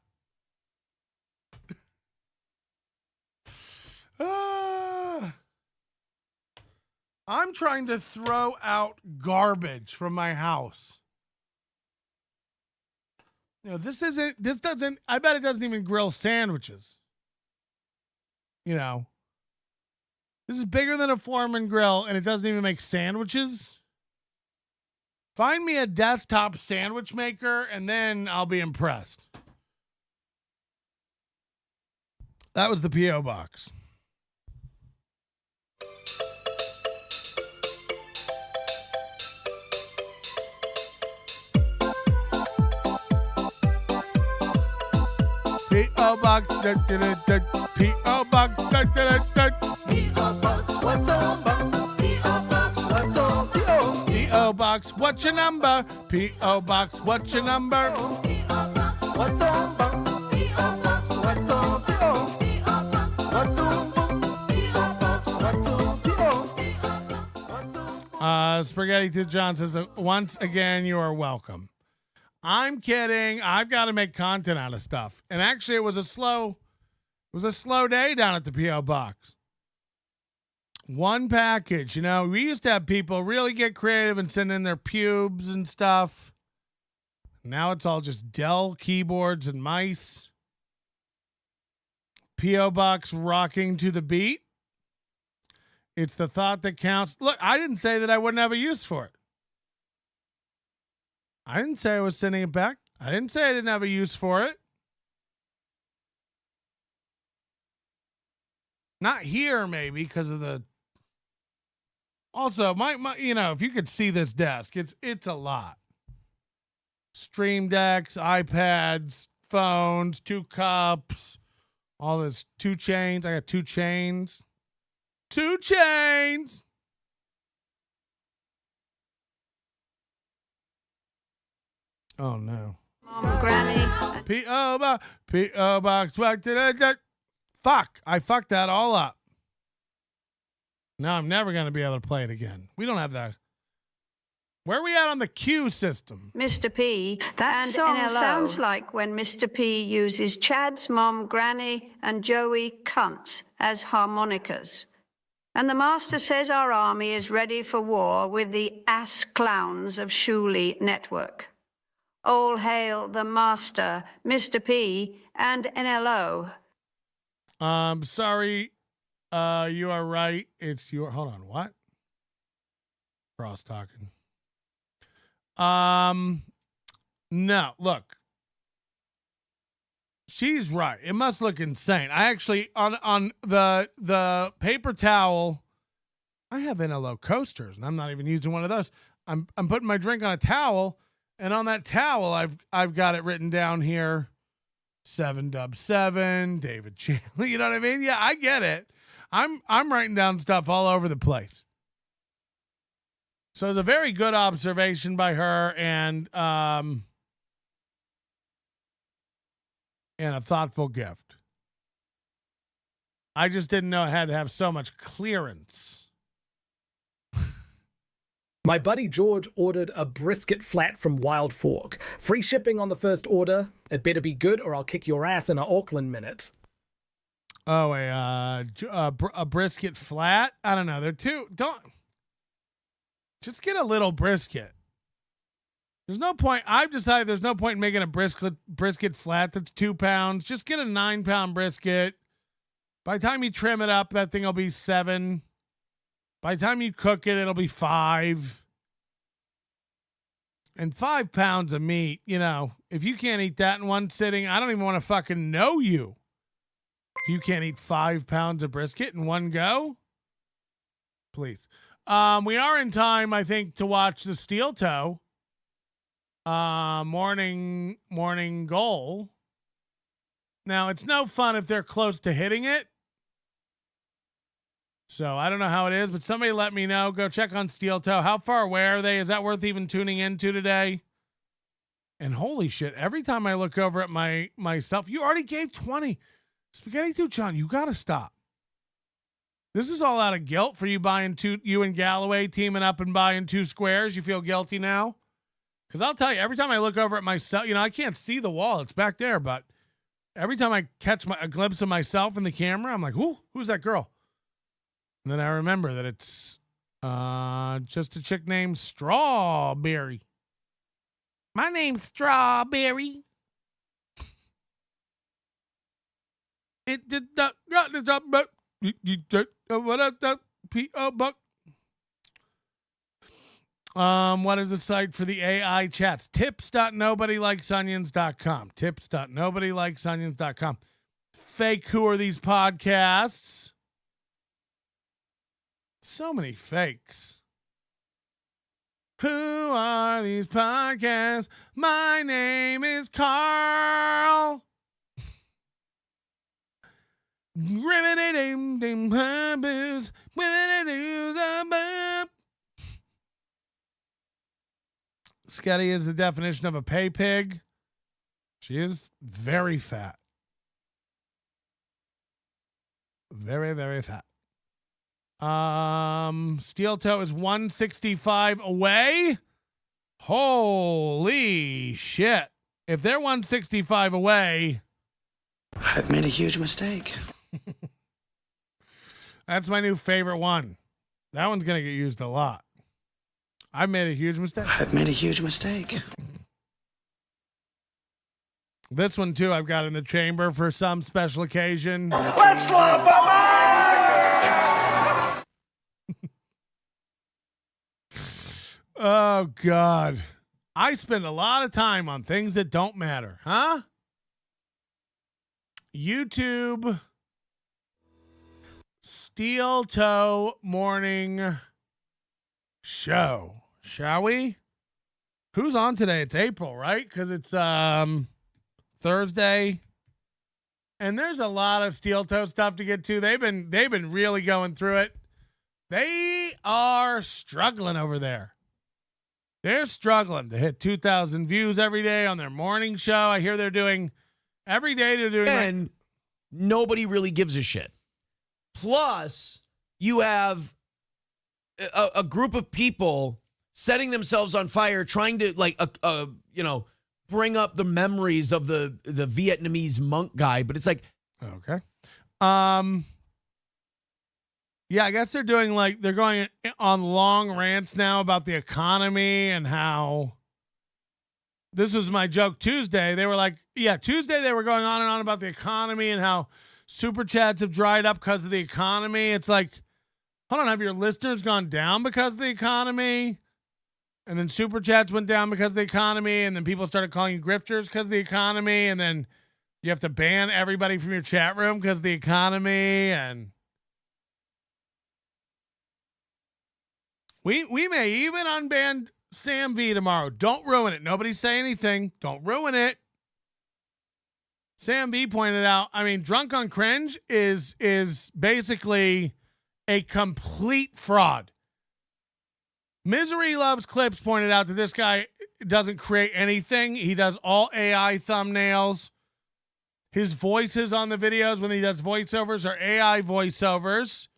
I'm trying to throw out garbage from my house. I bet it doesn't even grill sandwiches. This is bigger than a Foreman grill and it doesn't even make sandwiches. Find me a desktop sandwich maker and then I'll be impressed. That was the P.O. box. P.O. box. P.O. box. P.O. box. What's on? P.O. box. What's on? P.O. P.O. Box, what's your number? P.O. Box, what's your number? What's on P.O. Box? What's on P.O. What's on P.O. Box? What's on P.O. Spaghetti to John says, once again, you are welcome. I'm kidding. I've got to make content out of stuff. And actually, it was a slow day down at the P.O. Box. One package. You know, we used to have people really get creative and send in their pubes and stuff. Now it's all just Dell keyboards and mice. P.O. Box rocking to the beat. It's the thought that counts. Look, I didn't say that I wouldn't have a use for it. I didn't say I was sending it back. I didn't say I didn't have a use for it. Not here, maybe, because of the... Also, my you know, if you could see this desk, it's a lot. Stream decks, iPads, phones, 2 cups, all this 2 chains. I got 2 chains. 2 chains. Oh no. Mom, Granny. P.O. Box. Fuck. I fucked that all up. Now I'm never going to be able to play it again. We don't have that. Where are we at on the Q system? Mr. P. That And song NLO. sounds like when Mr. P uses Chad's mom, Granny, and Joey cunts as harmonicas. And the master says our army is ready for war with the ass clowns of Shuli network. All hail the master, Mr. P, and NLO. Sorry. You are right. It's your... Hold on. What? Cross talking. No, look. She's right. It must look insane. I actually, on the paper towel, I have NLO coasters, and I'm not even using one of those. I'm putting my drink on a towel, and on that towel, I've got it written down here, 7dub7, David Chandler. You know what I mean? Yeah, I get it. I'm writing down stuff all over the place. So it's a very good observation by her, and a thoughtful gift. I just didn't know it had to have so much clearance. My buddy George ordered a brisket flat from Wild Fork. Free shipping on the first order. It better be good or I'll kick your ass in an Auckland minute. Oh, a brisket flat? I don't know. They're too... Don't... Just get a little brisket. There's no point. I've decided there's no point in making a brisket flat that's 2 pounds. Just get a 9-pound brisket. By the time you trim it up, that thing will be 7. By the time you cook it, it'll be 5. And 5 pounds of meat, you know, if you can't eat that in one sitting, I don't even want to fucking know you. If you can't eat 5 pounds of brisket in one go, please. We are in time, I think, to watch the Steel Toe morning goal. Now, it's no fun if they're close to hitting it. So I don't know how it is, but somebody let me know. Go check on Steel Toe. How far away are they? Is that worth even tuning into today? And holy shit, every time I look over at myself, you already gave 20. Spaghetti Dude John, you got to stop. This is all out of guilt for you you and Galloway teaming up and buying 2 squares. You feel guilty now? Because I'll tell you, every time I look over at myself, you know, I can't see the wall. It's back there, but every time I catch a glimpse of myself in the camera, I'm like, who's that girl? And then I remember that it's just a chick named Strawberry. My name's Strawberry. It did not but what up the P.O. Buck. What is the site for the AI chats? Tips.nobodylikesonions.com. Tips.nobodylikesonions.com. Fake who are these podcasts? So many fakes. Who are these podcasts? My name is Carl. Sketty is the definition of a pay pig. She is very fat. Very, very fat. Steel Toe is 165 away. Holy shit. If they're 165 away, I've made a huge mistake. that's my new favorite one. That one's going to get used a lot. I've made a huge mistake. I've made a huge mistake. This one, too, I've got in the chamber for some special occasion. Let's love Oh, God. I spend a lot of time on things that don't matter, huh? YouTube Steel Toe Morning Show. Shall we? Who's on today? It's April, right? Because it's Thursday. And there's a lot of Steel Toe stuff to get to. They've been really going through it. They are struggling over there. They're struggling to hit 2,000 views every day on their morning show. I hear they're doing every day. They're doing, and nobody really gives a shit. Plus, you have a group of people setting themselves on fire, trying to bring up the memories of the Vietnamese monk guy. But it's like, okay. Yeah, I guess they're going on long rants now about the economy and how this was my joke Tuesday. They were like, Tuesday they were going on and on about the economy and how super chats have dried up because of the economy. It's like, hold on, have your listeners gone down because of the economy? And then super chats went down because of the economy, and then people started calling you grifters because of the economy, and then you have to ban everybody from your chat room because of the economy, and we may even unban Sam V tomorrow. Don't ruin it. Nobody say anything. Don't ruin it. Sam V pointed out, Drunk on Cringe is basically a complete fraud. Misery Loves Clips pointed out that this guy doesn't create anything. He does all AI thumbnails. His voices on the videos when he does voiceovers are AI voiceovers.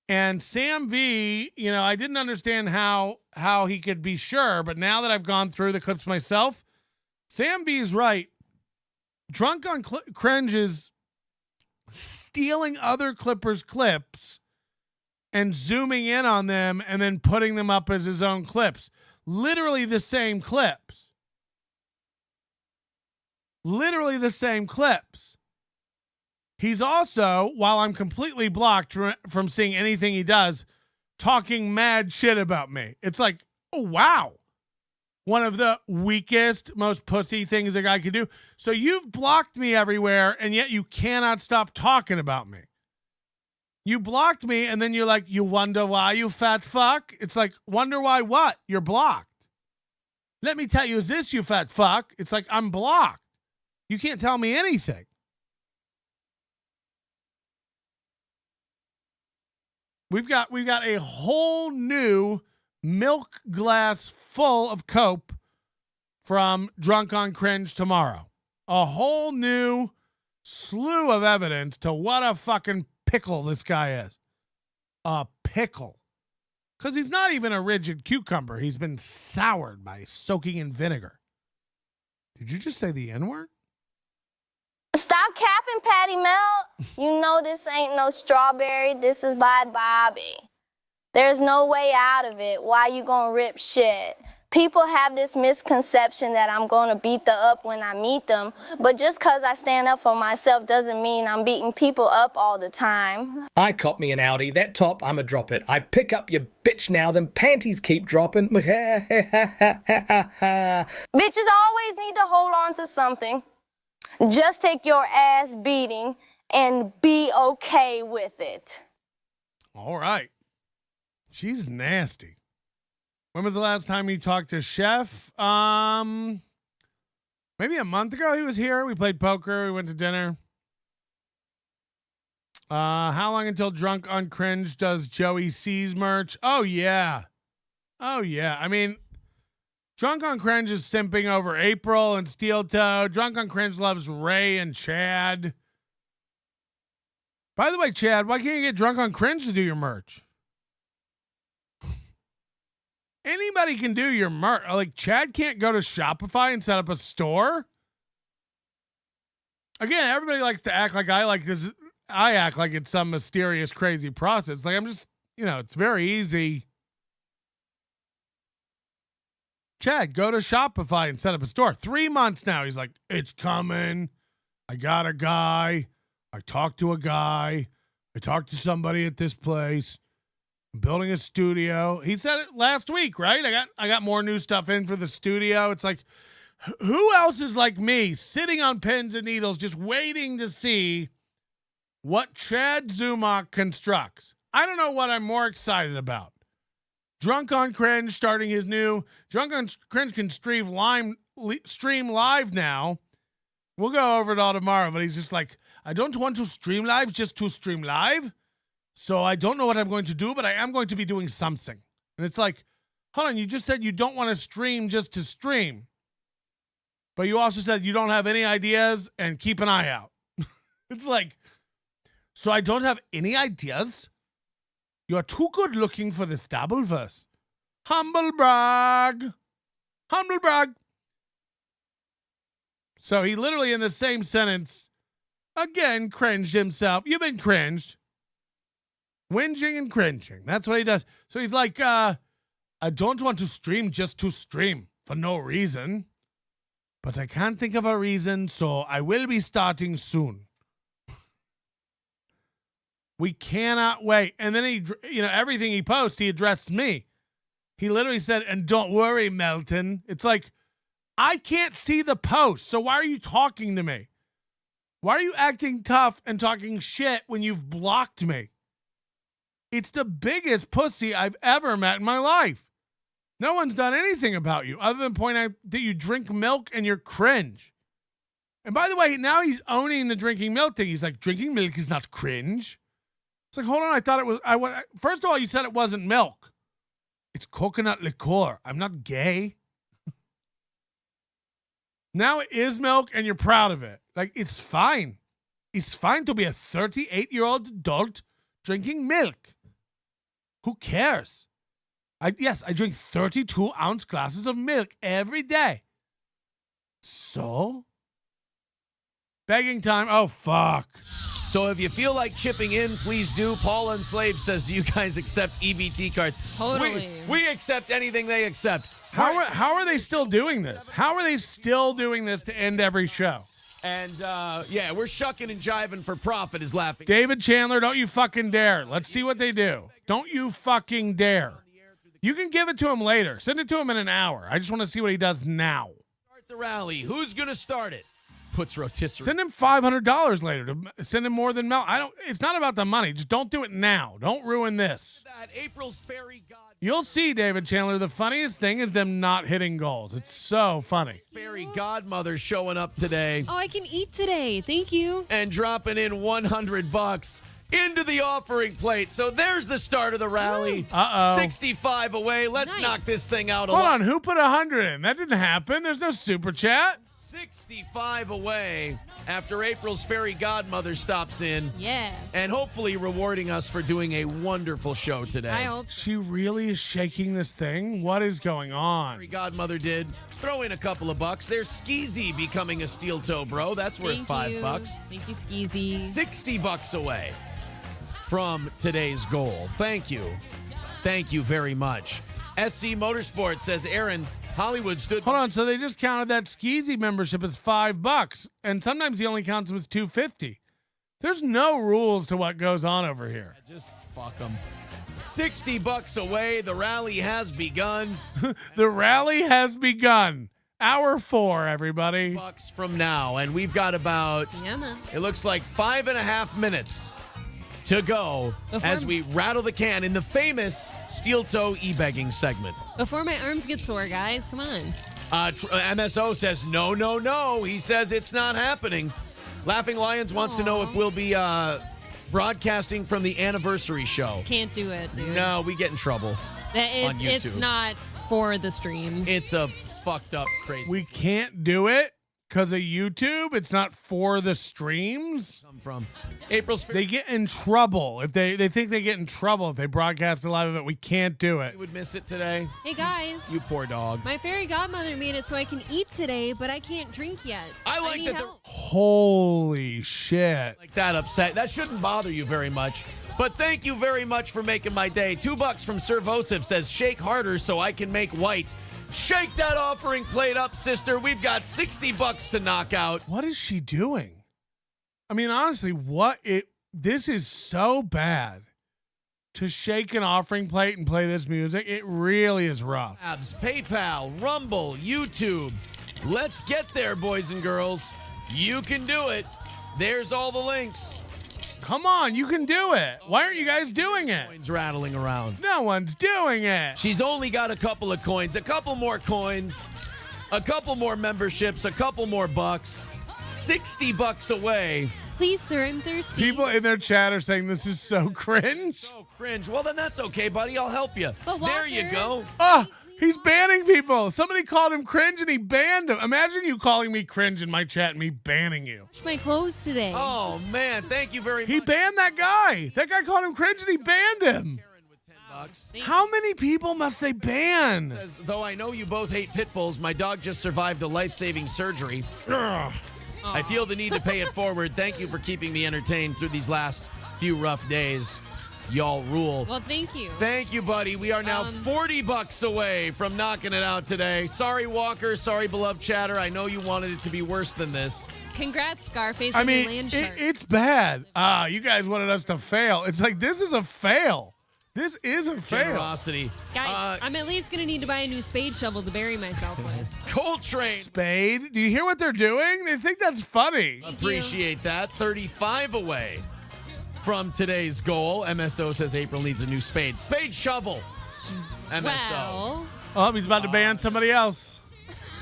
And Sam V, I didn't understand how he could be sure, but now that I've gone through the clips myself, Sam V is right. Drunk on Cringe is stealing other clippers' clips and zooming in on them and then putting them up as his own clips. Literally the same clips. Literally the same clips. He's also, while I'm completely blocked from seeing anything he does, talking mad shit about me. It's like, oh, wow. One of the weakest, most pussy things a guy could do. So you've blocked me everywhere, and yet you cannot stop talking about me. You blocked me, and then you're like, you wonder why, you fat fuck? It's like, wonder why what? You're blocked. Let me tell you, is this you fat fuck? It's like, I'm blocked. You can't tell me anything. We've got a whole new milk glass full of cope from Drunk on Cringe tomorrow. A whole new slew of evidence to what a fucking pickle this guy is. A pickle. Because he's not even a rigid cucumber. He's been soured by soaking in vinegar. Did you just say the N-word? Stop capping, Patty Melt. You know this ain't no strawberry. This is by Bobby. There's no way out of it. Why you gonna rip shit? People have this misconception that I'm gonna beat them up when I meet them, but just cause I stand up for myself doesn't mean I'm beating people up all the time. I cop me an Audi. That top, I'ma drop it. I pick up your bitch now, them panties keep dropping. Bitches always need to hold on to something. Just take your ass beating and be okay with it. All right. She's nasty. When was the last time you talked to Chef? Maybe a month ago he was here. We played poker. We went to dinner. How long until Drunk on Cringe does Joey C's merch? Oh, yeah. Oh, yeah. Drunk on Cringe is simping over April and Steel Toe. Drunk on Cringe loves Ray and Chad. By the way, Chad, why can't you get Drunk on Cringe to do your merch? Anybody can do your merch. Like, Chad can't go to Shopify and set up a store. Again, everybody likes to act like I like this. I act like it's some mysterious, crazy process. Like, I'm just, it's very easy. Chad, go to Shopify and set up a store. 3 months now. He's like, it's coming. I got a guy. I talked to a guy. I talked to somebody at this place. I'm building a studio. He said it last week, right? I got more new stuff in for the studio. It's like, who else is like me, sitting on pins and needles, just waiting to see what Chad Zumach constructs? I don't know what I'm more excited about. Drunk on Cringe starting his new Drunk on Cringe can stream live now. We'll go over it all tomorrow, but he's just like, I don't want to stream live just to stream live. So I don't know what I'm going to do, but I am going to be doing something. And it's like, hold on, you just said you don't want to stream just to stream. But you also said you don't have any ideas and keep an eye out. It's like, so I don't have any ideas? You're too good looking for this Doubleverse. Humble brag. Humble brag. So he literally in the same sentence, again, cringed himself. You've been cringed. Whinging and cringing. That's what he does. So he's like, I don't want to stream just to stream for no reason. But I can't think of a reason, so I will be starting soon. We cannot wait. And then he, everything he posts, he addressed me. He literally said, and don't worry, Melton. It's like, I can't see the post. So why are you talking to me? Why are you acting tough and talking shit when you've blocked me? It's the biggest pussy I've ever met in my life. No one's done anything about you other than point out that you drink milk and you're cringe. And by the way, now he's owning the drinking milk thing. He's like, drinking milk is not cringe. It's like, hold on, I thought it was. First of all, you said it wasn't milk. It's coconut liqueur. I'm not gay. Now it is milk, and you're proud of it. Like, it's fine. It's fine to be a 38-year-old adult drinking milk. Who cares? I drink 32-ounce glasses of milk every day. So? Begging time. Oh, fuck. So if you feel like chipping in, please do. Paul Enslaved says, do you guys accept EBT cards? Totally. We accept anything they accept. How are they still doing this? How are they still doing this to end every show? And, we're shucking and jiving for profit is laughing. David Chandler, don't you fucking dare. Let's see what they do. Don't you fucking dare. You can give it to him later. Send it to him in an hour. I just want to see what he does now. Start the rally. Who's going to start it? Puts rotisserie. Send him $500 later to send him more than Mel. It's not about the money. Just don't do it now. Don't ruin this. April's fairy god. You'll see, David Chandler. The funniest thing is them not hitting goals. It's so funny. Fairy godmother showing up today. Oh, I can eat today. Thank you. And dropping in $100 into the offering plate. So there's the start of the rally. Uh-oh. 65 away. Let's knock this thing out. Hold on. Who put 100 in? That didn't happen. There's no super chat. 65 away after April's fairy godmother stops in. Yeah. And hopefully rewarding us for doing a wonderful show today. I hope. She really is shaking this thing? What is going on? Fairy godmother did. Throw in a couple of bucks. There's Skeezy becoming a steel toe bro. That's worth $5. Thank you, Skeezy. $60 away from today's goal. Thank you. Thank you very much. SC Motorsports says, Aaron, Hollywood stood. Hold on, so they just counted that Skeezy membership as $5, and sometimes he only counts them as $250. There's no rules to what goes on over here. Just fuck them. $60 away. The rally has begun. The rally has begun. Hour 4, everybody. $5 from now, and we've got about. Yeah, man. It looks like 5.5 minutes to go as we rattle the can in the famous steel toe e-begging segment. Before my arms get sore, guys. Come on. MSO says, no. He says it's not happening. Laughing Lions wants to know if we'll be broadcasting from the anniversary show. Can't do it, dude. No, we get in trouble on YouTube. It's not for the streams. It's a fucked up crazy. We can't do it because of YouTube. It's not for the streams. Come from April's. They get in trouble if they think they get in trouble if they broadcast a live event. We can't do it. You would miss it today. Hey guys, You poor dog. my fairy godmother made it so I can eat today, but I can't drink yet. I like need that help. Holy shit! Like that upset. That shouldn't bother you very much. But thank you very much for making my day. $2 from Servosive says, shake harder so I can make white. Shake that offering plate up, sister. We've got $60 to knock out. What is she doing? I mean, honestly, this is so bad to shake an offering plate and play this music. It really is rough. Abs, PayPal, Rumble, YouTube. Let's get there, boys and girls. You can do it. There's all the links. Come on, you can do it. Why aren't you guys doing it? Coins rattling around. No one's doing it. She's only got a couple of coins, a couple more coins, a couple more memberships, a couple more bucks. $60 away. Please, sir, I'm thirsty. People in their chat are saying this is so cringe. So cringe. Well, then that's okay, buddy. I'll help you. But there you Walker- go. Oh, he's banning people. Somebody called him cringe and he banned him. Imagine you calling me cringe in my chat and me banning you. Wash my clothes today. Oh, man. Thank you very He much. banned that guy. That guy called him cringe and he banned him. How many people must they ban? Says, though I know you both hate pit bulls, my dog just survived a life-saving surgery. I feel the need to pay it forward. Thank you for keeping me entertained through these last few rough days. Y'all rule. Well, thank you. Thank you, buddy. We are now $40 away from knocking it out today. Sorry, Walker. Sorry, beloved chatter. I know you wanted it to be worse than this. Congrats, Scarface. I on your mean, land shark. it's bad. You guys wanted us to fail. It's like, this is a fail. This is a fail. Generosity. Guys, I'm at least going to need to buy a new spade shovel to bury myself with. Coltrane. Spade. Do you hear what they're doing? They think that's funny. Appreciate that. 35 away from today's goal. MSO says April needs a new spade. Spade shovel. MSO. Well, Oh, he's about to ban somebody else.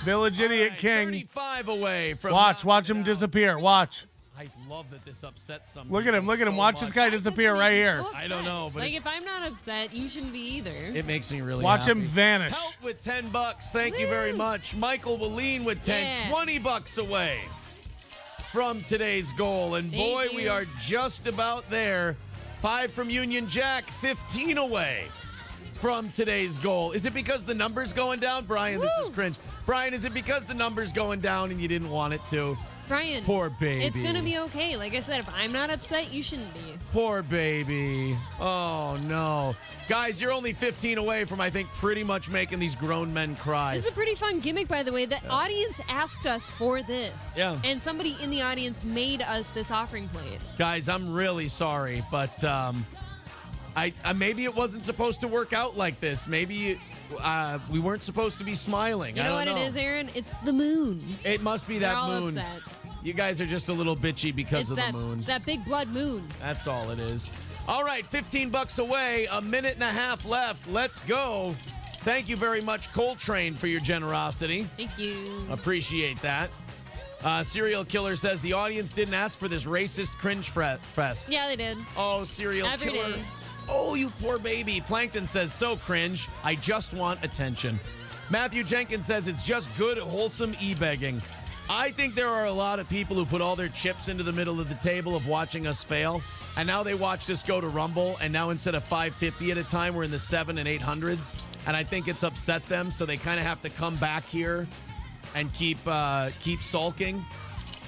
Village Idiot King. 35 away from. Watch him disappear. Watch. I love that this upsets some. Look at him. Look at him. so Watch much. this guy disappear right here. I don't know, but like, if I'm not upset, you shouldn't be either. it makes me really Watch happy. him vanish. Help with $10. Thank you very much. Michael Willeen with 10. Yeah. $20 away from today's goal. And Thank boy, you. we are just about there. 5 from Union Jack, 15 away from today's goal. Is it because the number's going down? Brian, this is cringe. Brian, is it because the number's going down and you didn't want it to? Brian, Poor baby. it's going to be okay. Like I said, if I'm not upset, you shouldn't be. Poor baby. Oh, no. Guys, you're only 15 away from, I think, pretty much making these grown men cry. This is a pretty fun gimmick, by the way. The audience asked us for this. Yeah. And somebody in the audience made us this offering plate. Guys, I'm really sorry, but I maybe it wasn't supposed to work out like this. Maybe we weren't supposed to be smiling. You know what it is, Aaron? It's the moon. It must be We're that all moon. upset. You guys are just a little bitchy because It's of that, the moon. it's that big blood moon. That's all it is. All right, $15 away, a minute and a half left. Let's go. Thank you very much, Coltrane, for your generosity. Thank you. Appreciate that. Serial Killer says the audience didn't ask for this racist cringe fest. Yeah, they did. Oh, Serial Every Killer. day. Oh, you poor baby. Plankton says, so cringe. I just want attention. Matthew Jenkins says it's just good, wholesome e-begging. I think there are a lot of people who put all their chips into the middle of the table of watching us fail, and now they watched us go to Rumble, and now instead of 550 at a time, we're in the 700s and 800s, and I think it's upset them, so they kind of have to come back here and keep sulking.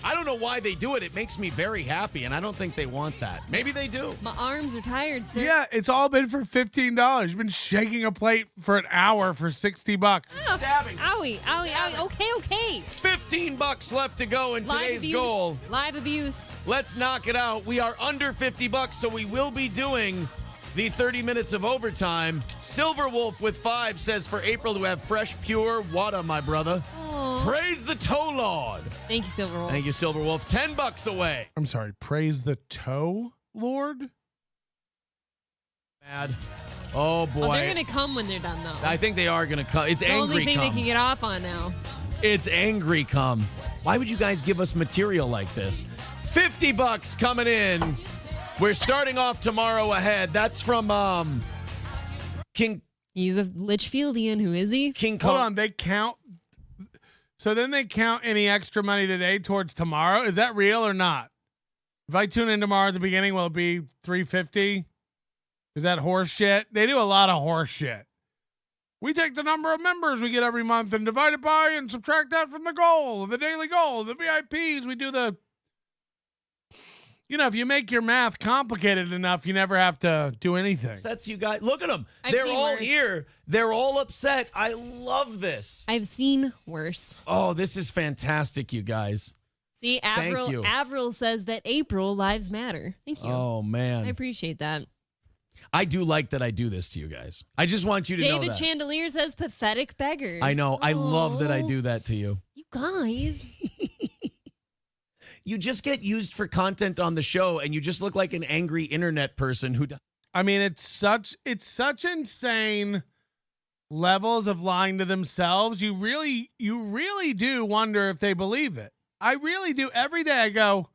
I don't know why they do it. It makes me very happy, and I don't think they want that. Maybe they do. My arms are tired, sir. Yeah, it's all been for $15. You've been shaking a plate for an hour for $60. Stabbing. Owie, owie, owie. Okay. $15 left to go in Live today's abuse. goal. Live abuse. Let's knock it out. We are under $50, so we will be doing the 30 minutes of overtime. Silver Wolf with 5 says for April to have fresh, pure water, my brother. Aw. Praise the toe lord. Thank you, Silver Wolf. Thank you, Silver Wolf. $10 away. I'm sorry, praise the toe lord? Mad. Oh, boy. Oh, they're going to come when they're done, though. I think they are going to come. It's the angry only thing come. they can get off on now. It's angry come. Why would you guys give us material like this? $50 coming in. We're starting off tomorrow ahead. That's from King. He's a Litchfieldian. Who is he? King Hold Kong. on, they count So then they count any extra money today towards tomorrow. Is that real or not? If I tune in tomorrow at the beginning, will it be $350? Is that horse shit? They do a lot of horse shit. We take the number of members we get every month and divide it by and subtract that from the goal, the daily goal, the VIPs. We do the, if you make your math complicated enough, you never have to do anything. That's you guys. Look at them. I've They're seen all worse. here. They're all upset. I love this. I've seen worse. Oh, this is fantastic, you guys. See, Thank you. Avril says that April lives matter. Thank you. Oh, man. I appreciate that. I do like that I do this to you guys. I just want you to know David that. Chandelier says pathetic beggars. I know. I love that I Oh, do that to you. You guys. You just get used for content on the show, and you just look like an angry internet person who. I mean, it's such insane levels of lying to themselves. You really do wonder if they believe it. I really do. Every day I go,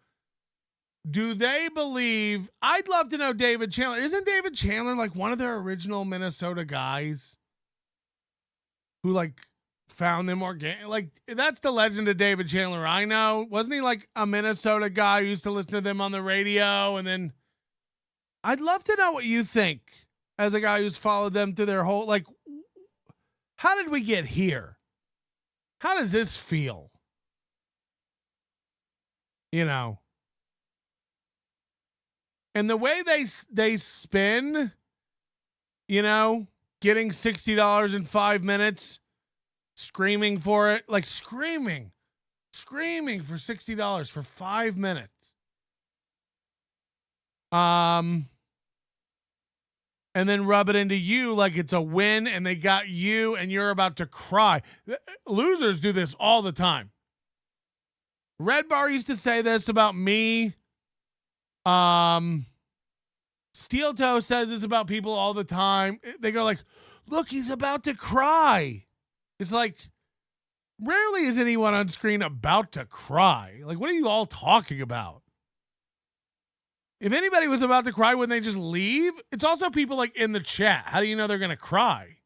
do they believe? I'd love to know David Chandler. Isn't David Chandler like one of their original Minnesota guys who like found them organic? Like, that's the legend of David Chandler I know. Wasn't he like a Minnesota guy who used to listen to them on the radio? And then I'd love to know what you think as a guy who's followed them through their whole, like, how did we get here? How does this feel? And the way they spin, getting $60 in 5 minutes, screaming for it, like screaming for $60 for 5 minutes. And then rub it into you like it's a win and they got you and you're about to cry. Losers do this all the time. Red Bar used to say this about me. Steel Toe says this about people all the time. They go like, look, he's about to cry. It's like, rarely is anyone on screen about to cry. Like, what are you all talking about? If anybody was about to cry, wouldn't they just leave? It's also people like in the chat. How do you know they're going to cry?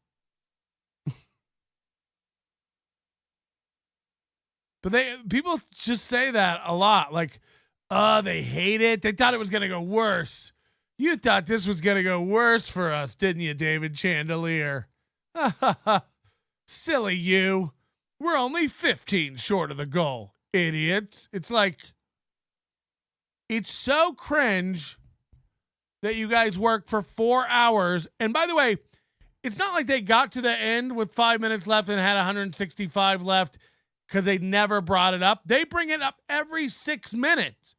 But people just say that a lot. Like, they hate it. They thought it was going to go worse. You thought this was going to go worse for us, didn't you, David Chandelier? Silly you. We're only 15 short of the goal, idiots. It's like, it's so cringe that you guys work for 4 hours. And by the way, it's not like they got to the end with 5 minutes left and had 165 left because they never brought it up. They bring it up every 6 minutes.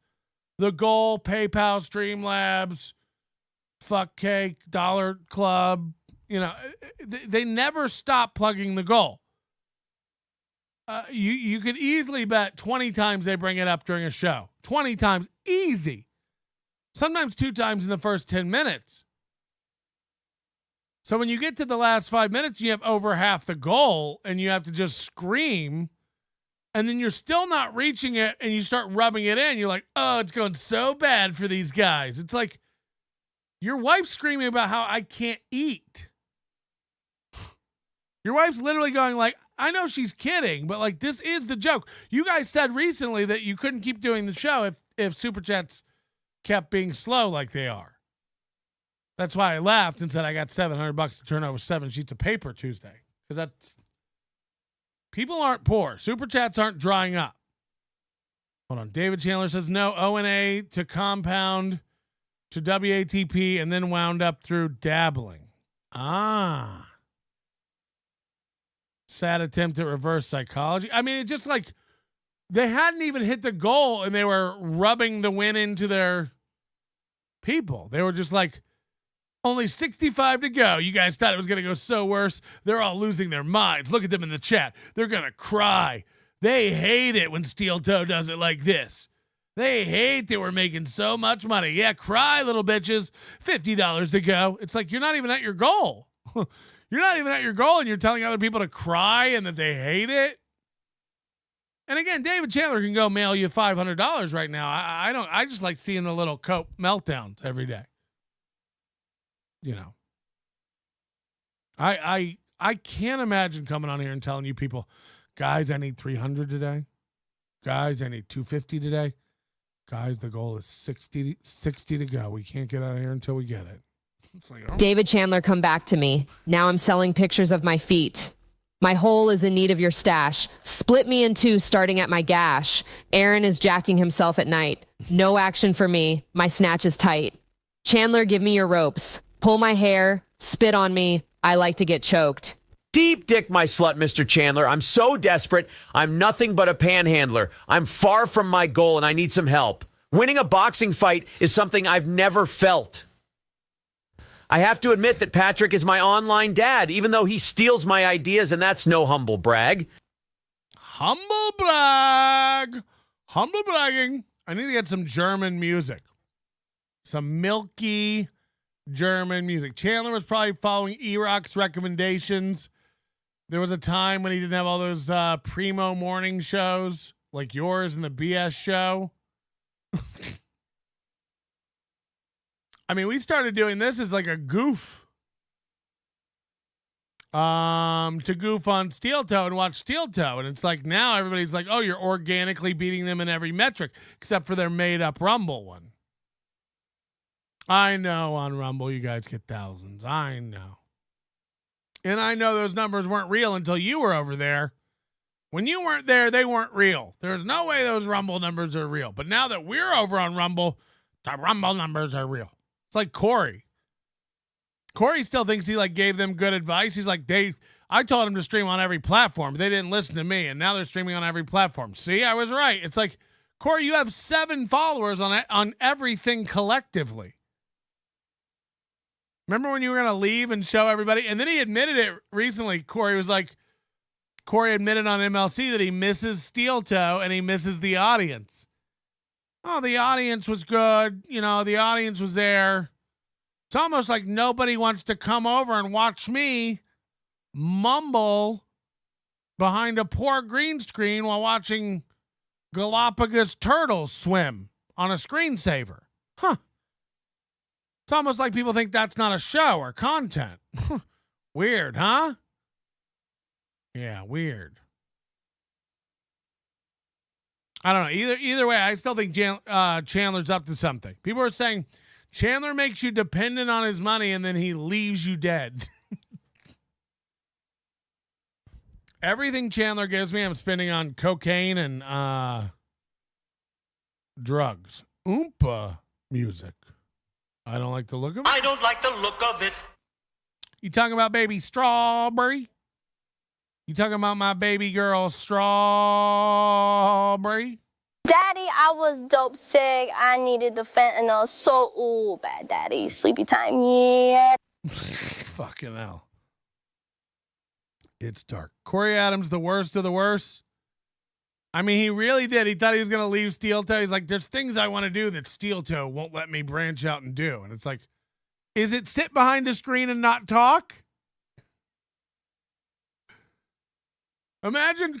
The goal, PayPal, Streamlabs, fuck cake, Dollar Club. They never stop plugging the goal. You could easily bet 20 times they bring it up during a show. 20 times, easy. Sometimes 2 times in the first 10 minutes. So when you get to the last 5 minutes, you have over half the goal and you have to just scream. And then you're still not reaching it and you start rubbing it in. You're like, oh, it's going so bad for these guys. It's like your wife's screaming about how I can't eat. Your wife's literally going like, I know she's kidding, but like, this is the joke. You guys said recently that you couldn't keep doing the show if Super Chats kept being slow like they are. That's why I laughed and said I got $700 to turn over 7 sheets of paper Tuesday. Because that's, people aren't poor. Super Chats aren't drying up. Hold on. David Chandler says no O&A to compound to WATP and then wound up through dabbling. Sad attempt at reverse psychology. I mean, it's just like they hadn't even hit the goal and they were rubbing the win into their people. They were just like, only 65 to go. You guys thought it was going to go so worse. They're all losing their minds. Look at them in the chat. They're going to cry. They hate it when Steel Toe does it like this. They hate that we're making so much money. Yeah, cry, little bitches. $50 to go. It's like you're not even at your goal. You're not even at your goal and you're telling other people to cry and that they hate it. And again, David Chandler can go mail you $500 right now. I just like seeing the little cope meltdowns every day. I can't imagine coming on here and telling you people, Guys, I need 300 today. Guys, I need 250 today. Guys, the goal is 60 to go. We can't get out of here until we get it. It's like, oh. David Chandler, come back to me. Now I'm selling pictures of my feet. My hole is in need of your stash. Split me in two, starting at my gash. Aaron is jacking himself at night. No action for me. My snatch is tight. Chandler, give me your ropes. Pull my hair. Spit on me. I like to get choked. Deep dick my slut, Mr. Chandler. I'm so desperate. I'm nothing but a panhandler. I'm far from my goal and I need some help. Winning a boxing fight is something I've never felt. I have to admit that Patrick is my online dad, even though he steals my ideas, and that's no humble brag. Humble brag. Humble bragging. I need to get some German music. Some milky German music. Chandler was probably following E-Rock's recommendations. There was a time when he didn't have all those primo morning shows like yours and the BS show. I mean, we started doing this as like a goof. To goof on Steel Toe and watch Steel Toe. And it's like now everybody's like, oh, you're organically beating them in every metric except for their made up Rumble one. I know on Rumble you guys get thousands. I know. And I know those numbers weren't real until you were over there. When you weren't there, they weren't real. There's no way those Rumble numbers are real. But now that we're over on Rumble, the Rumble numbers are real. It's like Corey. Corey still thinks he like gave them good advice. He's like, I told him to stream on every platform. They didn't listen to me, and now they're streaming on every platform. See, I was right. It's like, Corey, you have 7 followers on everything collectively. Remember when you were going to leave and show everybody? And then he admitted it recently. Corey admitted on MLC that he misses Steel Toe and he misses the audience. Oh, the audience was good. You know, the audience was there. It's almost like nobody wants to come over and watch me mumble behind a poor green screen while watching Galapagos turtles swim on a screensaver. Huh. It's almost like people think that's not a show or content. Weird, huh? Yeah, weird. I don't know. Either way, I still think Chandler's up to something. People are saying Chandler makes you dependent on his money and then he leaves you dead. Everything Chandler gives me, I'm spending on cocaine and drugs. Oompa music. I don't like the look of it. I don't like the look of it. You talking about baby Strawberry? You talking about my baby girl Strawberry? Daddy, I was dope sick. I needed the fentanyl so bad, Daddy. Sleepy time, yeah. Fucking hell. It's dark. Corey Adams, the worst of the worst. I mean, he really did. He thought he was going to leave Steel Toe. He's like, there's things I want to do that Steel Toe won't let me branch out and do. And it's like, is it sit behind a screen and not talk? Imagine,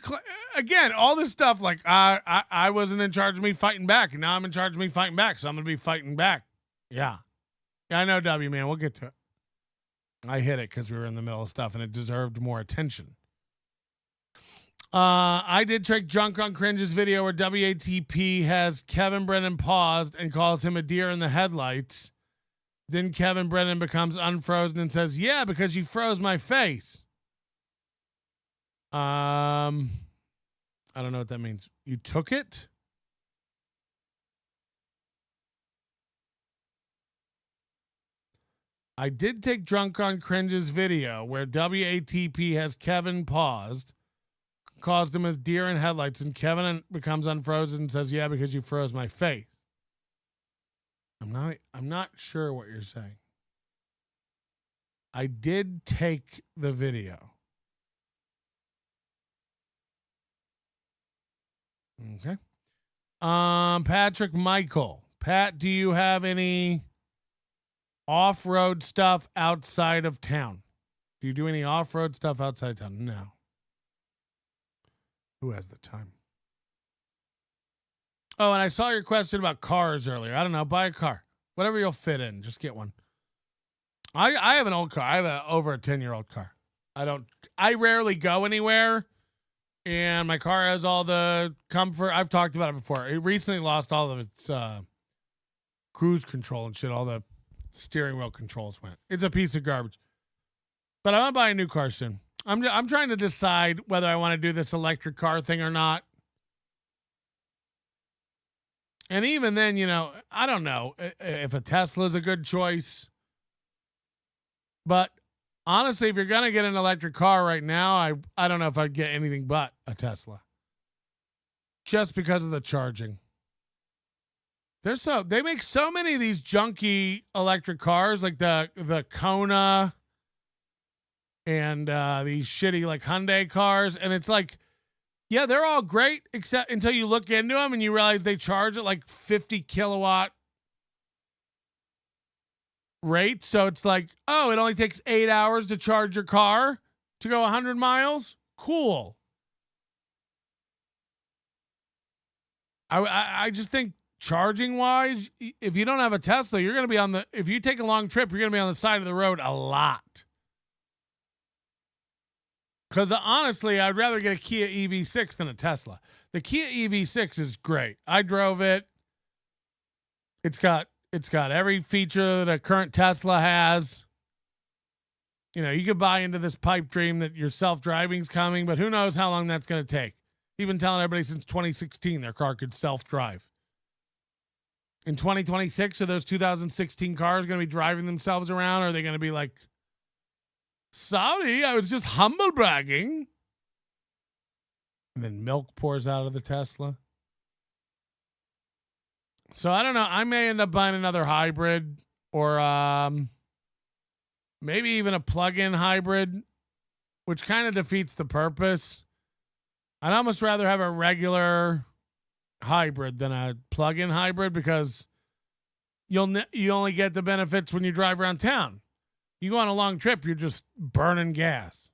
again, all this stuff like, I wasn't in charge of me fighting back, and now I'm in charge of me fighting back, so I'm going to be fighting back. Yeah. I know, W, man. We'll get to it. I hit it because we were in the middle of stuff, and it deserved more attention. I did trick drunk on Cringe's video where WATP has Kevin Brennan paused and calls him a deer in the headlights. Then Kevin Brennan becomes unfrozen and says, yeah, because you froze my face. I don't know what that means. You took it? I did take drunk on Cringe's video where WATP has Kevin paused, caused him as deer in headlights, and Kevin becomes unfrozen and says, yeah, because you froze my face. I'm not sure what you're saying. I did take the video. Okay. Patrick Michael. Pat, do you have any off-road stuff outside of town? Do you do any off-road stuff outside of town? No. Who has the time? Oh, and I saw your question about cars earlier. I don't know. Buy a car. Whatever you'll fit in. Just get one. I have an old car. I have over a 10-year-old car. I rarely go anywhere. and my car has all the comfort. I've talked about it before. It recently lost all of its cruise control and shit. All the steering wheel controls went. It's a piece of garbage. But I want to buy a new car soon. I'm trying to decide whether I want to do this electric car thing or not. And even then, you know, I don't know if a Tesla is a good choice. But honestly, if you're going to get an electric car right now, I don't know if I'd get anything but a Tesla. Just because of the charging. They make so many of these junky electric cars, like the Kona and these shitty like Hyundai cars. And it's like, yeah, they're all great, except until you look into them and you realize they charge at like 50 kilowatt rate. So it's like, oh, it only takes 8 hours to charge your car to go 100 miles. Cool. I just think charging wise, if you don't have a Tesla, you're going to be if you take a long trip, you're going to be on the side of the road a lot. Because honestly, I'd rather get a Kia EV6 than a Tesla. The Kia EV6 is great. I drove it. It's got every feature that a current Tesla has. You know, you could buy into this pipe dream that your self-driving's coming, but who knows how long that's going to take. You've been telling everybody since 2016 their car could self-drive. In 2026, are those 2016 cars going to be driving themselves around, or are they going to be like, sorry, I was just humble bragging? And then milk pours out of the Tesla. So I don't know. I may end up buying another hybrid or maybe even a plug-in hybrid, which kind of defeats the purpose. I'd almost rather have a regular hybrid than a plug-in hybrid because you only get the benefits when you drive around town. You go on a long trip, you're just burning gas.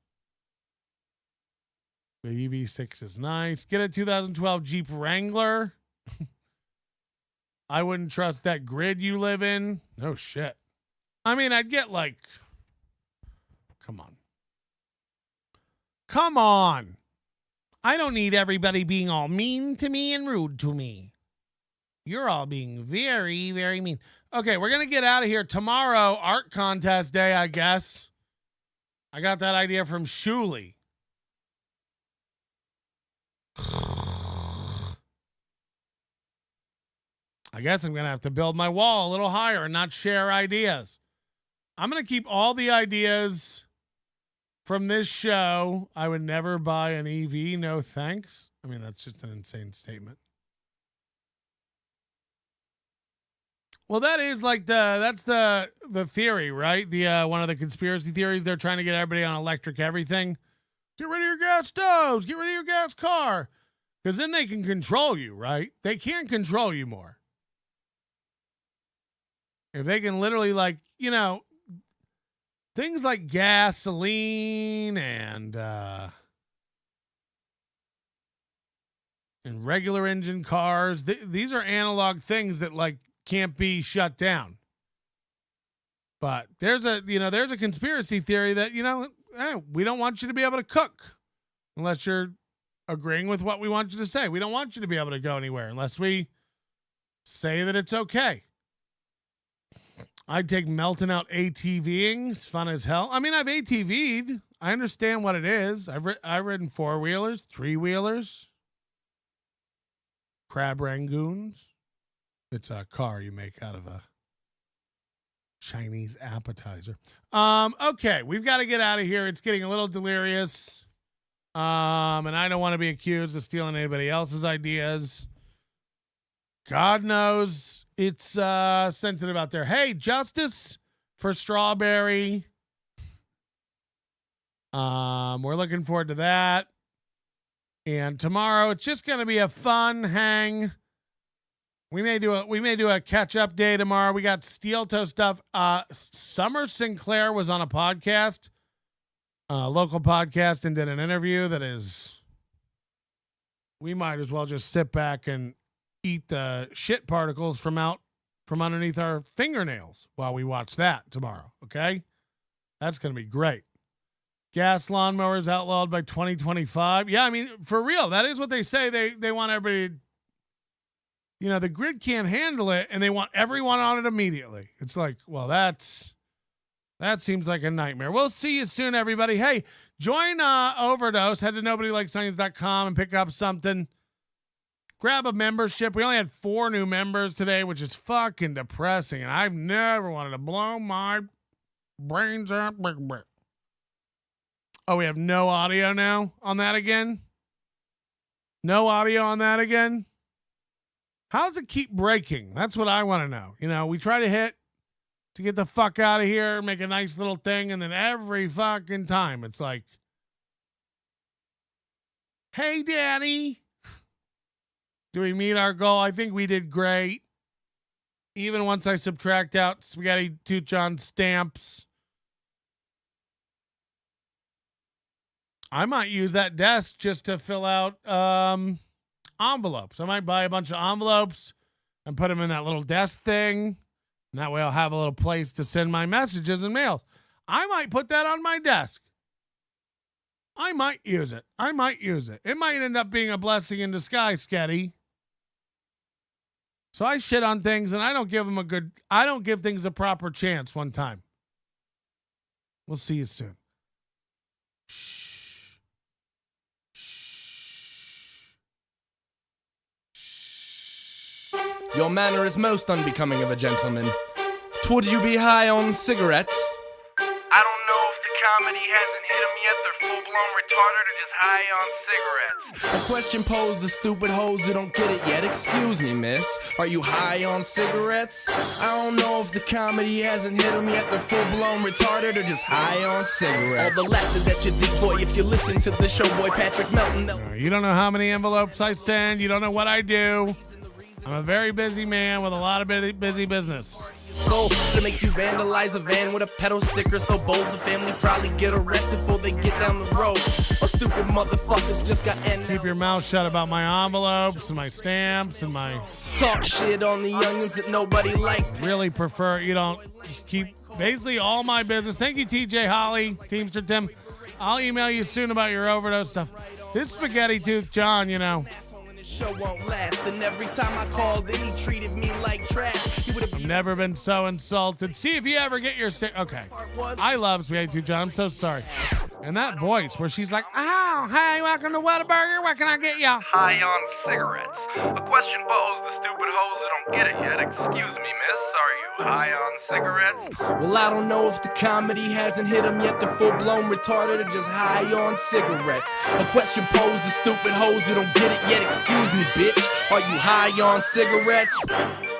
The EV6 is nice. Get a 2012 Jeep Wrangler. I wouldn't trust that grid you live in. No shit. I mean, I'd get like, come on. I don't need everybody being all mean to me and rude to me. You're all being very, very mean. Okay, we're going to get out of here. Tomorrow, art contest day, I guess. I got that idea from Shuli. I guess I'm going to have to build my wall a little higher and not share ideas. I'm going to keep all the ideas from this show. I would never buy an EV. No thanks. I mean, that's just an insane statement. Well, that is like that's the theory, right? The one of the conspiracy theories. They're trying to get everybody on electric everything. Get rid of your gas stoves. Get rid of your gas car. Because then they can control you, right? They can't control you more. If they can literally, like, you know, things like gasoline and regular engine cars, these are analog things that, like, can't be shut down. But there's a conspiracy theory that, we don't want you to be able to cook unless you're agreeing with what we want you to say. We don't want you to be able to go anywhere unless we say that it's okay. I'd take melting out ATVing. It's fun as hell. I mean, I've ATV'd. I understand what it is. I've ridden 4-wheelers, 3-wheelers, crab rangoons. It's a car you make out of a Chinese appetizer. Okay, we've got to get out of here. It's getting a little delirious. And I don't want to be accused of stealing anybody else's ideas. God knows it's sensitive out there. Hey, justice for Strawberry. We're looking forward to that. And tomorrow it's just going to be a fun hang. We may do a catch-up day tomorrow. We got steel toe stuff. Summer Sinclair was on a podcast, local podcast, and did an interview that is, we might as well just sit back and eat the shit particles from underneath our fingernails while we watch that tomorrow. Okay? That's going to be great. Gas lawnmowers outlawed by 2025. Yeah, I mean, for real, that is what they say. They want everybody, the grid can't handle it, and they want everyone on it immediately. It's like, well, that seems like a nightmare. We'll see you soon, everybody. Hey, join Overdose. Head to nobodylikesonions.com and pick up something. Grab a membership. We only had 4 new members today, which is fucking depressing, and I've never wanted to blow my brains out. Oh, we have no audio now on that again? No audio on that again? How does it keep breaking? That's what I want to know. We try to hit to get the fuck out of here, make a nice little thing, and then every fucking time it's like, hey, Daddy. Do we meet our goal? I think we did great. Even once I subtract out Spaghetti Tuchon stamps. I might use that desk just to fill out envelopes. I might buy a bunch of envelopes and put them in that little desk thing. And that way I'll have a little place to send my messages and mails. I might put that on my desk. I might use it. It might end up being a blessing in disguise, Sketty. So I shit on things and I don't give things a proper chance one time. We'll see you soon. Your manner is most unbecoming of a gentleman. Would you be high on cigarettes? I don't know if the comedy hasn't hit them yet. They're full-blown retarded or just high on cigarettes. A question posed to stupid hoes who don't get it yet. Excuse me, miss. Are you high on cigarettes? I don't know if the comedy hasn't hit them yet. They're full-blown retarded or just high on cigarettes. All the laughter that you deploy if you listen to the show, boy Patrick Melton. You don't know how many envelopes I send. You don't know what I do. I'm a very busy man with a lot of busy business. So to make you vandalize a van with a pedal sticker so bold the family probably get arrested before they get down the road. Or stupid motherfuckers just got NLO. Keep your mouth shut about my envelopes and my stamps and my talk shit on the youngins that nobody liked. Really prefer you don't just keep basically all my business. Thank you, TJ Holly, Teamster Tim. I'll email you soon about your overdose stuff. This Spaghetti Tooth John, show won't last, and every time I called in, he treated me like trash. I've never been so insulted. See if you ever get your okay. I love Spaghetti Tooth John. I'm so sorry. And that voice where she's like, "Oh, hey, welcome to Whataburger. What can I get you?" High on cigarettes. A question posed to stupid hoes that don't get it yet. Excuse me, miss. Are you high on cigarettes? Well, I don't know if the comedy hasn't hit them yet. They're full-blown retarded or just high on cigarettes. A question posed to stupid hoes who don't get it yet. Excuse me, bitch. Are you high on cigarettes?